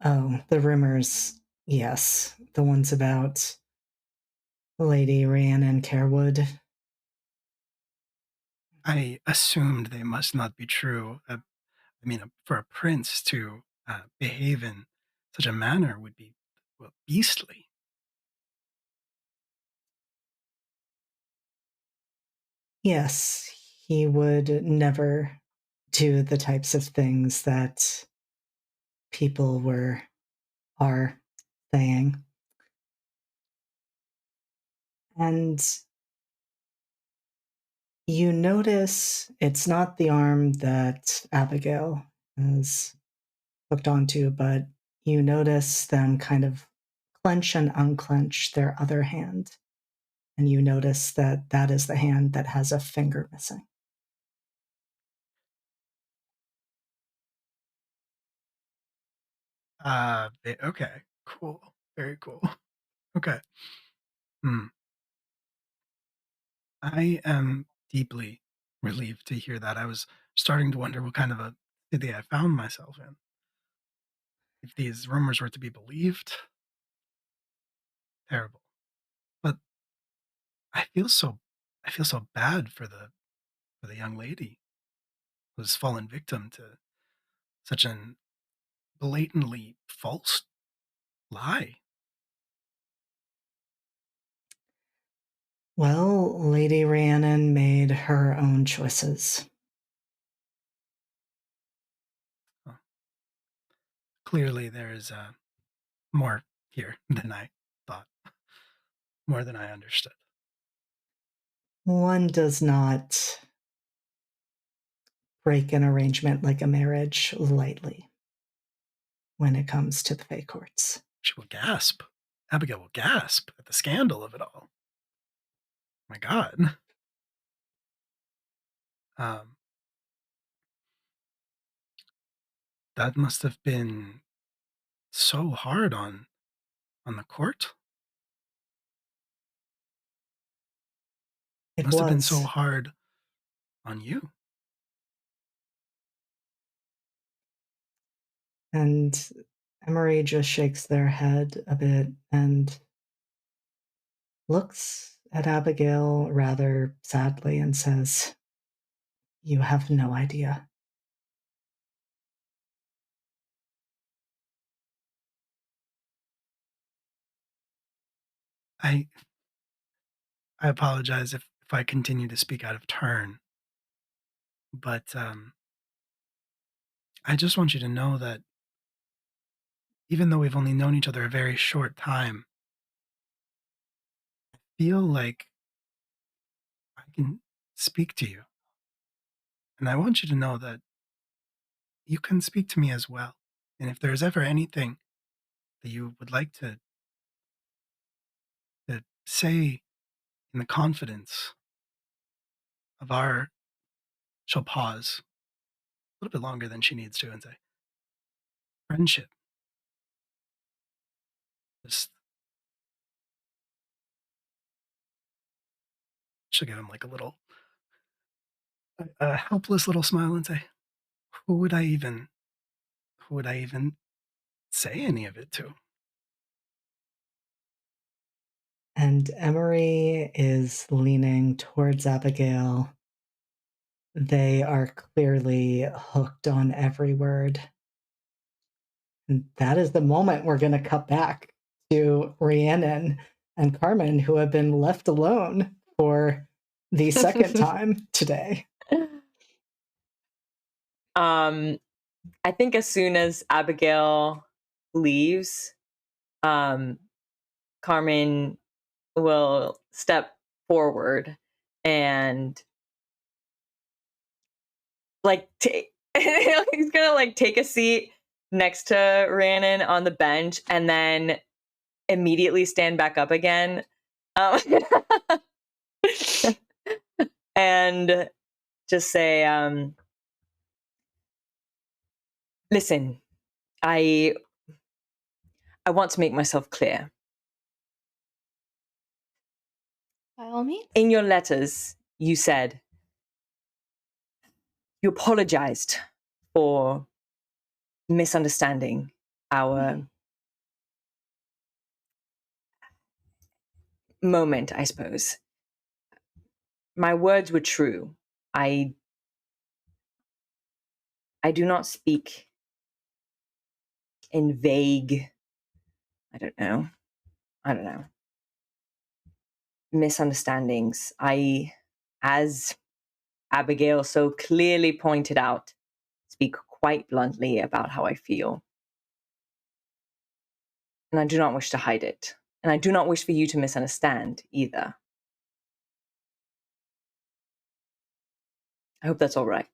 Oh, the rumors, yes. The ones about Lady Rhiannon Carewood. I assumed they must not be true. I mean, for a prince to behave in such a manner would be, well, beastly. Yes, he would never do the types of things that people are saying. And you notice it's not the arm that Abigail is hooked onto, but you notice them kind of clench and unclench their other hand. And you notice that that is the hand that has a finger missing. Okay, cool, very cool. Okay. I am deeply relieved to hear that. I was starting to wonder what kind of a city I found myself in. If these rumors were to be believed, terrible. But I feel so I feel so bad for the young lady who's fallen victim to such an blatantly false lie. Well, Lady Rhiannon made her own choices. Oh, clearly, there is more here than I thought, more than I understood. One does not break an arrangement like a marriage lightly when it comes to the Fae courts. She will gasp. Abigail will gasp at the scandal of it all. My God. Um, that must have been so hard on the court. It Must have been so was. hard on you. And Emery just shakes their head a bit and looks at Abigail rather sadly and says, "You have no idea." I I apologize if I continue to speak out of turn, but I just want you to know that even though we've only known each other a very short time, I feel like I can speak to you. And I want you to know that you can speak to me as well. And if there's ever anything that you would like to say in the confidence of our, she'll pause a little bit longer than she needs to and say, friendship. Just, she'll give him like a helpless little smile and say, who would I even say any of it to? And Emery is leaning towards Abigail. They are clearly hooked on every word. And that is the moment we're going to cut back to Rhiannon and Carmen, who have been left alone for the second time today. I think as soon as Abigail leaves, Carmen will step forward and like he's gonna like take a seat next to Rhiannon on the bench and then immediately stand back up again. And just say, listen, I want to make myself clear. By all means. In your letters, you said you apologized for misunderstanding our moment, I suppose. My words were true. I do not speak in vague, I don't know, misunderstandings. As Abigail so clearly pointed out, speak quite bluntly about how I feel. And I do not wish to hide it. And I do not wish for you to misunderstand either. I hope that's all right.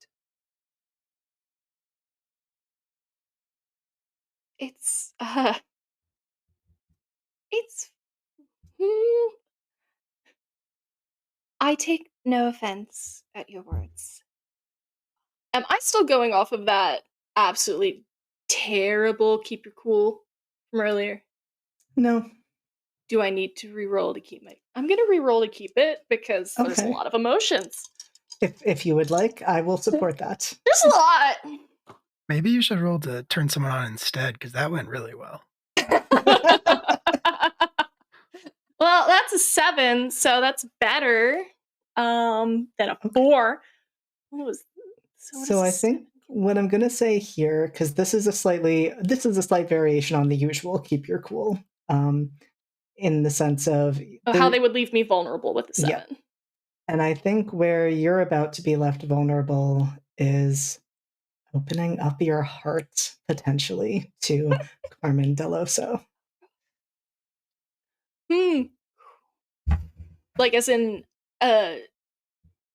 It's I take no offense at your words. Am I still going off of that absolutely terrible keep your cool from earlier? No. Do I need to re-roll to keep I'm gonna re-roll to keep it because there's a Okay. lot of emotions. If you would like, I will support that. There's a lot! Maybe you should roll to turn someone on instead, because that went really well. Well, that's a 7, so that's better than a 4. What was So I think what I'm going to say here, because this is a slight variation on the usual keep your cool, in the sense of how they would leave me vulnerable with the 7. Yeah. And I think where you're about to be left vulnerable is opening up your heart potentially to Carmen Deloso. Like as in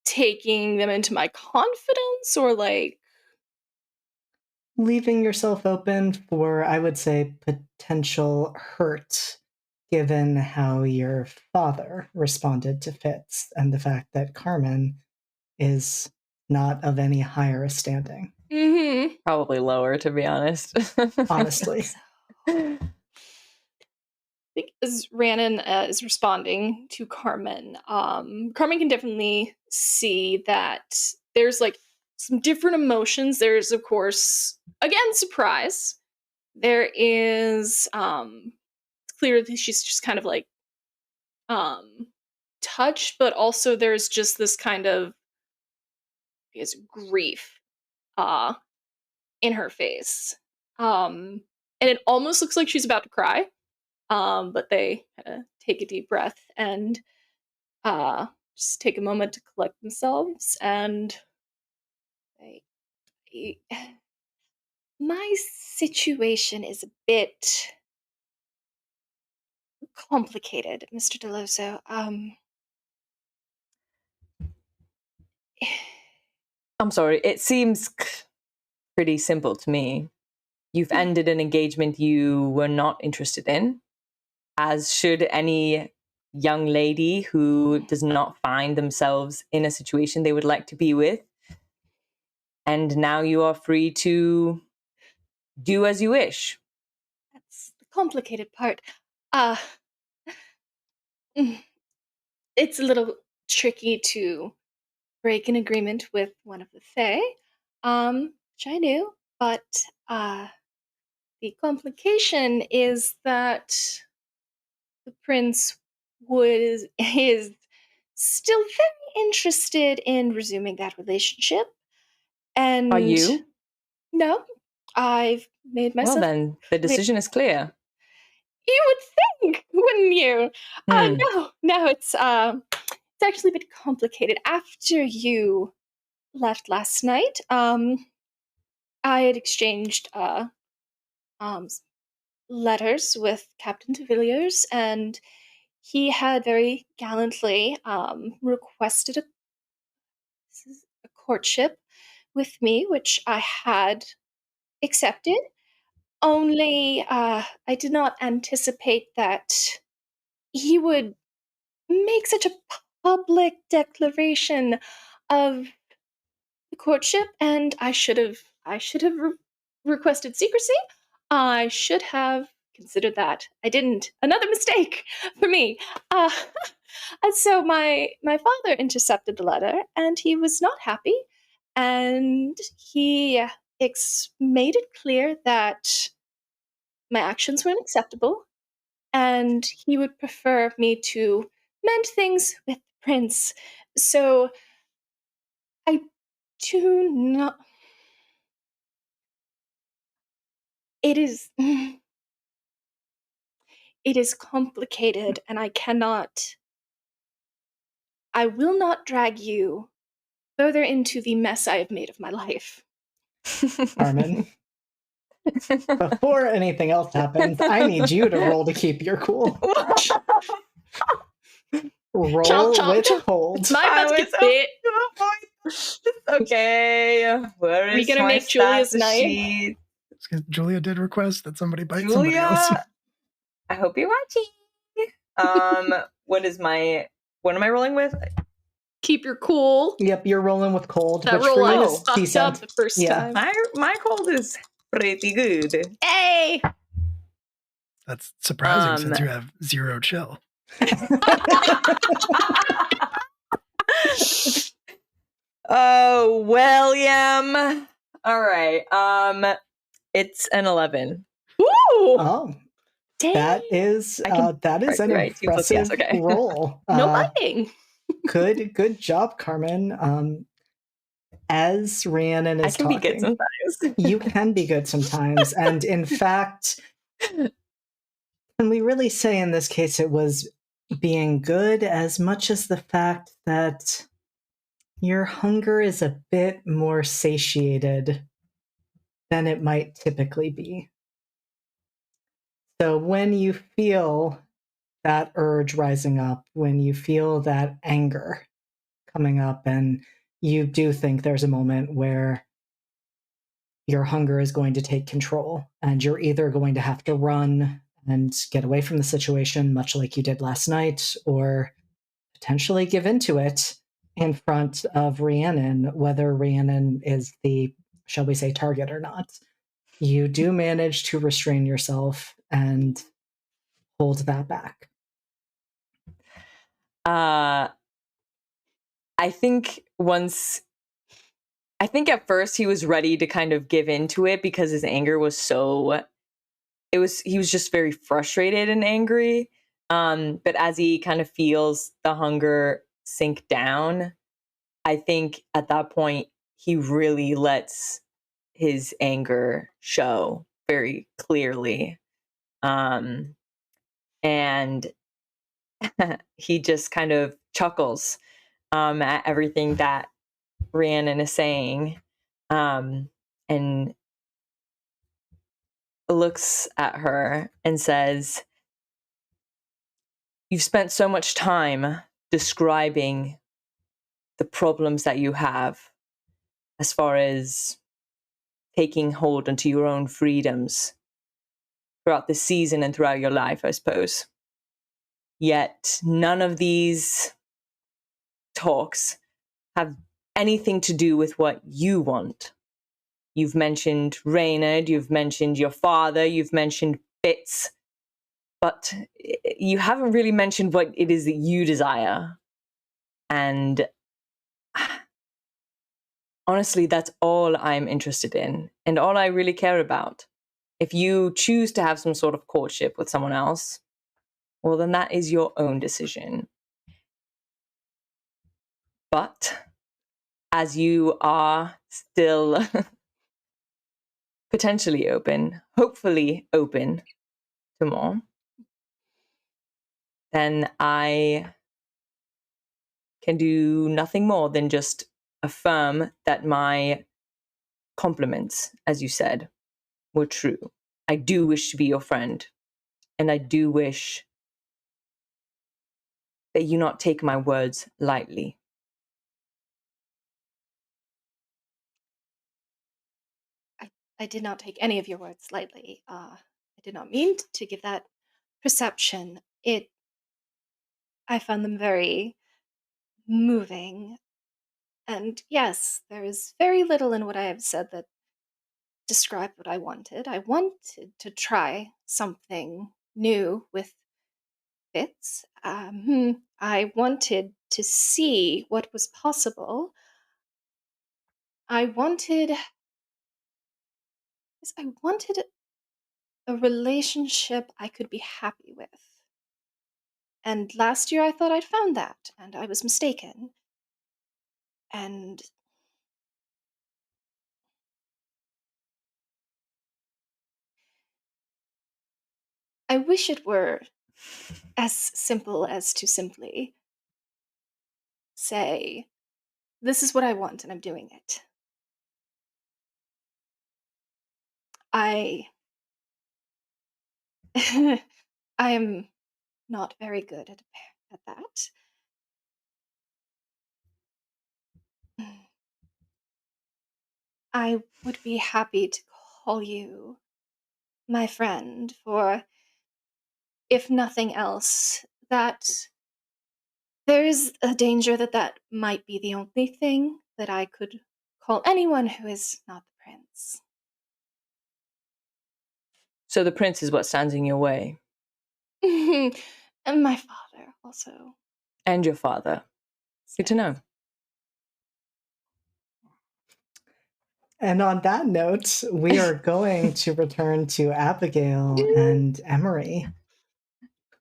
taking them into my confidence, or like leaving yourself open for, I would say, potential hurt, given how your father responded to Fitz and the fact that Carmen is not of any higher standing. Probably lower, to be honest. Honestly. I think as Rhiannon is responding to Carmen, Carmen can definitely see that there's like some different emotions. There's, of course, again, surprise. There is it's clear that she's just kind of like touched, but also there's just this kind of grief in her face. And it almost looks like she's about to cry. But they take a deep breath and just take a moment to collect themselves and my situation is a bit complicated, Mr. Deloso. I'm sorry, it seems pretty simple to me. You've ended an engagement you were not interested in, as should any young lady who does not find themselves in a situation they would like to be with. And now you are free to do as you wish. That's the complicated part. Uh, mm, it's a little tricky to break an agreement with one of the Fae, which I knew, but the complication is that the prince is still very interested in resuming that relationship. And Are you? No, I've made Well, myself. then the decision is clear. You would think, wouldn't you? Hmm. No, it's actually a bit complicated. After you left last night, I had exchanged um letters with Captain de Villiers, and he had very gallantly requested a courtship with me, which I had accepted. Only I did not anticipate that he would make such a public declaration of the courtship, and I should have requested secrecy. I should have considered that. I didn't. Another mistake for me. Uh, and so my father intercepted the letter, and he was not happy, and he made it clear that my actions were unacceptable, and he would prefer me to mend things with the prince. So I do not. It is. It is complicated, and I cannot. I will not drag you further into the mess I have made of my life. Carmen, before anything else happens, I need you to roll to keep your cool. Roll Chomp, chomp, with chomp. hold. My I butt gets was bit. Okay, where We is gonna my make Julia's status night? sheet? Julia did request that somebody bite somebody else. Julia, I hope you're watching. What am I rolling with? Keep your cool. Yep, you're rolling with cold, That which roll for I you Oh, is fucked decent. up the first Yeah. time. My cold is pretty good. Hey! That's surprising since you have 0 chill. Oh, William. All right. It's an 11. Woo! Oh, Dang. that is I can- an right, 2 plus yes, impressive okay. roll. No biting. Good job, Carmen. As Rhiannon I is can be good talking, sometimes. you can be good sometimes, and in fact, can we really say in this case it was being good as much as the fact that your hunger is a bit more satiated than it might typically be. So when you feel that urge rising up, when you feel that anger coming up, and you do think there's a moment where your hunger is going to take control, and you're either going to have to run and get away from the situation, much like you did last night, or potentially give into it in front of Rhiannon, whether Rhiannon is the, shall we say, target or not. You do manage to restrain yourself and hold that back. I think at first he was ready to kind of give into it because his anger was he was just very frustrated and angry. But as he kind of feels the hunger sink down, I think at that point he really lets his anger show very clearly. And he just kind of chuckles at everything that Rhiannon is saying, and looks at her and says, "You've spent so much time describing the problems that you have as far as taking hold onto your own freedoms throughout the season and throughout your life, I suppose. Yet none of these talks have anything to do with what you want. You've mentioned Reynard, you've mentioned your father, you've mentioned Fitz, but you haven't really mentioned what it is that you desire. And honestly, that's all I'm interested in and all I really care about. If you choose to have some sort of courtship with someone else, well, then that is your own decision. But as you are still potentially open, hopefully open to more, then I can do nothing more than just affirm that my compliments, as you said, were true. I do wish to be your friend, and I do wish that you not take my words lightly. I did not take any of your words lightly. I did not mean to give that perception. I found them very moving. And yes, there is very little in what I have said that described what I wanted. I wanted to try something new with Fitz. I wanted to see what was possible. I wanted a relationship I could be happy with. And last year I thought I'd found that, and I was mistaken. And I wish it were as simple as to simply say, this is what I want and I'm doing it. I I am not very good at that. I would be happy to call you my friend for, if nothing else, that there is a danger that that might be the only thing that I could call anyone who is not the prince. So the prince is what stands in your way. And my father also. And your father. Good to know. And on that note, we are going to return to Abigail and Emery,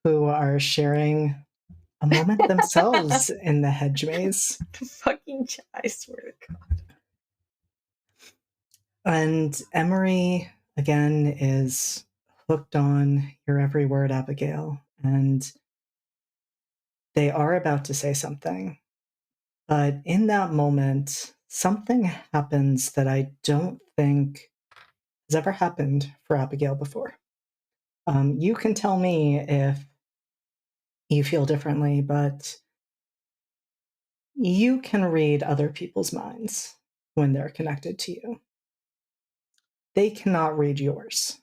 who are sharing a moment themselves in the hedge maze. Fucking I swear to God. And Emery, again, is hooked on your every word, Abigail. And they are about to say something. But in that moment, something happens that I don't think has ever happened for Abigail before. You can tell me if you feel differently, but you can read other people's minds when they're connected to you. They cannot read yours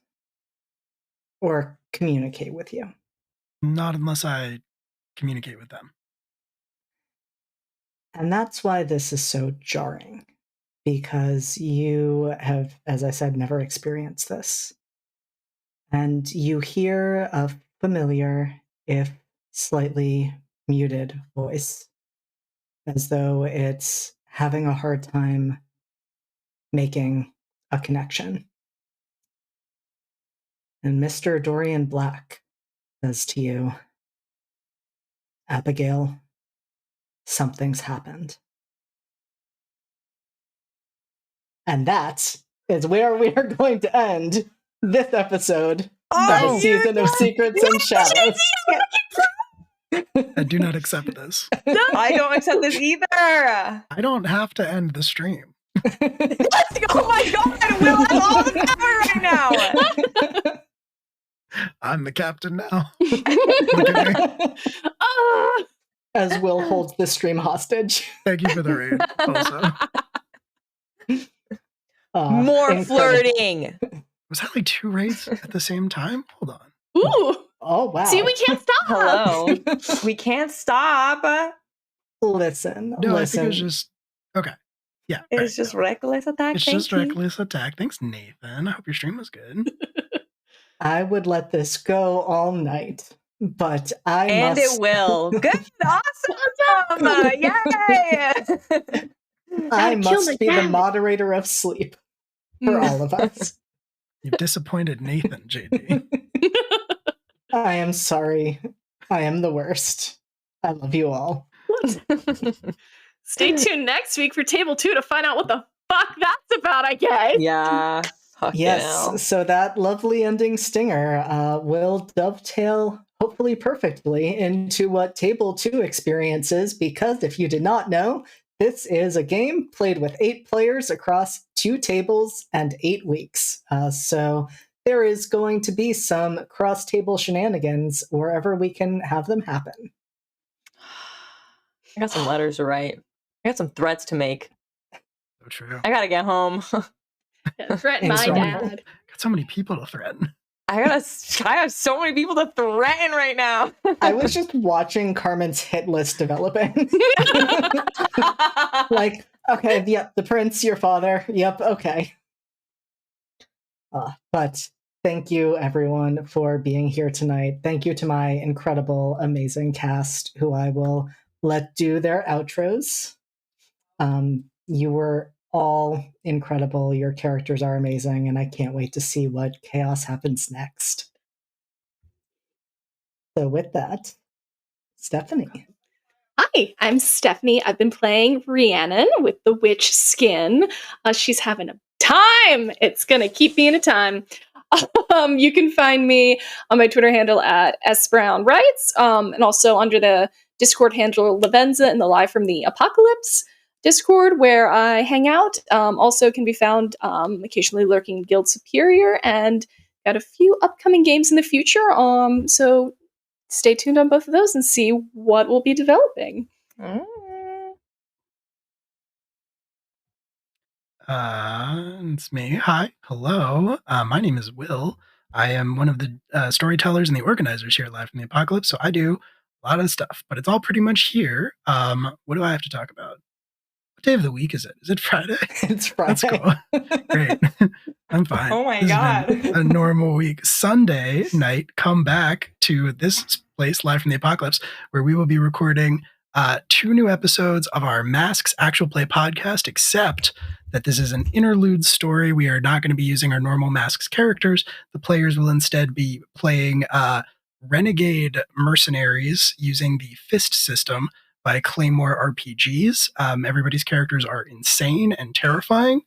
or communicate with you. Not unless I communicate with them. And that's why this is so jarring, because you have, as I said, never experienced this. And you hear a familiar, if slightly muted voice, as though it's having a hard time making a connection. And Mr. Dorian Black says to you, Abigail, something's happened. And that is where we are going to end this episode of a season of Secrets and Shadows. I do not accept this. I don't accept this either. I don't have to end the stream. Oh my God, Will has all the power right now. I'm the captain now. Look at me. As Will holds the stream hostage. Thank you for the raid, also. More Incredible. flirting. Was that like 2 raids at the same time? Hold on. Ooh! Oh, wow. See, we can't stop. Hello. We can't stop. Listen. No, I think it was just okay. Yeah, It's right, just no. reckless attack. It's Thank just you. reckless attack. Thanks, Nathan. I hope your stream was good. I would let this go all night, but I And must. it will. Good. Awesome. Yay. I Gotta kill must my be the dad. moderator of sleep for all of us. You've disappointed Nathan, JD. I am sorry. I am the worst. I love you all. Stay tuned next week for Table 2 to find out what the fuck that's about, I guess. Yeah. Fuck Yes, so that lovely ending stinger will dovetail hopefully perfectly into what Table 2 experiences, because if you did not know, this is a game played with 8 players across 2 tables and 8 weeks. So there is going to be some cross-table shenanigans wherever we can have them happen. I got some letters to write. I got some threats to make. So true. I gotta get home. Threaten my Incredible. dad. Got so many people to threaten. I have so many people to threaten right now. I was just watching Carmen's hit list developing. Like, okay, yep, the prince, your father. Yep, okay. But thank you, everyone, for being here tonight. Thank you to my incredible, amazing cast, who I will let do their outros. You were all incredible. Your characters are amazing, and I can't wait to see what chaos happens next. So with that, Stephanie. Hi, I'm Stephanie. I've been playing Rhiannon with the witch skin. She's having a time. It's gonna keep being a time. You can find me on my Twitter handle at sbrownwrites, and also under the Discord handle Lavenza in the Live from the Apocalypse Discord, where I hang out. Also can be found occasionally lurking in Guild Superior, and got a few upcoming games in the future. So stay tuned on both of those and see what we'll be developing. It's me. Hi. Hello. My name is Will. I am one of the storytellers and the organizers here at Live from the Apocalypse. So I do a lot of stuff, but it's all pretty much here. What do I have to talk about? What day of the week is it? Is it Friday? It's Friday. That's cool. Great. I'm fine. Oh my This God. has been a normal week. Sunday night, come back to this place, Live from the Apocalypse, where we will be recording 2 new episodes of our Masks Actual Play podcast, except that this is an interlude story. We are not going to be using our normal Masks characters. The players will instead be playing renegade mercenaries using the Fist system by Claymore RPGs. Everybody's characters are insane and terrifying,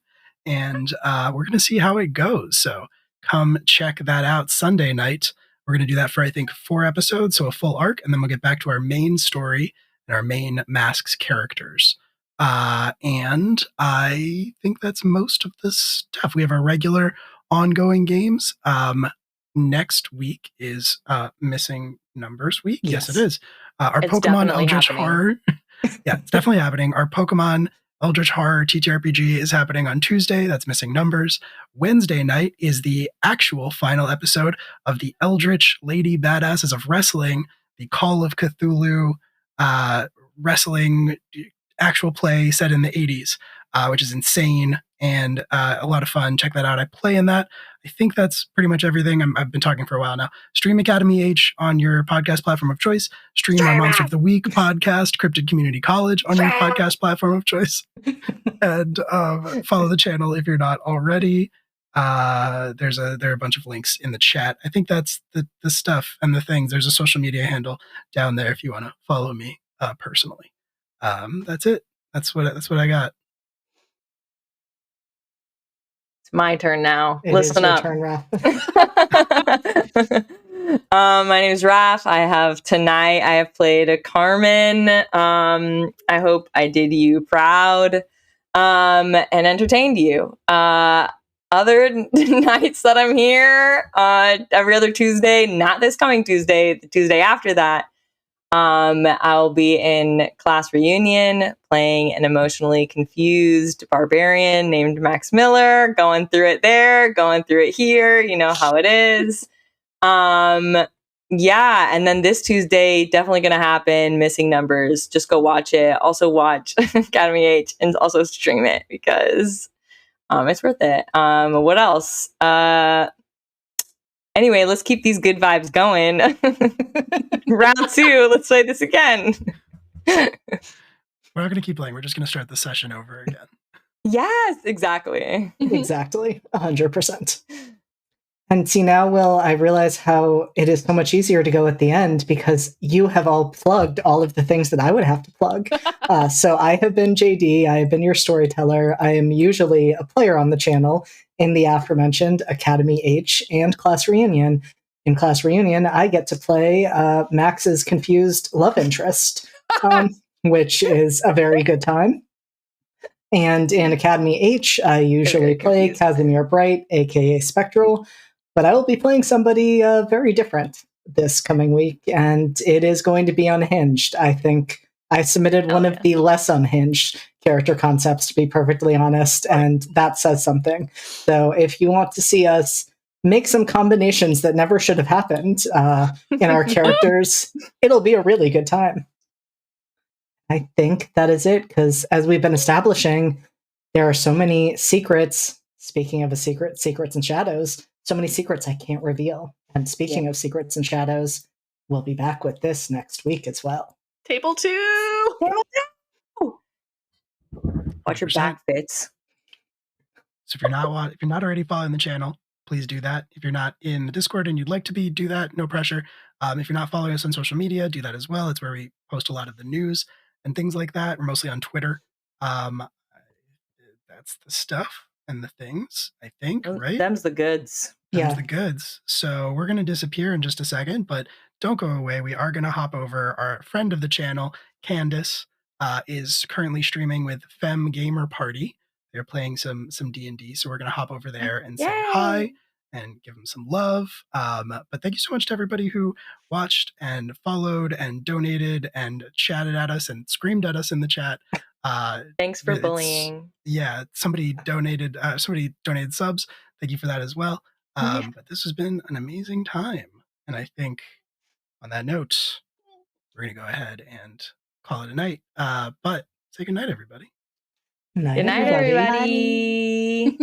and we're going to see how it goes. So come check that out Sunday night. We're going to do that for, I think, 4 episodes, so a full arc, and then we'll get back to our main story and our main Masks characters. And I think that's most of the stuff. We have our regular ongoing games. Next week is Missing Numbers Week. Yes, it is. Our It's Pokemon definitely Eldritch happening. Horror. Yeah, it's definitely happening. Our Pokemon Eldritch Horror TTRPG is happening on Tuesday. That's Missing Numbers. Wednesday night is the actual final episode of the Eldritch Lady Badasses of Wrestling, the Call of Cthulhu wrestling actual play set in the 80s, which is insane and a lot of fun. Check that out. I play in that. I think that's pretty much everything. I've been talking for a while now. Stream Academy H on your podcast platform of choice. Stream our Monster of the Week podcast, Cryptid Community College, on your podcast platform of choice. And follow the channel if you're not already. There are a bunch of links in the chat. I think that's the stuff and the things. There's a social media handle down there if you want to follow me personally. That's it. That's what I got. It's my turn now. It Listen is your up. turn, Raph. My name is Raph. I have played a Carmen. I hope I did you proud and entertained you. Other nights that I'm here, every other Tuesday, not this coming Tuesday, the Tuesday after that, I'll be in class reunion playing an emotionally confused barbarian named Max Miller, going through it there, going through it here. You know how it is. Yeah, and then this Tuesday, definitely going to happen. Missing Numbers. Just go watch it. Also watch Academy H and also stream it because it's worth it. What else? Anyway, let's keep these good vibes going. Round 2, let's play this again. We're not going to keep playing. We're just going to start the session over again. Yes, exactly. Exactly. 100%. And see, now, Will, I realize how it is so much easier to go at the end because you have all plugged all of the things that I would have to plug. So I have been JD. I have been your storyteller. I am usually a player on the channel in the aforementioned Academy H and Class Reunion. In Class Reunion, I get to play Max's confused love interest, which is a very good time. And in Academy H, I usually play Casimir Bright, aka Spectral, but I will be playing somebody very different this coming week, and it is going to be unhinged. I think I submitted one of the less unhinged character concepts, to be perfectly honest, and that says something. So if you want to see us make some combinations that never should have happened in our characters, it'll be a really good time. I think that is it, because as we've been establishing, there are so many secrets. Speaking of secrets and shadows, so many secrets I can't reveal. And speaking of secrets and shadows, we'll be back with this next week as well. Table 2! Watch your 100%. back bits. So if you're not already following the channel, please do that. If you're not in the Discord and you'd like to be, do that. No pressure. If you're not following us on social media, do that as well. It's where we post a lot of the news and things like that. We're mostly on Twitter. That's the stuff and the things, I think, right? Them's the goods. Them's the goods. So we're going to disappear in just a second, but don't go away. We are going to hop over. Our friend of the channel, Candace, is currently streaming with Femme Gamer Party. They're playing some D&D, so we're going to hop over there and say hi and give them some love. But thank you so much to everybody who watched and followed and donated and chatted at us and screamed at us in the chat. Thanks for bullying. Yeah, somebody donated subs. Thank you for that as well. But this has been an amazing time. And I think on that note, we're going to go ahead and call it a night. But say good night, everybody. Night, Good night, everybody.